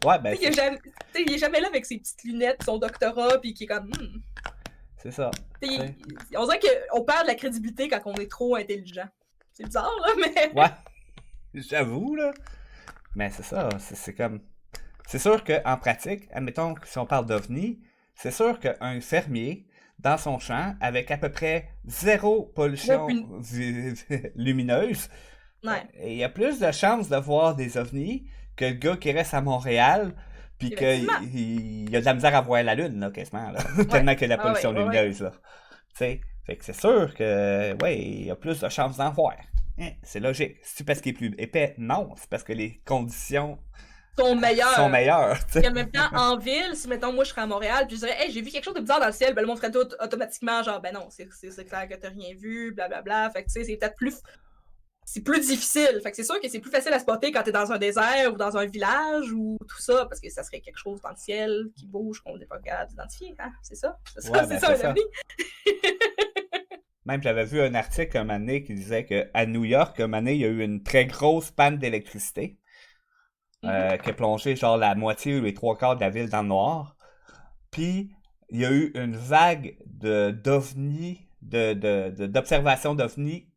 [SPEAKER 1] Ouais, ben,
[SPEAKER 2] tu sais, il est jamais là avec ses petites lunettes, son doctorat, puis qui est comme
[SPEAKER 1] c'est ça.
[SPEAKER 2] tu
[SPEAKER 1] Tu
[SPEAKER 2] sais,
[SPEAKER 1] sais.
[SPEAKER 2] on dirait qu'on perd de la crédibilité quand on est trop intelligent. C'est bizarre, là, mais.
[SPEAKER 1] Ouais, j'avoue, là. Mais c'est ça, c'est comme. C'est sûr qu'en pratique, admettons que si on parle d'OVNI, c'est sûr qu'un fermier, dans son champ, avec à peu près zéro
[SPEAKER 2] Ouais,
[SPEAKER 1] pollution lumineuse,
[SPEAKER 2] ouais,
[SPEAKER 1] il y a plus de chances de voir des ovnis que le gars qui reste à Montréal, puis
[SPEAKER 2] effectivement.
[SPEAKER 1] qu'il a de la misère à voir la lune, là, quasiment, là.
[SPEAKER 2] Ouais.
[SPEAKER 1] Tellement qu'il y a de la
[SPEAKER 2] Ah ouais,
[SPEAKER 1] pollution
[SPEAKER 2] ouais, ouais.
[SPEAKER 1] lumineuse, là. Tu sais, fait que c'est sûr que, ouais, il y a plus de chances d'en voir. Hein, c'est logique. C'est parce qu'il est plus épais? Non, c'est parce que les conditions
[SPEAKER 2] Ton
[SPEAKER 1] sont
[SPEAKER 2] meilleur.
[SPEAKER 1] meilleures, tu
[SPEAKER 2] Et
[SPEAKER 1] sais.
[SPEAKER 2] en même temps, en ville, si mettons moi je serais à Montréal, puis je dirais, hey, j'ai vu quelque chose de bizarre dans le ciel, ben le monde ferait tout automatiquement, genre, ben non, c'est clair que t'as rien vu, blablabla. Fait que tu sais, c'est peut-être plus. C'est plus difficile. Fait que c'est sûr que c'est plus facile à spotter quand t'es dans un désert ou dans un village ou tout ça, parce que ça serait quelque chose dans le ciel qui bouge qu'on n'est pas capable d'identifier. Hein? C'est ça? C'est ça,
[SPEAKER 1] Ouais,
[SPEAKER 2] c'est
[SPEAKER 1] ben
[SPEAKER 2] ça
[SPEAKER 1] c'est
[SPEAKER 2] un
[SPEAKER 1] ça.
[SPEAKER 2] ovni?
[SPEAKER 1] Même j'avais vu un article un moment donné qui disait qu'à New York, un moment donné, il y a eu une très grosse panne d'électricité qui a plongé genre la moitié ou les trois quarts de la ville dans le noir. Puis il y a eu une vague d'ovnis, d'observations d'ovnis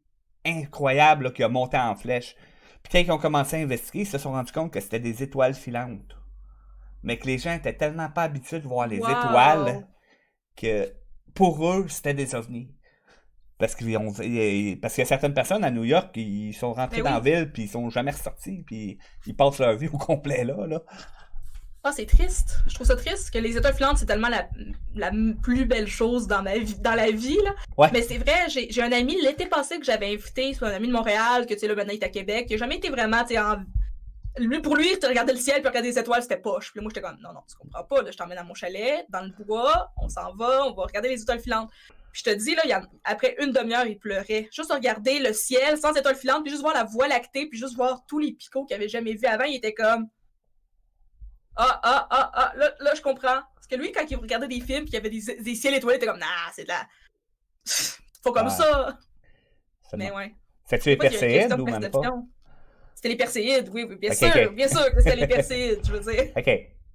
[SPEAKER 1] incroyables là, qui a monté en flèche. Puis quand ils ont commencé à investiguer, ils se sont rendus compte que c'était des étoiles filantes. Mais que les gens étaient tellement pas habitués de voir les étoiles
[SPEAKER 2] Wow!
[SPEAKER 1] que pour eux, c'était des ovnis. Parce qu'il parce qu'il y a certaines personnes à New York qui sont rentrées
[SPEAKER 2] Mais
[SPEAKER 1] dans la
[SPEAKER 2] oui.
[SPEAKER 1] ville puis ils sont jamais ressortis puis ils passent leur vie au complet là, là.
[SPEAKER 2] Ah, c'est triste. Je trouve ça triste que les étoiles filantes, c'est tellement la plus belle chose dans ma vie, dans la vie, là.
[SPEAKER 1] Ouais.
[SPEAKER 2] Mais c'est vrai, j'ai un ami l'été passé que j'avais invité, c'est un ami de Montréal, que tu sais, là, maintenant il est à Québec. Il a jamais été vraiment, tu sais, Pour lui, regarder le ciel puis regarder les étoiles, c'était poche. Puis là, moi, j'étais comme, non, tu comprends pas. Là, je t'emmène à mon chalet, dans le bois, on s'en va, on va regarder les étoiles filantes. Puis je te dis, là, après une demi-heure, il pleurait. Juste regarder le ciel sans étoiles filantes, puis juste voir la voie lactée, puis juste voir tous les picots qu'il avait jamais vus avant, il était comme, là, je comprends. Parce que lui, quand il regardait des films, puis il y avait des ciels étoilés, il était comme, nah, c'est de la... Faut comme ça. Mais ouais.
[SPEAKER 1] Fais-tu les Perséides ou même pas?
[SPEAKER 2] C'était les Perséides, oui, bien sûr que c'était les Perséides, je veux dire.
[SPEAKER 1] OK,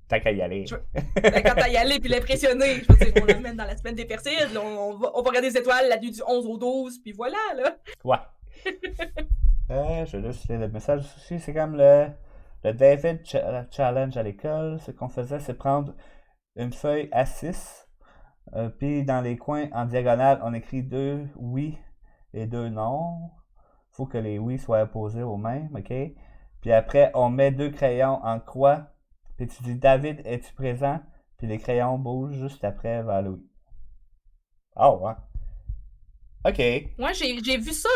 [SPEAKER 1] t'as qu'à y aller.
[SPEAKER 2] Quand t'as y aller puis l'impressionner, je veux dire, on l'amène dans la semaine des Perséides, là, on va regarder les étoiles la nuit du 11 au 12, puis voilà, là.
[SPEAKER 1] Ouais. Je vais juste lire le message aussi, c'est comme le David Challenge à l'école. Ce qu'on faisait, c'est prendre une feuille A6, puis dans les coins, en diagonale, on écrit 2 oui et 2 non. Faut que les oui soient opposés aux mêmes, ok? Puis après, on met 2 crayons en croix. Puis tu dis, David, es-tu présent? Puis les crayons bougent juste après vers le oui. Oh, ouais. Ok.
[SPEAKER 2] Moi, j'ai vu ça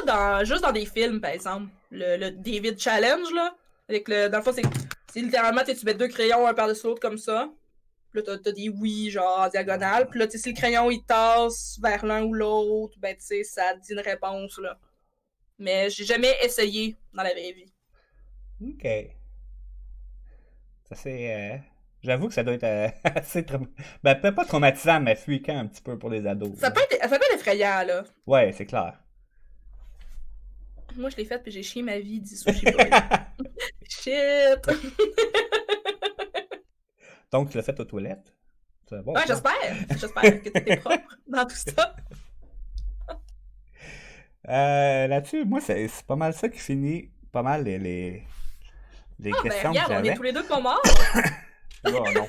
[SPEAKER 2] juste dans des films, par exemple. Le David Challenge, là. Avec dans le fond, c'est littéralement, tu mets 2 crayons un par-dessus l'autre comme ça. Puis là, t'as des oui, genre, en diagonale. Puis là, si le crayon, il tasse vers l'un ou l'autre, ben, tu sais, ça dit une réponse, là. Mais j'ai jamais essayé dans la vraie vie.
[SPEAKER 1] Ok. Ça c'est... J'avoue que ça doit être assez... Ben, peut-être pas traumatisant, mais fliquant un petit peu pour les ados.
[SPEAKER 2] Ça peut être effrayant, là.
[SPEAKER 1] Ouais, c'est clair.
[SPEAKER 2] Moi, je l'ai fait, puis j'ai chié ma vie, dit Sushi Boy. Shit!
[SPEAKER 1] Donc, tu l'as fait aux toilettes?
[SPEAKER 2] Bon, ouais, j'espère que t'étais propre dans tout ça.
[SPEAKER 1] Là-dessus, moi, c'est pas mal ça qui finit pas mal les questions
[SPEAKER 2] ben,
[SPEAKER 1] que j'avais.
[SPEAKER 2] On est tous les deux pas morts.
[SPEAKER 1] Oh, non.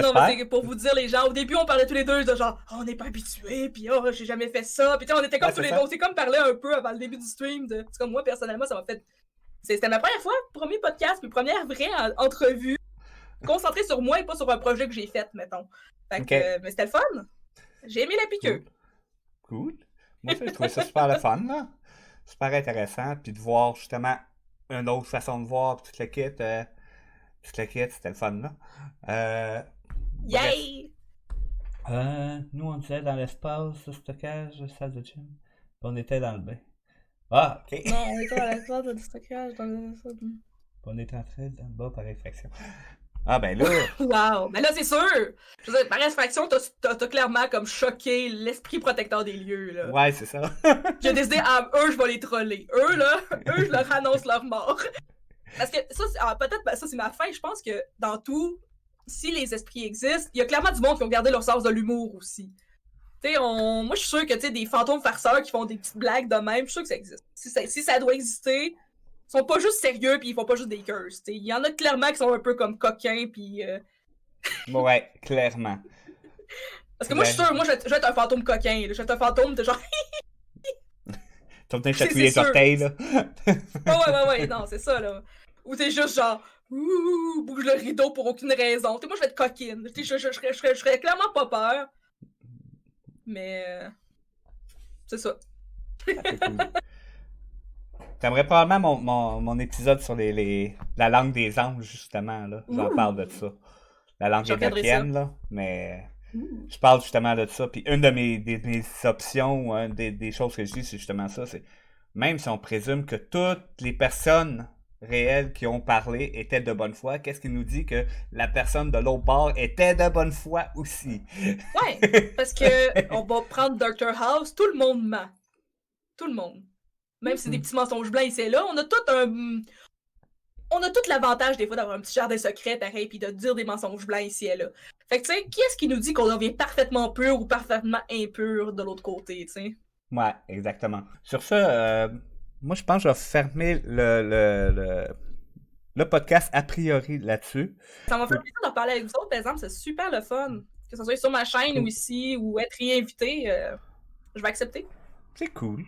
[SPEAKER 2] non, mais c'est pour vous dire, les gens, au début, on parlait tous les deux de genre, on n'est pas habitués, puis j'ai jamais fait ça. Puis on était comme tous les deux, on s'est comme parlé un peu avant le début du stream. C'est comme moi, personnellement, ça m'a fait. C'était ma première fois, premier podcast, puis première vraie entrevue, concentrée sur moi et pas sur un projet que j'ai fait, mettons. Fait que, mais c'était le fun. J'ai aimé la piqûre.
[SPEAKER 1] Cool. Moi, j'ai trouvé ça super le fun, là. Super intéressant, puis de voir justement une autre façon de voir, puis tout le kit, c'était le fun, là.
[SPEAKER 2] Yay!
[SPEAKER 1] Nous, on était dans l'espace de stockage, salle de gym, puis on était dans le bain. Ah, ok.
[SPEAKER 2] Non, on était dans l'espace de stockage, dans le...
[SPEAKER 1] On était en train d'en bas par effraction. Ah, ben là!
[SPEAKER 2] Wow! Ben là, c'est sûr! Je veux dire, par effraction, t'as clairement comme choqué l'esprit protecteur des lieux, là.
[SPEAKER 1] Ouais, c'est ça.
[SPEAKER 2] J'ai décidé, eux, je vais les troller. Eux, je leur annonce leur mort. Parce que ça, peut-être, ça, c'est ma fin. Je pense que dans tout, si les esprits existent, il y a clairement du monde qui ont gardé leur sens de l'humour aussi. Tu sais, moi, je suis sûre que, tu sais, des fantômes farceurs qui font des petites blagues de même, je suis sûre que ça existe. Si ça doit exister, ils sont pas juste sérieux puis ils font pas juste des curses. Il y en a clairement qui sont un peu comme coquins puis...
[SPEAKER 1] Ouais, clairement.
[SPEAKER 2] Parce que moi, je suis sûre, moi, je vais être un fantôme coquin. Je vais être un fantôme de genre...
[SPEAKER 1] Tu vas peut-être chatouiller les orteils, là.
[SPEAKER 2] ouais, non, c'est ça, là. Ou t'es juste genre... bouge le rideau pour aucune raison. T'sais, moi, je vais être coquine. Je serais clairement pas peur. Mais... c'est ça.
[SPEAKER 1] C'est cool. T'aimerais probablement mon épisode sur la langue des anges, justement, là. J'en parle de ça. La langue évoquienne, là. Mais je parle justement de ça. Puis une de mes options, hein, des choses que je dis, c'est justement ça. C'est même si on présume que toutes les personnes réelles qui ont parlé étaient de bonne foi, qu'est-ce qui nous dit que la personne de l'autre bord était de bonne foi aussi?
[SPEAKER 2] Ouais, parce que on va prendre Dr. House, tout le monde ment. Tout le monde. Même si c'est des petits mensonges blancs ici et là, on a tout l'avantage des fois d'avoir un petit jardin secret pareil puis de dire des mensonges blancs ici et là. Fait que tu sais, qui est-ce qui nous dit qu'on devient parfaitement pur ou parfaitement impur de l'autre côté, tu sais?
[SPEAKER 1] Ouais, exactement. Sur ça, moi je pense que je vais fermer le podcast a priori là-dessus.
[SPEAKER 2] Ça m'a fait plaisir de parler avec vous autres, par exemple, c'est super le fun. Que ce soit sur ma chaîne ou ici ou être réinvité, je vais accepter.
[SPEAKER 1] C'est cool.